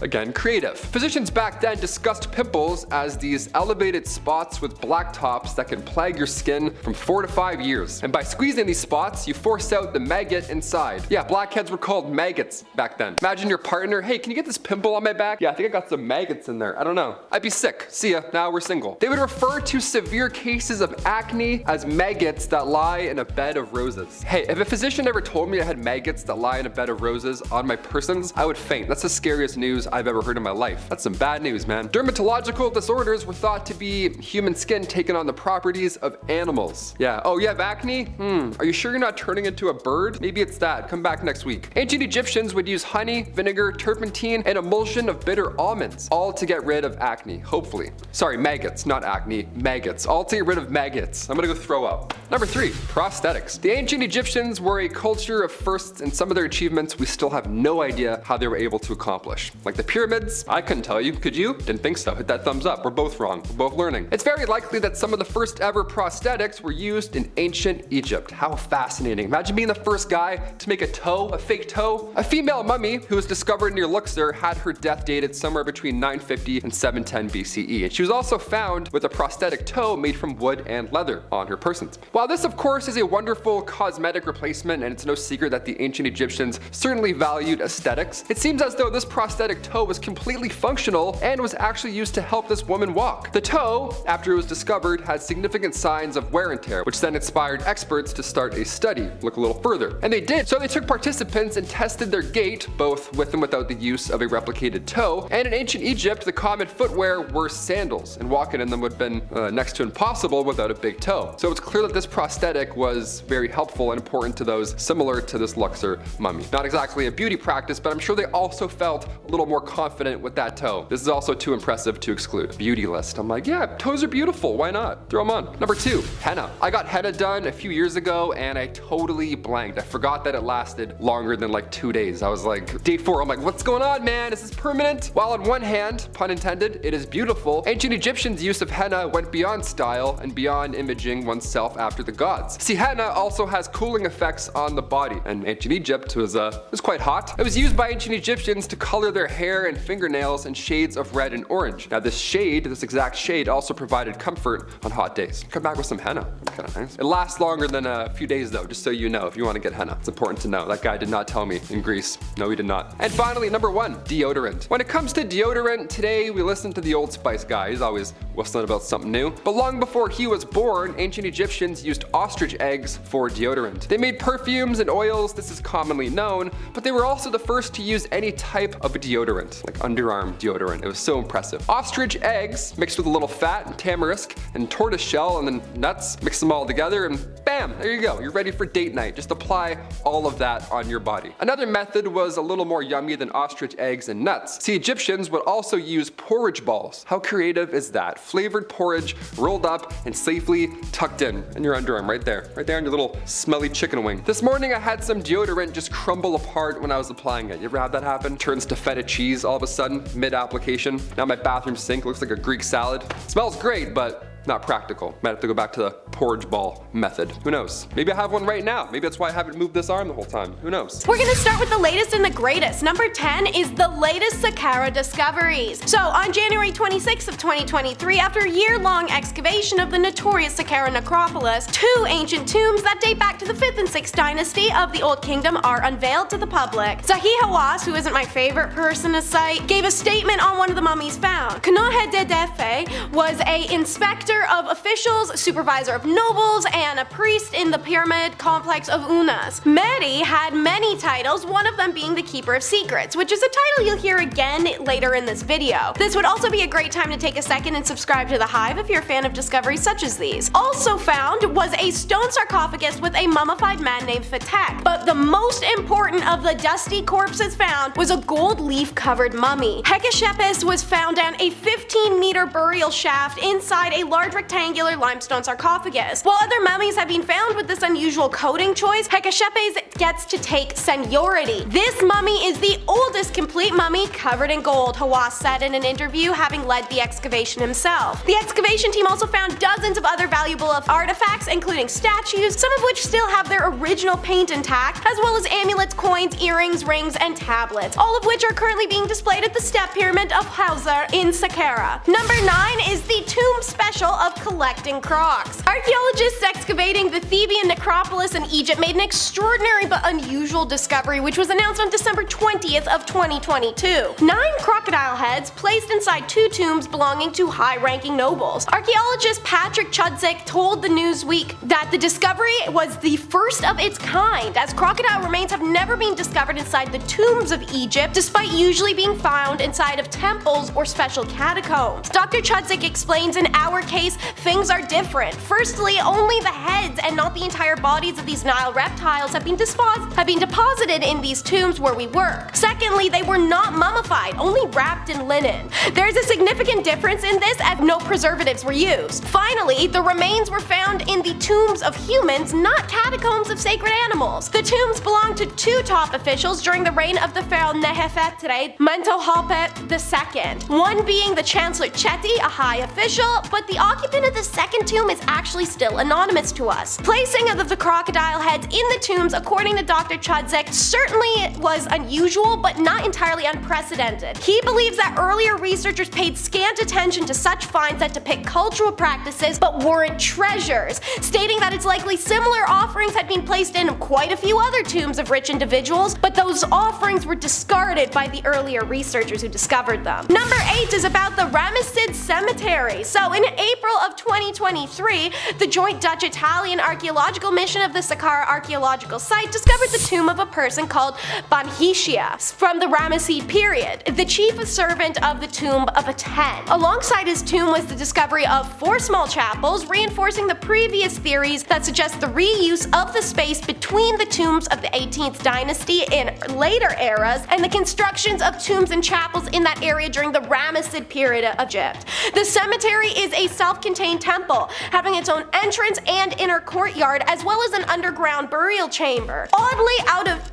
Again, creative. Physicians back then discussed pimples as these elevated spots with black tops that can plague your skin from 4 to 5 years. And by squeezing these spots, you force out the maggot inside. Yeah, blackheads were called maggots back then. Imagine your partner, hey, can you get this pimple on my back? Yeah, I think I got some maggots in there. I don't know. I'd be sick. See ya, now we're single. They would refer to severe cases of acne as maggots that lie in a bed of roses. Hey, if a physician ever told me I had maggots that lie in a bed of roses on my persons, I would faint. That's the scariest news I've ever heard in my life. That's some bad news, man. Dermatological disorders were thought to be human skin taking on the properties of animals. Yeah. Oh, you have acne? Are you sure you're not turning into a bird? Maybe it's that. Come back next week. Ancient Egyptians would use honey, vinegar, turpentine, and emulsion of bitter almonds, all to get rid of acne, hopefully. Sorry, maggots, not acne, maggots. All to get rid of maggots. I'm gonna go throw up. Number 3, prosthetics. The ancient Egyptians were a culture of firsts, and some of their achievements we still have no idea how they were able to accomplish. Like the pyramids, I couldn't tell you. Could you? Didn't think so. Hit that thumbs up. We're both wrong. We're both learning. It's very likely that some of the first ever prosthetics were used in ancient Egypt. How fascinating. Imagine being the first guy to make a toe, a fake toe. A female mummy who was discovered near Luxor had her death dated somewhere between 950 and 710 BCE. And she was also found with a prosthetic toe made from wood and leather on her person. While this of course is a wonderful cosmetic replacement, and it's no secret that the ancient Egyptians certainly valued aesthetics, it seems as though this prosthetic toe was completely functional and was actually used to help this woman walk. The toe, after it was discovered, had significant signs of wear and tear, which then inspired experts to start a study, look a little further. And they did. So they took participants and tested their gait, both with and without the use of a replicated toe. And in ancient Egypt, the common footwear were sandals, and walking in them would have been next to impossible without a big toe. So it's clear that this prosthetic was very helpful and important to those similar to this Luxor mummy. Not exactly a beauty practice, but I'm sure they also felt a little more confident with that toe. This is also too impressive to exclude. Beauty list. I'm like, yeah, toes are beautiful. Why not? Throw them on. Number 2, henna. I got henna done a few years ago and I totally blanked. I forgot that it lasted longer than like 2 days. I was like, day 4, I'm like, what's going on, man? Is this permanent? While on one hand, pun intended, it is beautiful, ancient Egyptians' use of henna went beyond style and beyond imaging oneself after the gods. See, henna also has cooling effects on the body, and ancient Egypt was quite hot. It was used by ancient Egyptians to color their hair and fingernails in shades of red and orange. Now this exact shade also provided comfort on hot days. Come back with some henna. Kind of nice. It lasts longer than a few days though, just so you know if you want to get henna. It's important to know. That guy did not tell me in Greece. No, he did not. And finally, number 1, deodorant. When it comes to deodorant, today we listen to the Old Spice guy. He's always whistling about something new. But long before he was born, ancient Egyptians used ostrich eggs for deodorant. They made perfumes and oils, this is commonly known, but they were also the first to use any type of deodorant, like underarm deodorant. It was so impressive. Ostrich eggs mixed with a little fat and tamarisk and tortoise shell and then nuts, mix them all together and bam, there you go. You're ready for date night. Just apply all of that on your body. Another method was a little more yummy than ostrich eggs and nuts. See, Egyptians would also use porridge balls. How creative is that? Flavored porridge rolled up and safely tucked in your underarm right there on your little smelly chicken wing. This morning I had some deodorant just crumble apart when I was applying it. You ever have that happen? Turns to feta cheese all of a sudden, mid-application. Now my bathroom sink looks like a Greek salad. Smells great, but not practical. Might have to go back to the porridge ball method. Who knows? Maybe I have one right now. Maybe that's why I haven't moved this arm the whole time. Who knows? We're gonna start with the latest and the greatest. Number 10 is the latest Saqqara discoveries. So on January 26th of 2023, after a year-long excavation of the notorious Saqqara necropolis, 2 ancient tombs that date back to the 5th and 6th dynasty of the Old Kingdom are unveiled to the public. Zahi Hawass, who isn't my favorite person to cite, gave a statement on one of the mummies found. Kanohe Dedefe was a inspector of officials, supervisor of nobles, and a priest in the pyramid complex of Unas. Mary had many titles, one of them being the Keeper of Secrets, which is a title you'll hear again later in this video. This would also be a great time to take a second and subscribe to The Hive if you're a fan of discoveries such as these. Also found was a stone sarcophagus with a mummified man named Fatek, but the most important of the dusty corpses found was a gold leaf covered mummy. Hecatompylos was found down a 15-meter burial shaft inside a large large rectangular limestone sarcophagus. While other mummies have been found with this unusual coating choice, Hekashepes gets to take seniority. This mummy is the oldest complete mummy covered in gold, Hawass said in an interview, having led the excavation himself. The excavation team also found dozens of other valuable artifacts, including statues, some of which still have their original paint intact, as well as amulets, coins, earrings, rings, and tablets, all of which are currently being displayed at the Step Pyramid of Hawzer in Saqqara. Number 9 is the tomb special of collecting crocs. Archaeologists excavating the Theban necropolis in Egypt made an extraordinary but unusual discovery, which was announced on December 20th of 2022. 9 crocodile heads placed inside 2 tombs belonging to high-ranking nobles. Archaeologist Patrick Chudzik told the Newsweek that the discovery was the first of its kind, as crocodile remains have never been discovered inside the tombs of Egypt, despite usually being found inside of temples or special catacombs. Dr. Chudzik explains, in our case, things are different. Firstly, only the heads and not the entire bodies of these Nile reptiles have been deposited in these tombs where we work. Secondly, they were not mummified, only wrapped in linen. There is a significant difference in this, as no preservatives were used. Finally, the remains were found in the tombs of humans, not catacombs of sacred animals. The tombs belong to 2 top officials during the reign of the pharaoh Nehefetre Mentuhotep II, one being the Chancellor Cheti, a high official, but the occupant of the second tomb is actually still anonymous to us. Placing of the crocodile heads in the tombs, according to Dr. Chudzik, certainly was unusual, but not entirely unprecedented. He believes that earlier researchers paid scant attention to such finds that depict cultural practices but weren't treasures, stating that it's likely similar offerings had been placed in quite a few other tombs of rich individuals, but those offerings were discarded by the earlier researchers who discovered them. Number 8 is about the Ramessid Cemetery. So in April of 2023, the joint Dutch-Italian archaeological mission of the Saqqara archaeological site discovered the tomb of a person called Banhishia from the Ramessid period, the chief servant of the tomb of Aten. Alongside his tomb was the discovery of 4 small chapels, reinforcing the previous theories that suggest the reuse of the space between the tombs of the 18th dynasty in later eras and the constructions of tombs and chapels in that area during the Ramessid period of Egypt. The cemetery is a self-contained temple, having its own entrance and inner courtyard, as well as an underground burial chamber. Oddly,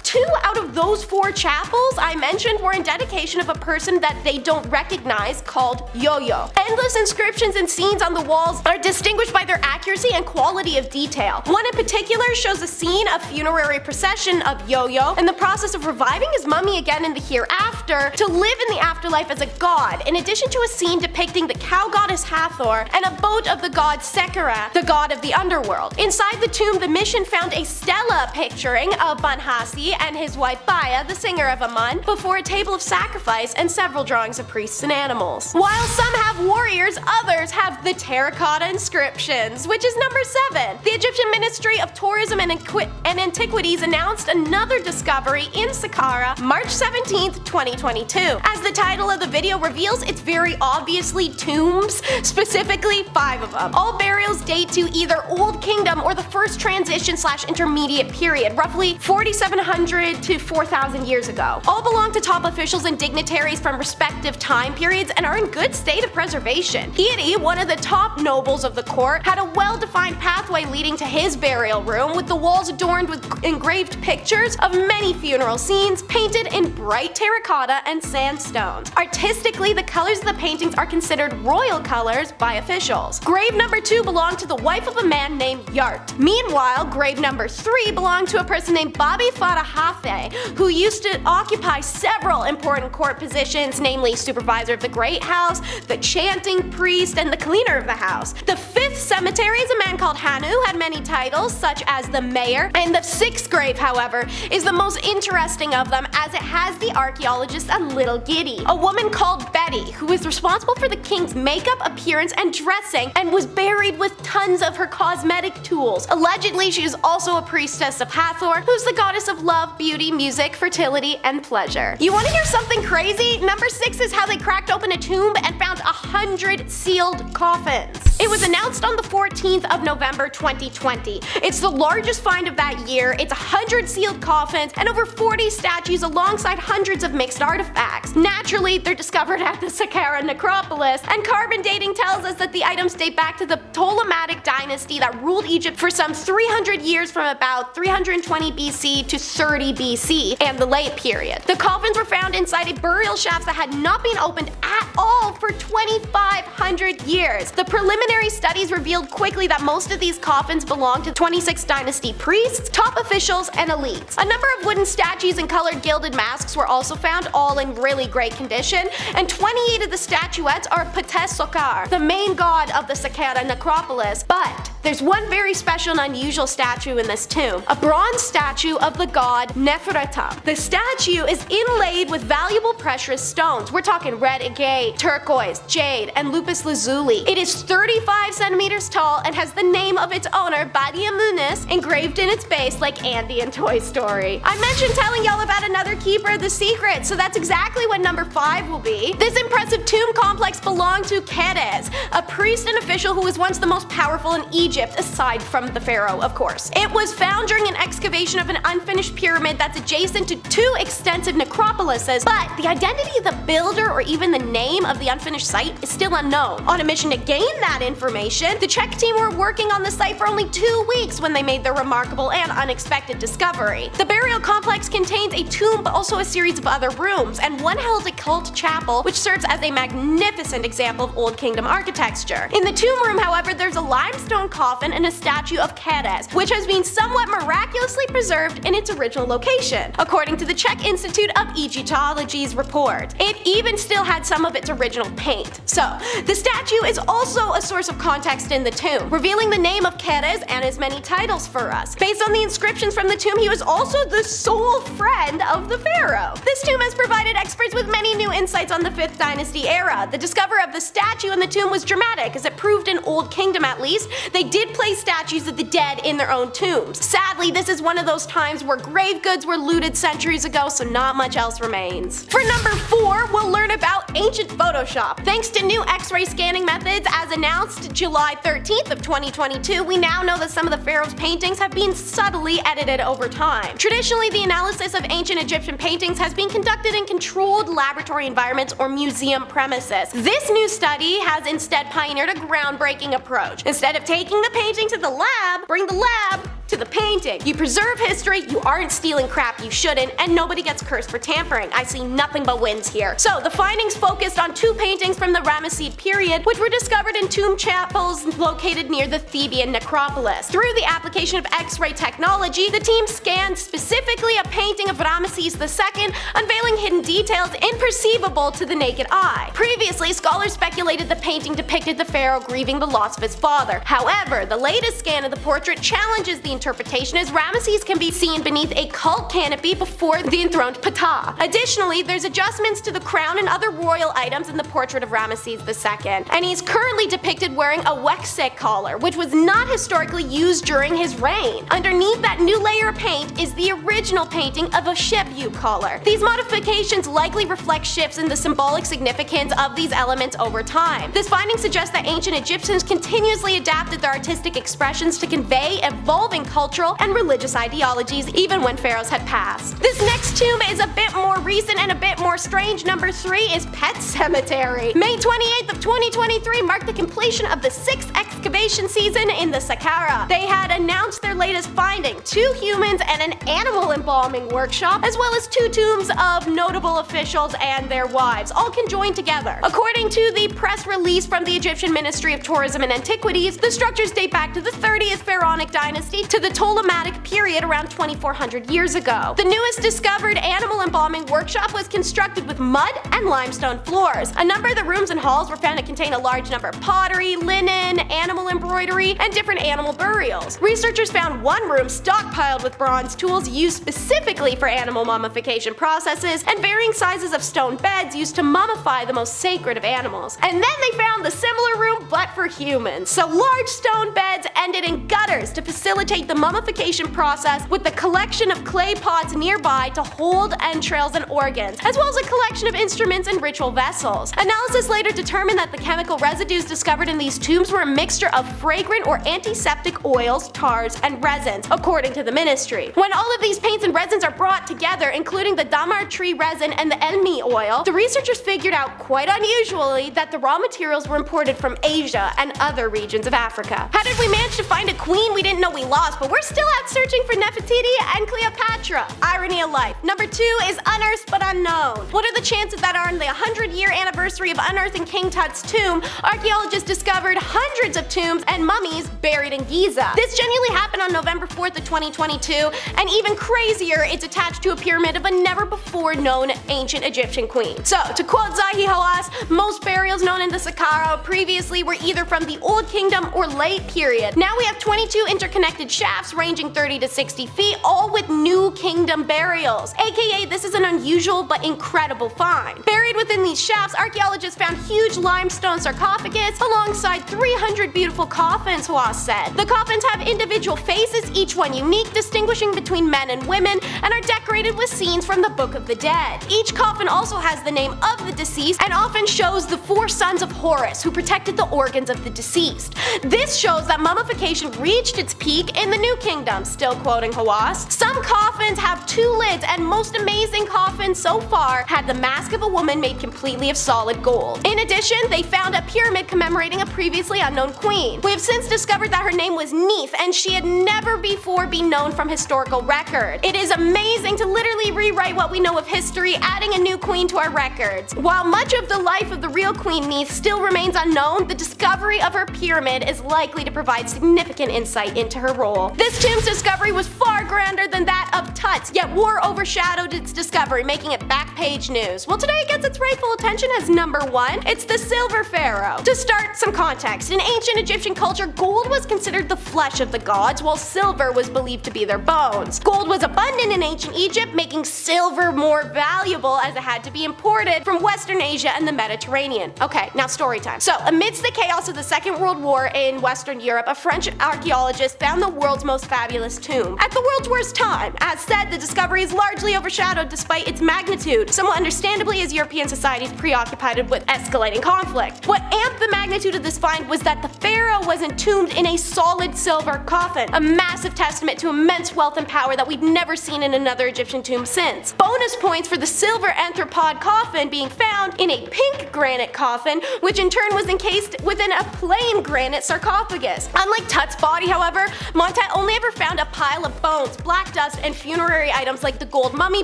2 out of those 4 chapels I mentioned were in dedication of a person that they don't recognize, called Yo-Yo. Endless inscriptions and scenes on the walls are distinguished by their accuracy and quality of detail. One in particular shows a scene of funerary procession of Yo-Yo in the process of reviving his mummy again in the hereafter to live in the afterlife as a god, in addition to a scene depicting the cow goddess Hathor and a boat of the god Sekhara, the god of the underworld. Inside the tomb, the mission found a stela picturing of Banhasi and his wife Baya, the singer of Amun, before a table of sacrifice and several drawings of priests and animals. While some have warriors, others have the terracotta inscriptions, which is number 7. The Egyptian Ministry of Tourism and Antiquities announced another discovery in Saqqara, March 17th, 2022. As the title of the video reveals, it's very obviously tombs, specifically 5 of them. All burials date to either Old Kingdom or the first transition/intermediate period, roughly 4,700 to 4,000 years ago. All belong to top officials and dignitaries from respective time periods and are in good state of preservation. Iri, one of the top nobles of the court, had a well-defined pathway leading to his burial room, with the walls adorned with engraved pictures of many funeral scenes painted in bright terracotta and sandstone. Artistically, the colors of the paintings are considered royal colors by officials. Grave number 2 belonged to the wife of a man named Yart. Meanwhile, grave number 3 belonged to a person named Babi Farahafe, who used to occupy several important court positions, namely supervisor of the Great House, the chanting priest, and the cleaner of the house. The 5th cemetery is a man called Hanu, had many titles such as the mayor, and the 6th grave, however, is the most interesting of them, as it has the archaeologist a little giddy. A woman called Betty, who is responsible for the king's makeup, appearance, and dressing, and was buried with tons of her cosmetic tools. Allegedly, she is also a priestess of Hathor, who's the goddess of love, beauty, music, fertility, and pleasure. You want to hear something crazy? crazy? Number 6 is how they cracked open a tomb and found 100 sealed coffins. It was announced on the 14th of November 2020. It's the largest find of that year. It's 100 sealed coffins and over 40 statues alongside hundreds of mixed artifacts. Naturally, they're discovered at the Saqqara necropolis, and carbon dating tells us that the items date back to the Ptolemaic dynasty that ruled Egypt for some 300 years from about 320 BC to 30 BC and the late period. The coffins were found inside a burial shaft that had not been opened at all for 2,500 years. The preliminary studies revealed quickly that most of these coffins belonged to 26th dynasty priests, top officials, and elites. A number of wooden statues and colored gilded masks were also found, all in really great condition, and 28 of the statuettes are Ptah Sokar, the main god of the Saqqara necropolis. But there's one very special and unusual statue in this tomb, a bronze statue of the god Nefertiti. The statue is inlaid with valuable precious stones. We're talking red agate, turquoise, jade, and lapis lazuli. It is 35 centimeters tall and has the name of its owner, Badia Muniz, engraved in its base like Andy in Toy Story. I mentioned telling y'all about another keeper of the secret, so that's exactly what number 5 will be. This impressive tomb complex belonged to Keres, a priest and official who was once the most powerful in Egypt, aside from the pharaoh, of course. It was found during an excavation of an unfinished pyramid that's adjacent to 2 extensive necropolises, but the identity of the builder or even the name of the unfinished site is still unknown. On a mission to gain that information, the Czech team were working on the site for only 2 weeks when they made their remarkable and unexpected discovery. The burial complex contains a tomb but also a series of other rooms, and one held a cult chapel which serves as a magnificent example of Old Kingdom architecture. In the tomb room, however, there's a limestone coffin and a statue of Keres, which has been somewhat miraculously preserved in its original location, according to the Czech Institute of Egyptology's report. It even still had some of its original paint. So, the statue is also a source of context in the tomb, revealing the name of Keres and his many titles for us. Based on the inscriptions from the tomb, he was also the sole friend of the pharaoh. This tomb has provided experts with many new insights on the 5th dynasty era. The discovery of the statue in the tomb was dramatic, as it proved in Old Kingdom at least, they did place statues of the dead in their own tombs. Sadly, this is one of those times where grave goods were looted centuries ago, so not much else remains. For number 4, we'll learn about ancient Photoshop. Thanks to new X-ray scanning methods as announced July 13th of 2022, we now know that some of the pharaoh's paintings have been subtly edited over time. Traditionally, the analysis of ancient Egyptian paintings has been conducted in controlled laboratory environments or museum premises. This new study has instead pioneered a groundbreaking approach. Instead of taking the painting to the lab, bring the lab to the painting. You preserve history, you aren't stealing crap you shouldn't, and nobody gets cursed for tampering. I see nothing but wins here. So the findings focused on 2 paintings from the Ramesside period, which were discovered in tomb chapels located near the Theban necropolis. Through the application of X-ray technology, the team scanned specifically a painting of Ramesses II, unveiling hidden details imperceivable to the naked eye. Previously, scholars speculated the painting depicted the pharaoh grieving the loss of his father. However, the latest scan of the portrait challenges the interpretation, as Ramesses can be seen beneath a cult canopy before the enthroned Ptah. Additionally, there's adjustments to the crown and other royal items in the portrait of Ramesses II, and he's currently depicted wearing a Wexek collar, which was not historically used during his reign. Underneath that new layer of paint is the original painting of a Shebu collar. These modifications likely reflect shifts in the symbolic significance of these elements over time. This finding suggests that ancient Egyptians continuously adapted their artistic expressions to convey evolving cultural and religious ideologies even when pharaohs had passed. This next tomb is a bit more recent and a bit more strange. Number 3 is Pet Cemetery. May 28th of 2023 marked the completion of the 6th excavation season in the Saqqara. They had announced their latest finding, 2 humans and an animal embalming workshop, as well as 2 tombs of notable officials and their wives, all conjoined together. According to the press release from the Egyptian Ministry of Tourism and Antiquities, the structures date back to the 30th pharaonic dynasty to the Ptolemaic period around 2400 years ago. The newest discovered animal embalming workshop was constructed with mud and limestone floors. A number of the rooms and halls were found to contain a large number of pottery, linen, animal embroidery, and different animal burials. Researchers found one room stockpiled with bronze tools used specifically for animal mummification processes, and varying sizes of stone beds used to mummify the most sacred of animals. And then they found the similar room but for humans. So large stone beds ended in gutters to facilitate the mummification process, with the collection of clay pots nearby to hold entrails and organs, as well as a collection of instruments and ritual vessels. Analysis later determined that the chemical residues discovered in these tombs were a mixture of fragrant or antiseptic oils, tars, and resins, according to the ministry. When all of these paints and resins are brought together, including the damar tree resin and the enmi oil, the researchers figured out, quite unusually, that the raw materials were imported from Asia and other regions of Africa. How did we manage to find a queen we didn't know we lost, but we're still out searching for Nefertiti and Cleopatra? Irony of life. Number 2 is unearthed but unknown. What are the chances that on the 100-year anniversary of unearthing King Tut's tomb, archaeologists discovered hundreds of tombs and mummies buried in Giza? This genuinely happened on November 4th of 2022, and even crazier, it's attached to a pyramid of a never-before-known ancient Egyptian queen. So, to quote Zahi Hawass, most burials known in the Saqqara previously were either from the Old Kingdom or late period. Now we have 22 interconnected shafts ranging 30 to 60 feet, all with New Kingdom burials. AKA, this is an unusual but incredible find. Buried within these shafts, archaeologists found huge limestone sarcophagus alongside 300 beautiful coffins, Hawass said. The coffins have individual faces, each one unique, distinguishing between men and women, and are decorated with scenes from the Book of the Dead. Each coffin also has the name of the deceased and often shows the 4 sons of Horus who protected the organs of the deceased. This shows that mummification reached its peak in the New Kingdom, still quoting Hawass. Some coffins have 2 lids, and most amazing coffins so far had the mask of a woman made completely of solid gold. In addition, they found a pyramid commemorating a previously unknown queen. We have since discovered that her name was Neith, and she had never before been known from historical record. It is amazing to literally rewrite what we know of history, adding a new queen to our records. While much of the life of the real Queen Neith still remains unknown, the discovery of her pyramid is likely to provide significant insight into her role. This tomb's discovery was far grander than that of Tut's, yet war overshadowed its discovery, making it back page news. Well, today it gets its rightful attention as number 1. It's the Silver Pharaoh. To start some context, in ancient Egyptian culture, gold was considered the flesh of the gods, while silver was believed to be their bones. Gold was abundant in ancient Egypt, making silver more valuable as it had to be imported from Western Asia and the Mediterranean. Okay, now story time. So, amidst the chaos of the Second World War in Western Europe, a French archaeologist found the world's most fabulous tomb. At the world's worst time. As said, the discovery is largely overshadowed despite its magnitude, somewhat understandably as European societies preoccupied with escalating conflict. What amped the magnitude of this find was that the pharaoh was entombed in a solid silver coffin, a massive testament to immense wealth and power that we've never seen in another Egyptian tomb since. Bonus points for the silver anthropod coffin being found in a pink granite coffin, which in turn was encased within a plain granite sarcophagus. Unlike Tut's body, however, Montet only ever found a pile of bones, black dust, and funerary items like the gold mummy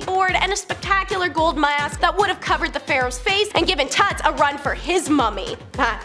board and a spectacular gold mask that would have covered the pharaoh's face and given Tut a run for his mummy.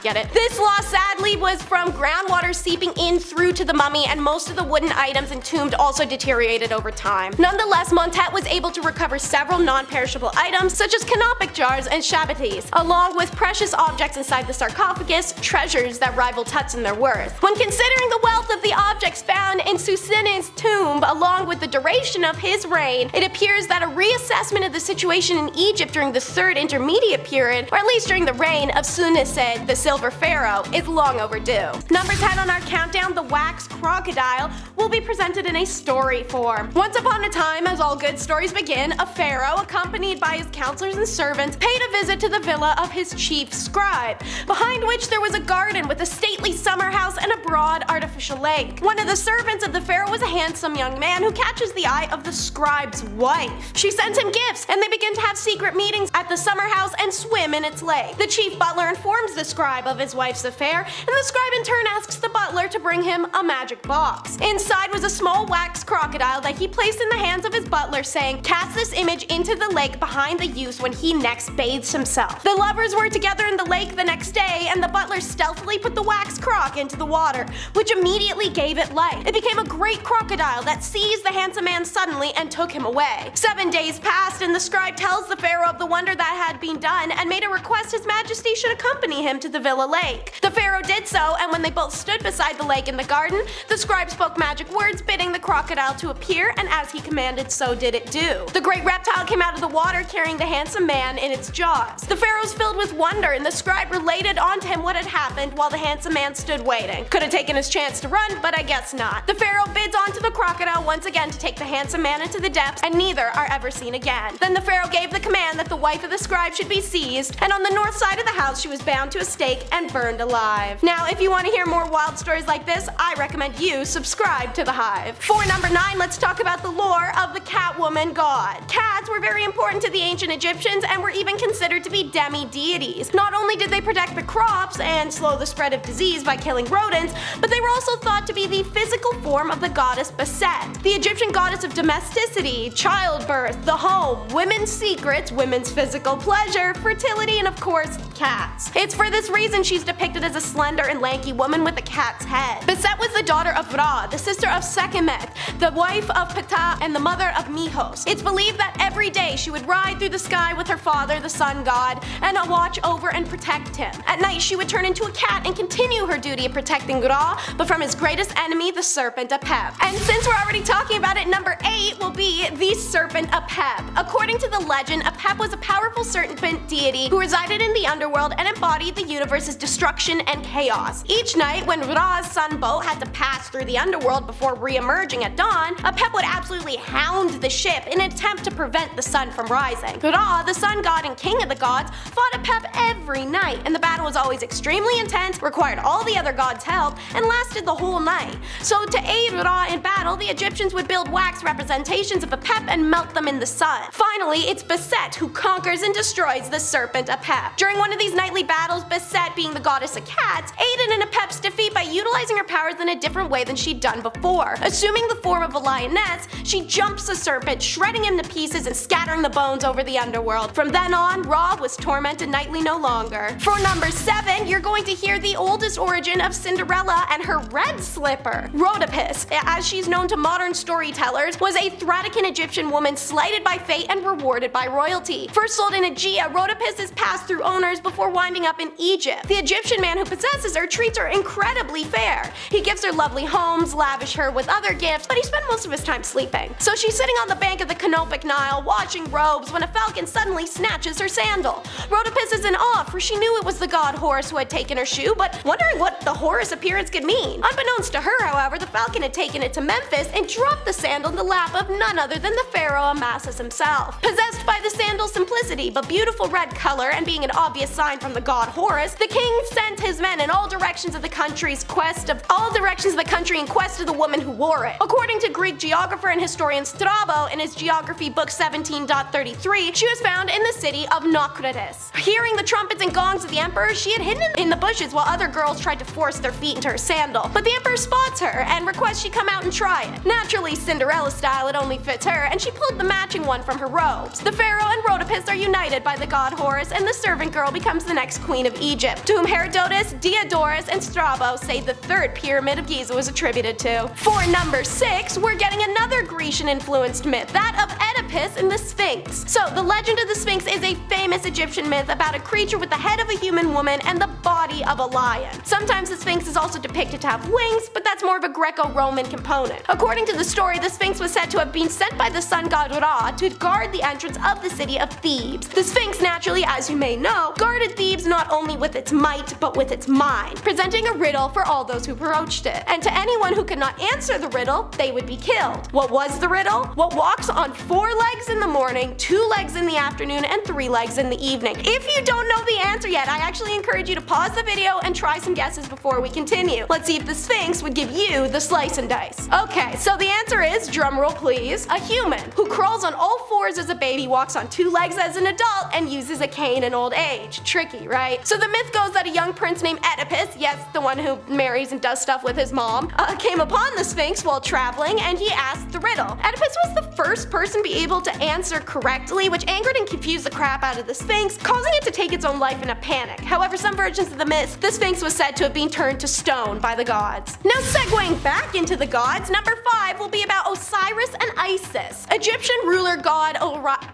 Get it? This loss sadly was from groundwater seeping in through to the mummy, and most of the wooden items entombed also deteriorated over time. Nonetheless, Montet was able to recover several non-perishable items such as canopic jars and shabatis, along with precious objects inside the sarcophagus, treasures that rival Tut's in their worth. When considering the wealth of the objects found in Susin's tomb, along with the duration of his reign, it appears that a reassessment of the situation in Egypt during the 3rd intermediate period, or at least during the reign of Sunised, the Silver Pharaoh, is long overdue. Number 10 on our countdown, the wax crocodile, will be presented in a story form. Once upon a time, as all good stories begin, a pharaoh, accompanied by his counselors and servants, paid a visit to the villa of his chief scribe, behind which there was a garden with a stately summer house and a broad artificial lake. One of the servants of the pharaoh was a handsome young man who catches the eye of the scribe's wife. She sends him gifts, and they begin to have secret meetings at the summer house and swim in its lake. The chief butler informs the scribe of his wife's affair, and the scribe in turn asks the butler to bring him a magic box. Inside was a small wax crocodile that he placed in the hands of his butler, saying, "Cast this image into the lake behind the youth when he next bathes himself." The lovers were together in the lake the next day, and the butler stealthily put the wax croc into the water, which immediately gave it life. It became a great crocodile that seized the handsome man suddenly and took him away. 7 days passed, and the scribe tells the pharaoh of the wonder that had been done and made a request his majesty should accompany him to the villa lake. The pharaoh did so, and when they both stood beside the lake in the garden, the scribe spoke magic words bidding the crocodile to appear, and as he commanded, so did it do. The great reptile came out of the water carrying the handsome man in its jaws. The pharaoh was filled with with wonder, and the scribe related onto him what had happened while the handsome man stood waiting. Could have taken his chance to run, but I guess not. The pharaoh bids onto the crocodile once again to take the handsome man into the depths, and neither are ever seen again. Then the pharaoh gave the command that the wife of the scribe should be seized, and on the north side of the house she was bound to a stake and burned alive. Now, if you want to hear more wild stories like this, I recommend you subscribe to The Hive. For number 9, let's talk about the lore of the Catwoman god. Cats were very important to the ancient Egyptians and were even considered to be demi-deities. Not only did they protect the crops and slow the spread of disease by killing rodents, but they were also thought to be the physical form of the goddess Bastet, the Egyptian goddess of domesticity, childbirth, the home, women's secrets, women's physical pleasure, fertility, and of course, cats. It's for this reason she's depicted as a slender and lanky woman with a cat's head. Bastet was the daughter of Ra, the sister of Sekhmet, the wife of Ptah, and the mother of Mihos. It's believed that every day she would ride through the sky with her father, the sun god, and watch over and protect him. At night, she would turn into a cat and continue her duty of protecting Ra, but from his greatest enemy, the serpent Apep. And since we're already talking about it, number 8 will be the serpent Apep. According to the legend, Apep was a powerful serpent deity who resided in the underworld and embodied the universe's destruction and chaos. Each night, when Ra's sun boat had to pass through the underworld before re-emerging at dawn, Apep would absolutely hound the ship in an attempt to prevent the sun from rising. Ra, the sun god and king of the gods, fought Apep every night, and the battle was always extremely intense, required all the other gods' help, and lasted the whole night. So to aid Ra in battle, the Egyptians would build wax representations of Apep and melt them in the sun. Finally, it's Bastet who conquers and destroys the serpent Apep. During one of these nightly battles, Bastet, being the goddess of cats, aided in Apep's defeat by utilizing her powers in a different way than she'd done before. Assuming the form of a lioness, she jumps the serpent, shredding him to pieces and scattering the bones over the underworld. From then on, Ra was tormented nightly no longer. For number 7, you're going to hear the oldest origin of Cinderella and her red slipper. Rhodopis, as she's known to modern storytellers, was a Thracian Egyptian woman slighted by fate and rewarded by royalty. First sold in Aegea, Rhodopis is passed through owners before winding up in Egypt. The Egyptian man who possesses her treats her incredibly fair. He gives her lovely homes, lavish her with other gifts, but he spent most of his time sleeping. So she's sitting on the bank of the Canopic Nile watching robes when a falcon suddenly snatches her sandal. Rhodopis is in awe, for she knew it was the god Horus who had taken her shoe, but wondering what the Horus appearance could mean. Unbeknownst to her, however, the falcon had taken it to Memphis and dropped the sandal in the lap of none other than the pharaoh Amasis himself. Possessed by the sandal's simplicity but beautiful red color and being an obvious sign from the god Horus, the king sent his men in all directions of the country in quest of the woman who wore it. According to Greek geographer and historian Strabo in his geography book 17.33, she was found in the city of Naucratis. Hearing the trumpets and gongs of the emperor, she had hidden in the bushes while other girls tried to force their feet into her sandal. But the emperor spots her and requests she come out and try it. Naturally, Cinderella style, it only fits her, and she pulled the matching one from her robes. The pharaoh and Rhodopis are united by the god Horus, and the servant girl becomes the next queen of Egypt, to whom Herodotus, Diodorus, and Strabo say the third pyramid of Giza was attributed to. For number 6, we're getting another Grecian-influenced myth, that of Oedipus and the Sphinx. So, the legend of the Sphinx is a famous Egyptian myth about a creature with the head of a human woman and the body of a lion. Sometimes the Sphinx is also depicted to have wings, but that's more of a Greco-Roman component. According to the story, the Sphinx was said to have been sent by the sun god Ra to guard the entrance of the city of Thebes. The Sphinx, naturally, as you may know, guarded Thebes not only with its might, but with its mind, presenting a riddle for all those who approached it. And to anyone who could not answer the riddle, they would be killed. What was the riddle? What walks on 4 legs in the morning, 2 legs in the afternoon, and 3 legs in the evening? If you don't know the answer yet, I actually encourage you to pause the video and try some guesses before we continue. Let's see if the Sphinx would give you the slice and dice. Okay, so the answer is, drumroll please, a human who crawls on all 4s as a baby, walks on 2 legs as an adult, and uses a cane in old age. Tricky, right? So the myth goes that a young prince named Oedipus, yes, the one who marries and does stuff with his mom, came upon the Sphinx while traveling, and he asked the riddle. Oedipus was the first person to be able to answer correctly, which angered and confused the crap out of the Sphinx, causing it to take its own life in a panic. However, some versions of the myth, the Sphinx was said to have been turned to stone by the gods. Now segueing back into the gods, number 5 will be about Osiris and Isis. Egyptian ruler god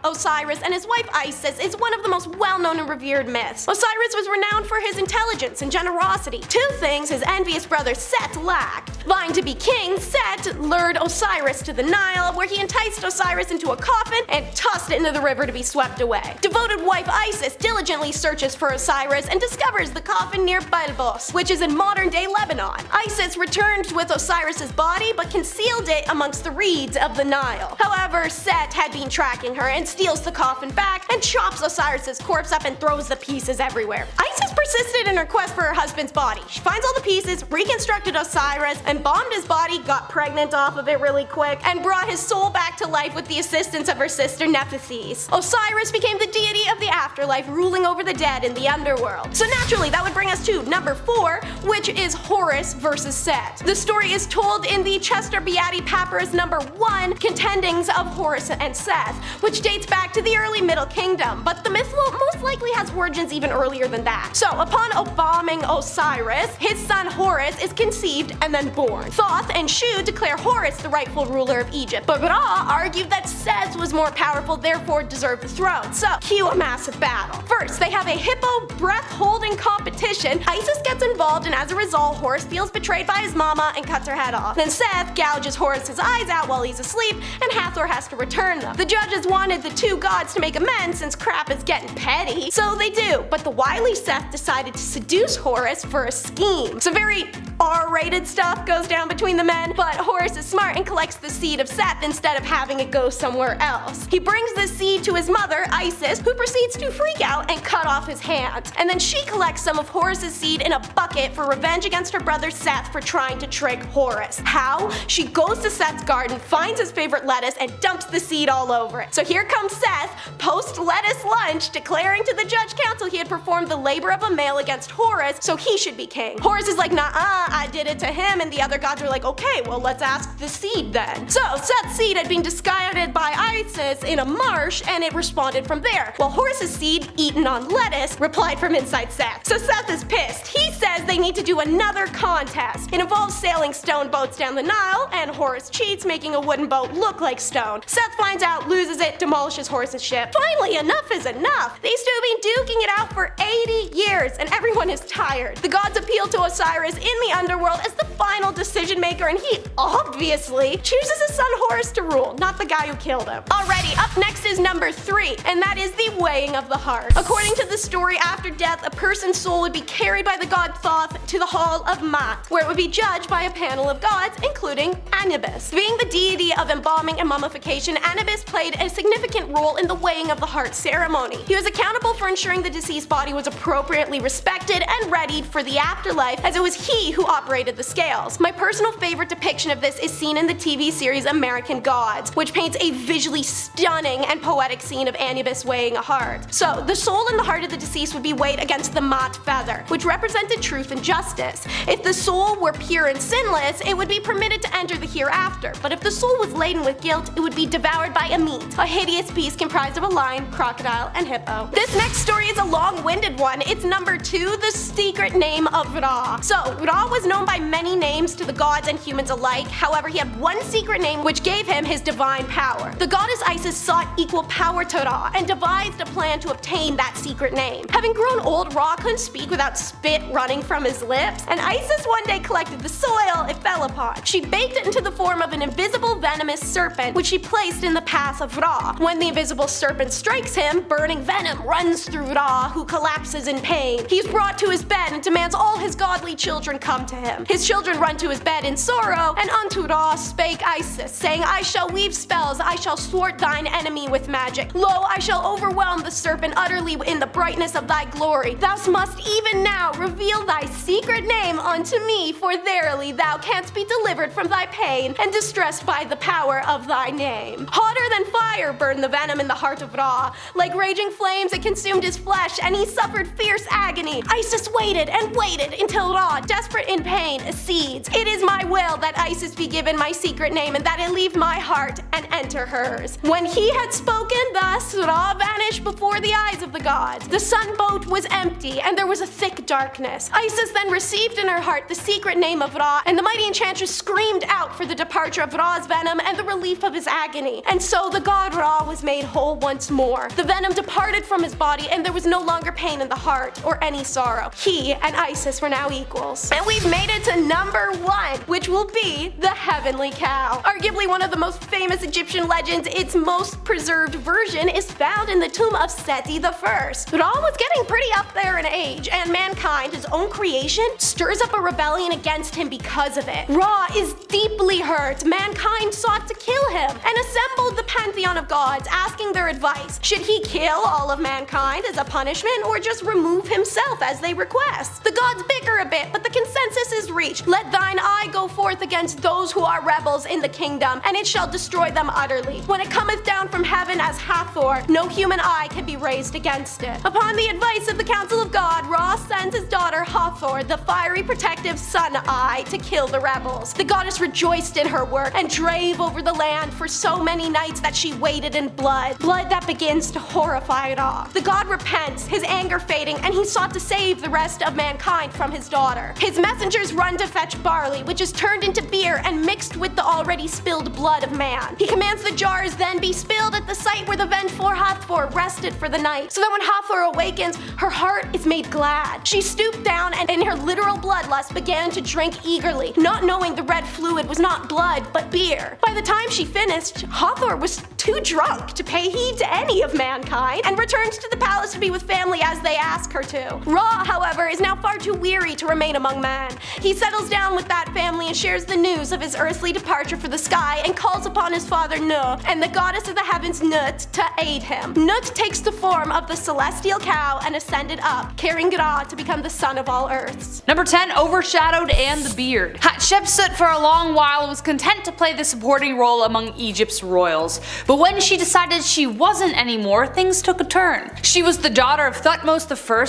Osiris and his wife Isis is one of the most well-known and revered myths. Osiris was renowned for his intelligence and generosity, two things his envious brother Set lacked. Vying to be king, Set lured Osiris to the Nile, where he enticed Osiris into a coffin and tossed it into the river to be swept away. Devoted wife Isis diligently searches for Osiris and discovers the coffin near Balbos, which is in modern-day Lebanon. Isis returned with Osiris's body but concealed it amongst the reeds of the Nile. However, Set had been tracking her and steals the coffin back and chops Osiris's corpse up and throws the pieces everywhere. Isis persisted in her quest for her husband's body. She finds all the pieces, reconstructed Osiris, embalmed his body, got pregnant off of it really quick, and brought his soul back to life with the assistance of her sister Nephthys. Osiris became the deity of the afterlife, ruling over the dead in the underworld. So naturally, that would bring us to number 4, which is Horus versus Set. The story is told in the Chester Beatty Papyrus number 1, Contendings of Horus and Seth, which dates back to the early Middle Kingdom, but the myth most likely has origins even earlier than that. So, upon embalming Osiris, his son Horus is conceived and then born. Thoth and Shu declare Horus the rightful ruler of Egypt, but Ra argued that Seth was more powerful, therefore deserved the throne. So, cue a massive battle. First, they have a hippo breath-holding competition. Isis gets involved, and as a result, Horus feels betrayed by his mama and cuts her head off. Then Seth gouges Horus's eyes out while he's asleep, and Hathor has to return them. The judges wanted the two gods to make amends since crap is getting petty, so they do, but the wily Seth decided to seduce Horus for a scheme. Some very R-rated stuff goes down between the men, but Horus is smart and collects the seed of Seth instead of having it go somewhere else. He brings the seed to his mother, Isis, who proceeds to freak out and cut off his hand. And then she collects some of Horus's seed in a bucket for revenge against her brother Seth for trying to trick Horus. How? She goes to Seth's garden, finds his favorite lettuce, and dumps the seed all over it. So here comes Seth, post-lettuce lunch, declaring to the judge council he had performed the labor of a male against Horus, so he should be king. Horus is like, nah-uh, I did it to him, and the other gods are like, okay, well let's ask the seed then. So Seth's seed had been discarded by Isis in a marsh, and it responded from there, while Horus's seed, eaten on lettuce, replied from inside Seth. So Seth is pissed. He says they need to do another contest. It involves sailing stone boats down the Nile, and Horus cheats, making a wooden boat look like stone. Seth finds out, loses it, demolishes Horus's ship. Finally, enough is enough. These two have been duking it out for 80 years, and everyone is tired. The gods appeal to Osiris in the underworld as the final decision maker, and he obviously chooses his son Horus to rule, not the guy who killed him. Alrighty, up next is number 3, and that is the weighing of the heart. According to the story, after death, a person's soul would be carried by the god Thoth to the Hall of Mat, where it would be judged by a panel of gods, including Anubis. Being the deity of embalming and mummification, Anubis played a significant role in the weighing of the heart ceremony. He was accountable for ensuring the deceased body was appropriately respected and readied for the afterlife, as it was he who operated the scales. My personal favorite depiction of this is seen in the TV series American Gods, which paints a visually stunning and poetic scene of Anubis weighing a heart. So, the soul and the heart of the deceased would be weighed against the Mat feather, which represented truth and justice. If the soul were pure and sinless, it would be permitted to enter the hereafter, but if the soul was laden with guilt, it would be devoured by a meat, a hideous beast comprised of a lion, crocodile, and hippo. This next story is a long-winded one. It's number 2, the secret name of Ra. So, Ra was known by many names to the gods and humans alike, however he had one secret name which gave him his divine power. The goddess Isis sought equal power to Ra and devised a plan to obtain that secret name. Having grown old, Ra couldn't speak without spit running from his lips, and Isis one day collected the soil it fell upon. She baked it into the form of an invisible venomous serpent, which she placed in the path of Ra. When the invisible serpent strikes him, burning venom runs through Ra, who collapses in pain. He's brought to his bed and demands all his godly children come to him. His children run to his bed in sorrow, and unto Ra spake Isis, saying, I shall weave spells, I shall thwart thine enemy with magic. Lo, I shall overwhelm the serpent utterly in the brightness of thy glory. Thou must even now reveal thy secret name unto me, for verily thou canst be delivered from thy pain and distressed by the power of thy name. Hotter than fire burned the venom in the heart of Ra. Like raging flames it consumed his flesh, and he suffered fierce agony, Isis waited and waited until Ra, desperate in pain, accedes. It is my will that Isis be given my secret name and that it leave my heart and enter hers. When he had spoken thus, Ra vanished before the eyes of the gods. The sun boat was empty and there was a thick darkness. Isis then received in her heart the secret name of Ra, and the mighty enchantress screamed out for the departure of Ra's venom and the relief of his agony. And so the god Ra was made whole once more. The venom departed from his body and there was no longer pain in the heart or any sorrow. He and Isis were now equals. And we've made it to number 1, which will be the heavenly cow. Arguably one of the most famous Egyptian legends, its most preserved version is found in the tomb of Seti I. Ra was getting pretty up there in age, and mankind, his own creation, stirs up a rebellion against him because of it. Ra is deeply hurt. Mankind sought to kill him and assembled the pantheon of gods, asking their advice. Should he kill all of mankind as a punishment or just remove himself as they request? The gods bicker a bit, but the consensus is reached. Let thine eye go forth against those who are rebels in the kingdom, and it shall destroy them utterly. When it cometh down from heaven as Hathor, no human eye can be raised against it. Upon the advice of the council of God, Ra sends his daughter Hathor, the fiery protective sun eye, to kill the rebels. The goddess rejoiced in her work and drave over the land for so many nights that she waded in blood that begins to horrify Ra. The god repents, his anger fading, and he sought to save the rest of mankind from his daughter. His messengers run to fetch barley, which is turned into beer and mixed with the already spilled blood of man. He commands the jars then be spilled at the site where the vengeful Hathor rested for the night, so that when Hathor awakens, her heart is made glad. She stooped down and in her literal bloodlust began to drink eagerly, not knowing the red fluid was not blood but beer. By the time she finished, Hathor was too drunk to pay heed to any of mankind and returned to the palace to be with family as they asked her to. Ra, however, is now far too weary to remain among men. He settles down with that family and shares the news of his earthly departure for the sky and calls upon his father Nut and the goddess of the heavens Nut to aid him. Nut takes the form of the celestial cow and ascended up, carrying Ra to become the son of all earths. Number 10, overshadowed and the beard. Hatshepsut for a long while was content to play the supporting role among Egypt's royals, but when she decided she wasn't anymore, things took a turn. She was the daughter of Thutmose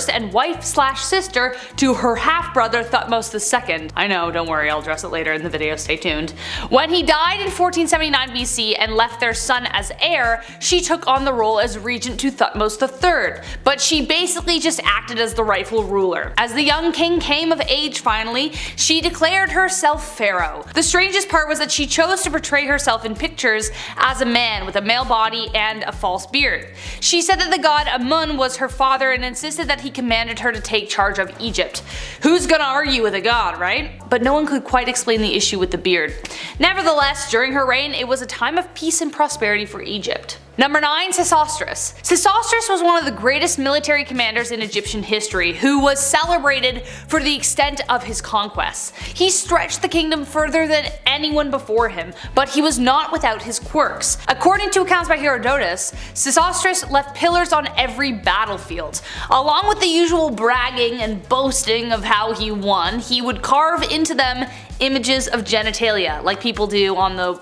I and wife/sister to her half-brother Thutmose II. I know, don't worry, I'll address it later in the video, stay tuned. When he died in 1479 BC and left their son as heir, she took on the role as regent to Thutmose III, but she basically just acted as the rightful ruler. As the young king came of age finally, she declared herself pharaoh. The strangest part was that she chose to portray herself in pictures as a man with a male body and a false beard. She said that the god Amun was her father and insisted that he commanded her to take charge of Egypt. Who's gonna argue with a god, right? But no one could quite explain the issue with the beard. Nevertheless, during her reign, it was a time of peace and prosperity for Egypt. Number 9, Sesostris. Sesostris was one of the greatest military commanders in Egyptian history, who was celebrated for the extent of his conquests. He stretched the kingdom further than anyone before him, but he was not without his quirks. According to accounts by Herodotus, Sesostris left pillars on every battlefield. Along with the usual bragging and boasting of how he won, he would carve into them images of genitalia, like people do on the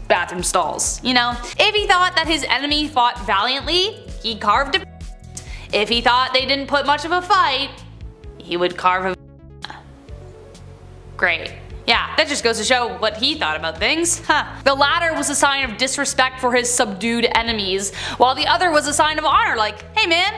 bathroom stalls, you know? If he thought that his enemy fought valiantly, he carved a. If he thought they didn't put much of a fight, he would carve a. Great. Yeah, that just goes to show what he thought about things. The latter was a sign of disrespect for his subdued enemies, while the other was a sign of honor, like, hey man,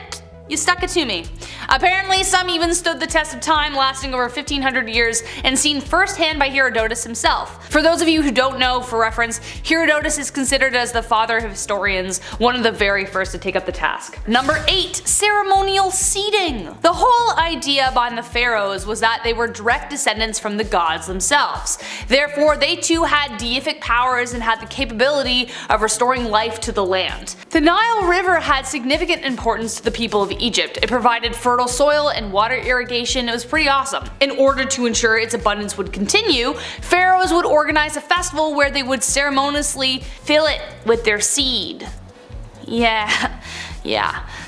you stuck it to me. Apparently, some even stood the test of time, lasting over 1500 years and seen firsthand by Herodotus himself. For those of you who don't know, for reference, Herodotus is considered as the father of historians, one of the very first to take up the task. Number 8, ceremonial seating. The whole idea behind the pharaohs was that they were direct descendants from the gods themselves. Therefore, they too had deific powers and had the capability of restoring life to the land. The Nile River had significant importance to the people of Egypt. It provided fertile soil and water irrigation. It was pretty awesome. In order to ensure its abundance would continue, pharaohs would organize a festival where they would ceremoniously fill it with their seed. Yeah.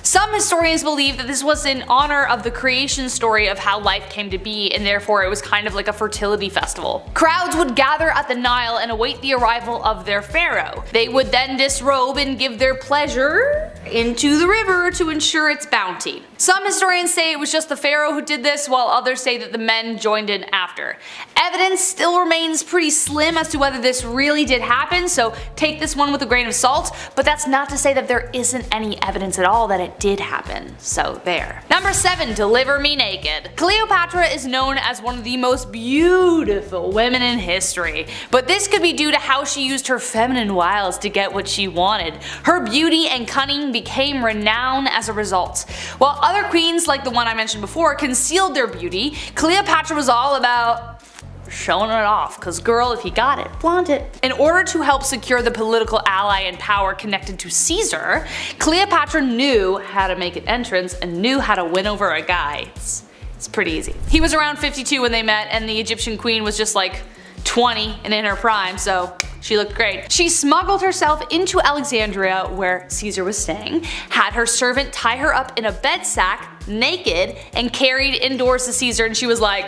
Some historians believe that this was in honor of the creation story of how life came to be, and therefore it was kind of like a fertility festival. Crowds would gather at the Nile and await the arrival of their pharaoh. They would then disrobe and give their pleasure into the river to ensure its bounty. Some historians say it was just the pharaoh who did this, while others say that the men joined in after. Evidence still remains pretty slim as to whether this really did happen, so take this one with a grain of salt, but that's not to say that there isn't any evidence at all that it did happen. So there. Number 7. Deliver me naked. Cleopatra is known as one of the most beautiful women in history, but this could be due to how she used her feminine wiles to get what she wanted. Her beauty and cunning became renowned as a result. While other queens, like the one I mentioned before, concealed their beauty, Cleopatra was all about showing it off, cause girl, if you got it, flaunt it. In order to help secure the political ally and power connected to Caesar, Cleopatra knew how to make an entrance and knew how to win over a guy. It's pretty easy. He was around 52 when they met, and the Egyptian queen was just like 20 and in her prime, so she looked great. She smuggled herself into Alexandria, where Caesar was staying, had her servant tie her up in a bed sack, naked, and carried indoors to Caesar, and she was like,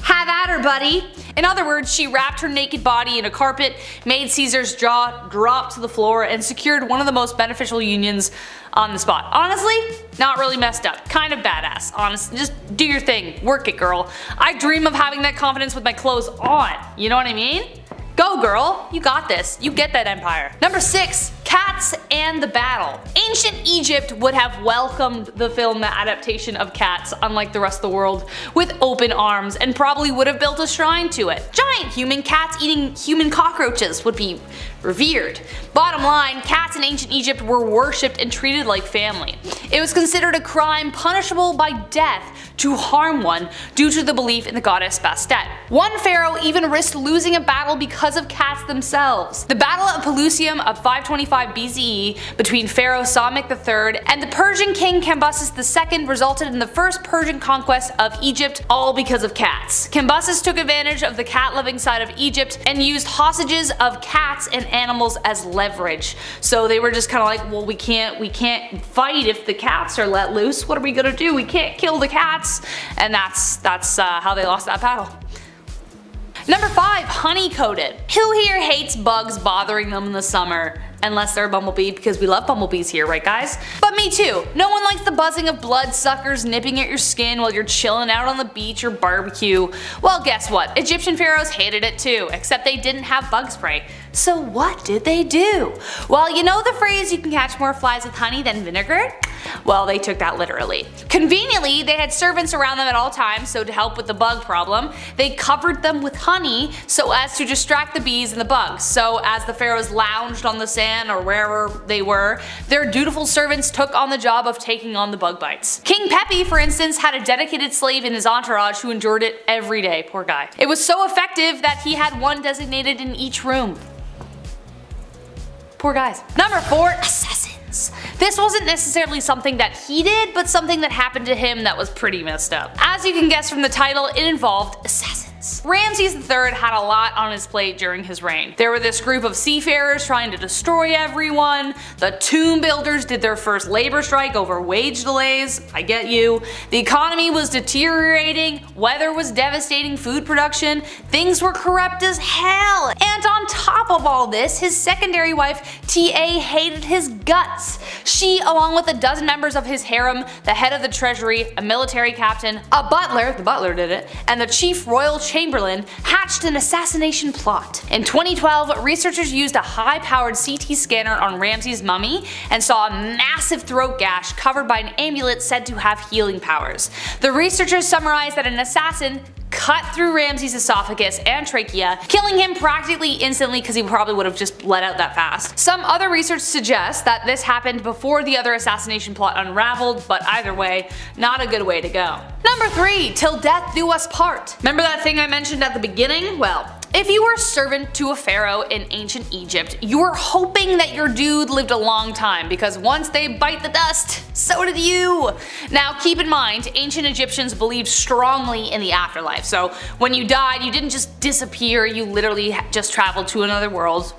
"Have at her, buddy." In other words, she wrapped her naked body in a carpet, made Caesar's jaw drop to the floor, and secured one of the most beneficial unions on the spot. Honestly, not really messed up. Kind of badass. Honestly, just do your thing. Work it, girl. I dream of having that confidence with my clothes on. You know what I mean? Go girl, you got this. You get that empire. Number 6. Cats and the Battle. Ancient Egypt would have welcomed the film adaptation of Cats, unlike the rest of the world, with open arms, and probably would have built a shrine to it. Giant human cats eating human cockroaches would be revered. Bottom line, cats in ancient Egypt were worshipped and treated like family. It was considered a crime punishable by death to harm one due to the belief in the goddess Bastet. One pharaoh even risked losing a battle because of cats themselves. The Battle of Pelusium of 525 BCE between Pharaoh Psamek III and the Persian king Cambyses II resulted in the first Persian conquest of Egypt, all because of cats. Cambyses took advantage of the cat-loving side of Egypt and used hostages of cats and animals as leverage. So they were just kind of like, well, we can't fight if the cats are let loose. What are we gonna do? We can't kill the cats. And that's how they lost that battle. Number 5. Honey-coated. Who here hates bugs bothering them in the summer? Unless they're a bumblebee, because we love bumblebees here, right guys? But me too. No one likes the buzzing of bloodsuckers nipping at your skin while you're chilling out on the beach or barbecue. Well, guess what? Egyptian pharaohs hated it too, except they didn't have bug spray. So what did they do? Well, you know the phrase, you can catch more flies with honey than vinegar? Well, they took that literally. Conveniently, they had servants around them at all times, so to help with the bug problem, they covered them with honey so as to distract the bees and the bugs. So as the pharaohs lounged on the sand or wherever they were, their dutiful servants took on the job of taking on the bug bites. King Pepi, for instance, had a dedicated slave in his entourage who endured it every day, poor guy. It was so effective that he had one designated in each room. Poor guys. Number 4. Assassins. This wasn't necessarily something that he did, but something that happened to him that was pretty messed up. As you can guess from the title, it involved assassins. Ramses III had a lot on his plate during his reign. There were this group of seafarers trying to destroy everyone, the tomb builders did their first labor strike over wage delays, I get you, the economy was deteriorating, weather was devastating food production, things were corrupt as hell, and on top of all this, his secondary wife Ta hated his guts. She, along with a dozen members of his harem, the head of the treasury, a military captain, a butler, the butler did it, and the chief royal chamberlain, hatched an assassination plot. In 2012, researchers used a high-powered CT scanner on Ramses' mummy and saw a massive throat gash covered by an amulet said to have healing powers. The researchers summarized that an assassin cut through Ramses' esophagus and trachea, killing him practically instantly because he probably would have just let out that fast. Some other research suggests that this happened before the other assassination plot unraveled, but either way, not a good way to go. Number 3. Till death do us part. Remember that thing I mentioned at the beginning? Well, if you were a servant to a pharaoh in ancient Egypt, you were hoping that your dude lived a long time, because once they bite the dust, so did you. Now keep in mind, ancient Egyptians believed strongly in the afterlife, so when you died, you didn't just disappear, you literally just traveled to another world.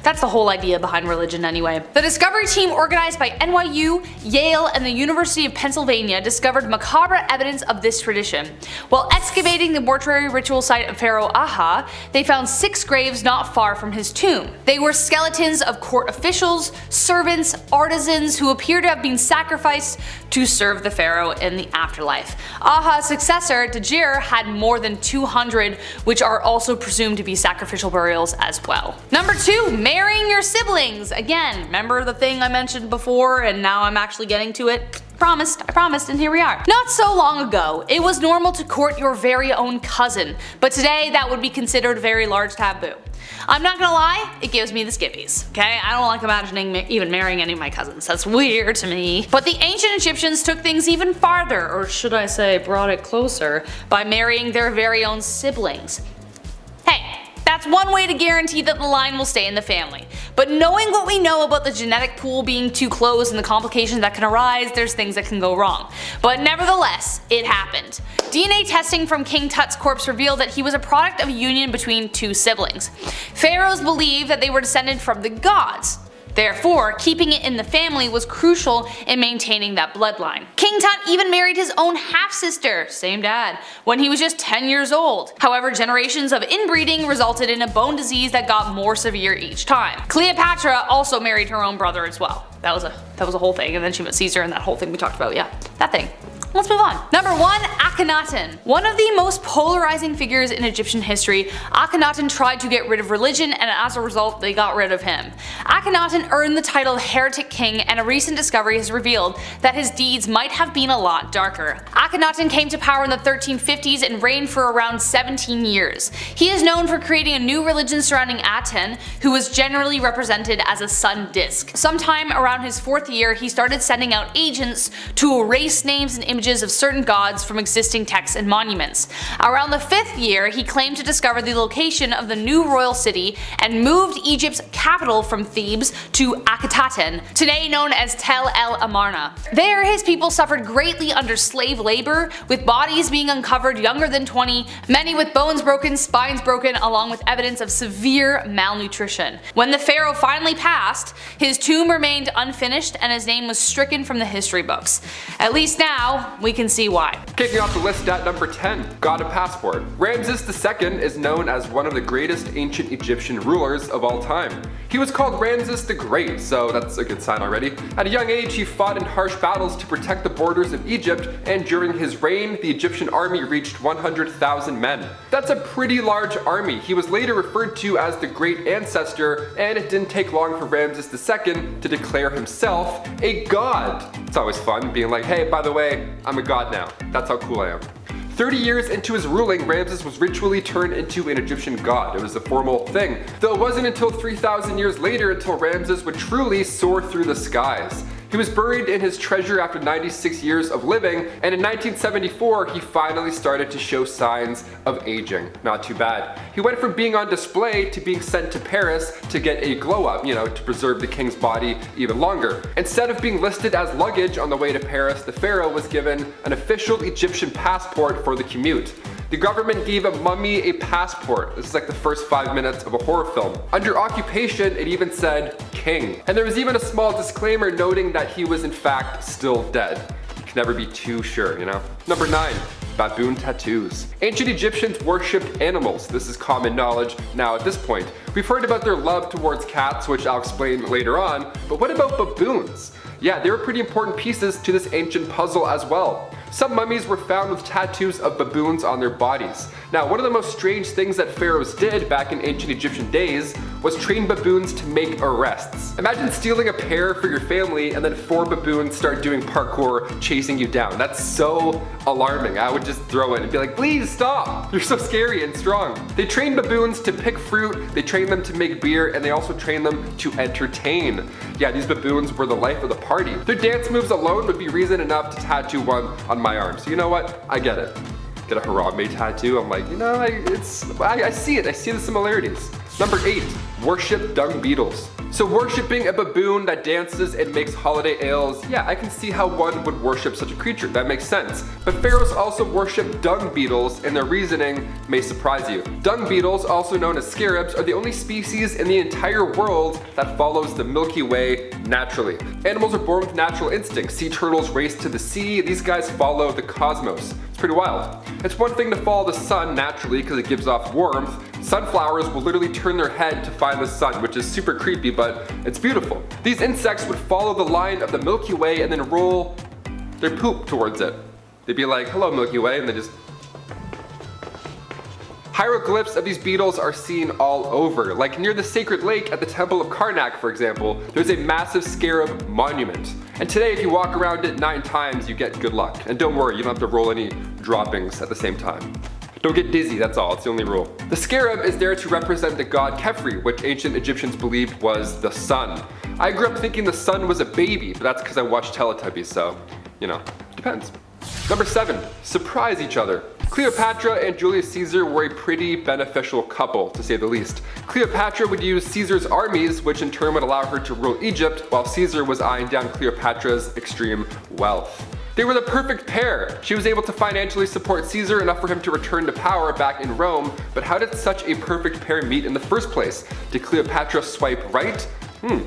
That's the whole idea behind religion anyway. The discovery team organized by NYU, Yale, and the University of Pennsylvania discovered macabre evidence of this tradition. While excavating the mortuary ritual site of Pharaoh Aha, they found 6 graves not far from his tomb. They were skeletons of court officials, servants, artisans who appear to have been sacrificed to serve the pharaoh in the afterlife. Aha's successor, Djir, had more than 200, which are also presumed to be sacrificial burials as well. Number 2, marrying your siblings. Again, remember the thing I mentioned before and now I'm actually getting to it? I promised, and here we are. Not so long ago, it was normal to court your very own cousin, but today that would be considered a very large taboo. I'm not gonna lie, it gives me the skippies, okay? I don't like imagining even marrying any of my cousins, that's weird to me. But the ancient Egyptians took things even farther, or should I say brought it closer, by marrying their very own siblings. Hey, that's one way to guarantee that the line will stay in the family. But knowing what we know about the genetic pool being too close and the complications that can arise, there's things that can go wrong. But nevertheless, it happened. DNA testing from King Tut's corpse revealed that he was a product of a union between 2 siblings. Pharaohs believed that they were descended from the gods. Therefore, keeping it in the family was crucial in maintaining that bloodline. King Tut even married his own half-sister, same dad, when he was just 10 years old. However, generations of inbreeding resulted in a bone disease that got more severe each time. Cleopatra also married her own brother as well. That was a whole thing, and then she met Caesar and that whole thing we talked about, yeah, that thing. Let's move on. Number 1, Akhenaten. One of the most polarizing figures in Egyptian history, Akhenaten tried to get rid of religion and as a result they got rid of him. Akhenaten earned the title Heretic King, and a recent discovery has revealed that his deeds might have been a lot darker. Akhenaten came to power in the 1350s and reigned for around 17 years. He is known for creating a new religion surrounding Aten, who was generally represented as a sun disk. Sometime around his 4th year, he started sending out agents to erase names and images of certain gods from existing texts and monuments. Around the 5th year, he claimed to discover the location of the new royal city and moved Egypt's capital from Thebes to Akhetaten, today known as Tel El Amarna. There, his people suffered greatly under slave labor, with bodies being uncovered younger than 20, many with bones broken, spines broken, along with evidence of severe malnutrition. When the pharaoh finally passed, his tomb remained unfinished and his name was stricken from the history books. At least now, we can see why. Kicking off the list at number 10, got a passport. Ramses II is known as one of the greatest ancient Egyptian rulers of all time. He was called Ramses the Great, so that's a good sign already. At a young age, he fought in harsh battles to protect the borders of Egypt, and during his reign, the Egyptian army reached 100,000 men. That's a pretty large army. He was later referred to as the Great Ancestor, and it didn't take long for Ramses II to declare himself a god. It's always fun being like, hey, by the way, I'm a god now. That's how cool I am. 30 years into his ruling, Ramses was ritually turned into an Egyptian god. It was a formal thing, though it wasn't until 3,000 years later until Ramses would truly soar through the skies. He was buried in his treasure after 96 years of living, and in 1974 he finally started to show signs of aging. Not too bad. He went from being on display to being sent to Paris to get a glow up, to preserve the king's body even longer. Instead of being listed as luggage on the way to Paris, the pharaoh was given an official Egyptian passport for the commute. The government gave a mummy a passport. This is like the first 5 minutes of a horror film. Under occupation, it even said king. And there was even a small disclaimer noting that he was in fact still dead. You can never be too sure, Number 9. Baboon tattoos. Ancient Egyptians worshipped animals. This is common knowledge now at this point. We've heard about their love towards cats, which I'll explain later on, but what about baboons? Yeah, they were pretty important pieces to this ancient puzzle as well. Some mummies were found with tattoos of baboons on their bodies. Now, one of the most strange things that pharaohs did back in ancient Egyptian days was train baboons to make arrests. Imagine stealing a pair for your family and then 4 baboons start doing parkour chasing you down. That's so alarming. I would just throw it and be like, please stop! You're so scary and strong. They trained baboons to pick fruit, they trained them to make beer, and they also trained them to entertain. Yeah, these baboons were the life of the party. Their dance moves alone would be reason enough to tattoo one on my arm. So you know what? I get it. Get a Harambe tattoo. I'm like, I see it. I see the similarities. Number 8. Worship dung beetles. So worshipping a baboon that dances and makes holiday ales, yeah, I can see how one would worship such a creature, that makes sense. But pharaohs also worship dung beetles, and their reasoning may surprise you. Dung beetles, also known as scarabs, are the only species in the entire world that follows the Milky Way naturally. Animals are born with natural instincts. Sea turtles race to the sea, these guys follow the cosmos. It's pretty wild. It's one thing to follow the sun naturally because it gives off warmth. Sunflowers will literally turn their head to find the sun, which is super creepy, but it's beautiful. These insects would follow the line of the Milky Way and then roll their poop towards it. They'd be like, hello Milky Way, and they just... Hieroglyphs of these beetles are seen all over. Like near the sacred lake at the Temple of Karnak, for example, there's a massive scarab monument. And today, if you walk around it 9 times, you get good luck. And don't worry, you don't have to roll any droppings at the same time. Don't get dizzy, that's all, it's the only rule. The scarab is there to represent the god Khepri, which ancient Egyptians believed was the sun. I grew up thinking the sun was a baby, but that's because I watched Teletubbies, so, you know, depends. Number 7, surprise each other. Cleopatra and Julius Caesar were a pretty beneficial couple, to say the least. Cleopatra would use Caesar's armies, which in turn would allow her to rule Egypt, while Caesar was eyeing down Cleopatra's extreme wealth. They were the perfect pair. She was able to financially support Caesar enough for him to return to power back in Rome, but how did such a perfect pair meet in the first place? Did Cleopatra swipe right?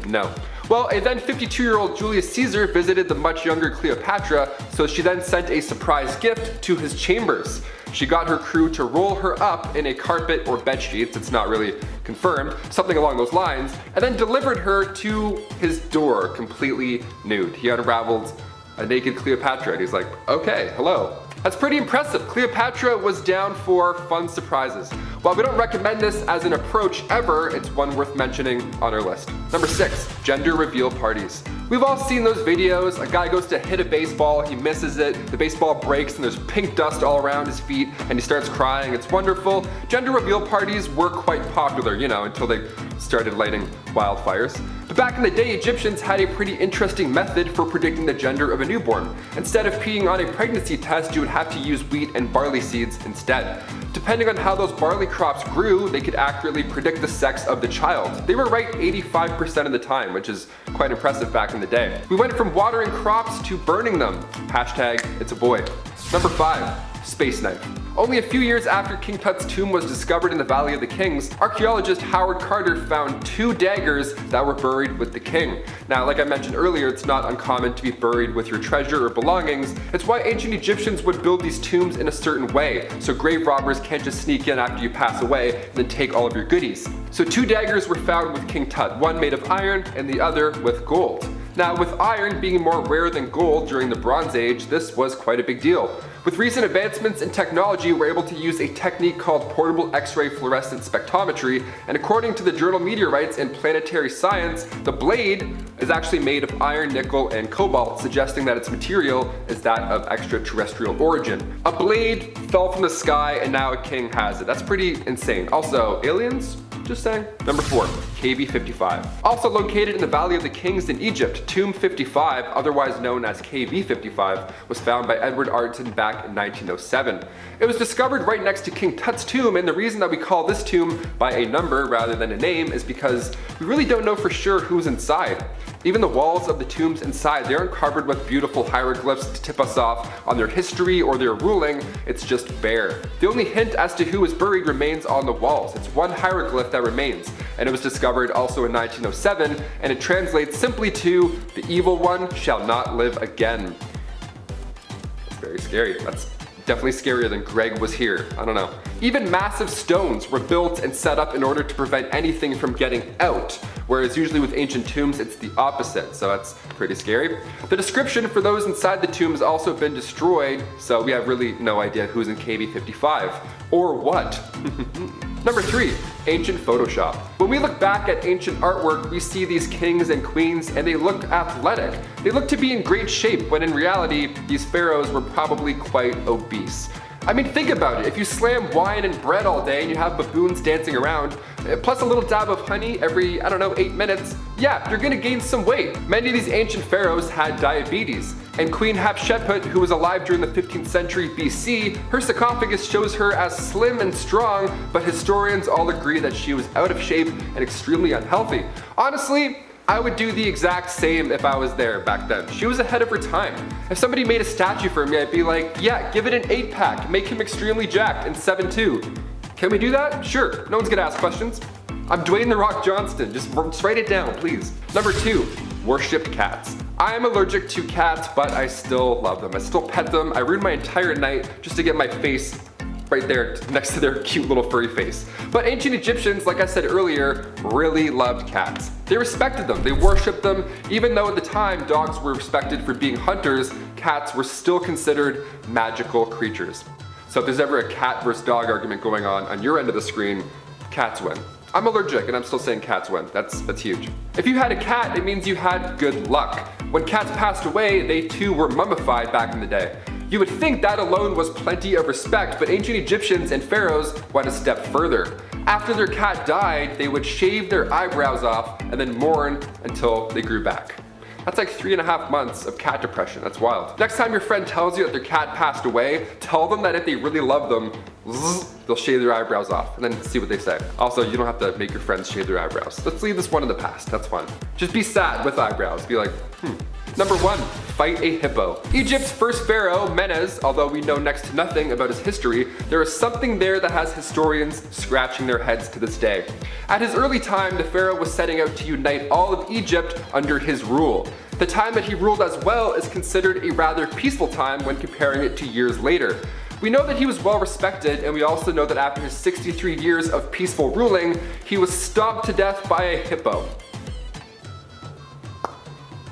No. Well, a then 52-year-old Julius Caesar visited the much younger Cleopatra, so she then sent a surprise gift to his chambers. She got her crew to roll her up in a carpet or bed sheets, it's not really confirmed, something along those lines, and then delivered her to his door completely nude. He unraveled a naked Cleopatra and he's like, okay, hello. That's pretty impressive. Cleopatra was down for fun surprises. While we don't recommend this as an approach ever, it's one worth mentioning on our list. Number 6, gender reveal parties. We've all seen those videos. A guy goes to hit a baseball, he misses it, the baseball breaks and there's pink dust all around his feet and he starts crying. It's wonderful. Gender reveal parties were quite popular, you know, until they started lighting wildfires. But back in the day, Egyptians had a pretty interesting method for predicting the gender of a newborn. Instead of peeing on a pregnancy test, you would have to use wheat and barley seeds instead. Depending on how those barley crops grew, they could accurately predict the sex of the child. They were right 85% of the time, which is quite impressive back in the day. We went from watering crops to burning them. Hashtag, it's a boy. Number 5, space knife. Only a few years after King Tut's tomb was discovered in the Valley of the Kings, archaeologist Howard Carter found 2 daggers that were buried with the king. Now, like I mentioned earlier, it's not uncommon to be buried with your treasure or belongings. It's why ancient Egyptians would build these tombs in a certain way, so grave robbers can't just sneak in after you pass away and then take all of your goodies. So 2 daggers were found with King Tut, one made of iron and the other with gold. Now, with iron being more rare than gold during the Bronze Age, this was quite a big deal. With recent advancements in technology, we're able to use a technique called portable X-ray fluorescent spectrometry, and according to the journal Meteorites and Planetary Science, the blade is actually made of iron, nickel, and cobalt, suggesting that its material is that of extraterrestrial origin. A blade fell from the sky and now a king has it. That's pretty insane. Also, aliens? Just saying. Number 4, KV55. Also located in the Valley of the Kings in Egypt, Tomb 55, otherwise known as KV55, was found by Edward Arton back in 1907. It was discovered right next to King Tut's tomb, and the reason that we call this tomb by a number rather than a name is because we really don't know for sure who's inside. Even the walls of the tombs inside, they aren't covered with beautiful hieroglyphs to tip us off on their history or their ruling, it's just bare. The only hint as to who is buried remains on the walls. It's one hieroglyph that remains, and it was discovered also in 1907, and it translates simply to, "The evil one shall not live again." That's very scary. That's definitely scarier than Greg was here. I don't know. Even massive stones were built and set up in order to prevent anything from getting out, whereas usually with ancient tombs it's the opposite, so that's pretty scary. The description for those inside the tomb has also been destroyed, so we have really no idea who's in KV55 or what. Number 3, ancient Photoshop. When we look back at ancient artwork, we see these kings and queens and they look athletic. They look to be in great shape when in reality, these pharaohs were probably quite obese. I mean, think about it. If you slam wine and bread all day and you have baboons dancing around, plus a little dab of honey every, 8 minutes, yeah, you're gonna gain some weight. Many of these ancient pharaohs had diabetes, and Queen Hatshepsut, who was alive during the 15th century BC, her sarcophagus shows her as slim and strong, but historians all agree that she was out of shape and extremely unhealthy. Honestly, I would do the exact same if I was there back then. She was ahead of her time. If somebody made a statue for me, I'd be like, yeah, give it an 8-pack, make him extremely jacked and 7'2". Can we do that? Sure, no one's gonna ask questions. I'm Dwayne "The Rock" Johnston, just write it down, please. Number 2, worshipped cats. I am allergic to cats, but I still love them. I still pet them. I ruin my entire night just to get my face right there next to their cute little furry face. But ancient Egyptians, like I said earlier, really loved cats. They respected them, they worshipped them. Even though at the time dogs were respected for being hunters, cats were still considered magical creatures. So if there's ever a cat versus dog argument going on your end of the screen, cats win. I'm allergic and I'm still saying cats win. That's huge. If you had a cat, it means you had good luck. When cats passed away, they too were mummified back in the day. You would think that alone was plenty of respect, but ancient Egyptians and pharaohs went a step further. After their cat died, they would shave their eyebrows off and then mourn until they grew back. That's like 3.5 months of cat depression. That's wild. Next time your friend tells you that their cat passed away, tell them that if they really love them, they'll shave their eyebrows off and then see what they say. Also, you don't have to make your friends shave their eyebrows. Let's leave this one in the past. That's fun. Just be sad with eyebrows. Be like, Number 1, fight a hippo. Egypt's first pharaoh, Menes, although we know next to nothing about his history, there is something there that has historians scratching their heads to this day. At his early time, the pharaoh was setting out to unite all of Egypt under his rule. The time that he ruled as well is considered a rather peaceful time when comparing it to years later. We know that he was well respected, and we also know that after his 63 years of peaceful ruling, he was stomped to death by a hippo.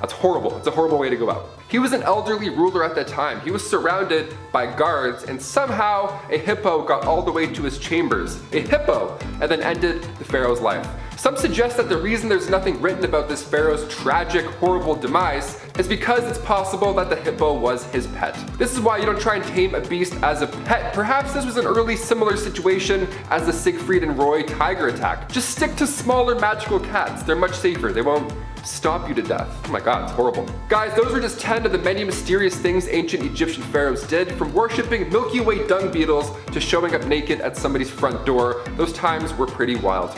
That's horrible. It's a horrible way to go out. He was an elderly ruler at that time. He was surrounded by guards, and somehow a hippo got all the way to his chambers. A hippo, and then ended the pharaoh's life. Some suggest that the reason there's nothing written about this pharaoh's tragic, horrible demise is because it's possible that the hippo was his pet. This is why you don't try and tame a beast as a pet. Perhaps this was an early similar situation as the Siegfried and Roy tiger attack. Just stick to smaller magical cats. They're much safer. They won't stomp you to death. Oh my god, it's horrible. Guys, those are just 10 of the many mysterious things ancient Egyptian pharaohs did, from worshipping Milky Way dung beetles to showing up naked at somebody's front door. Those times were pretty wild.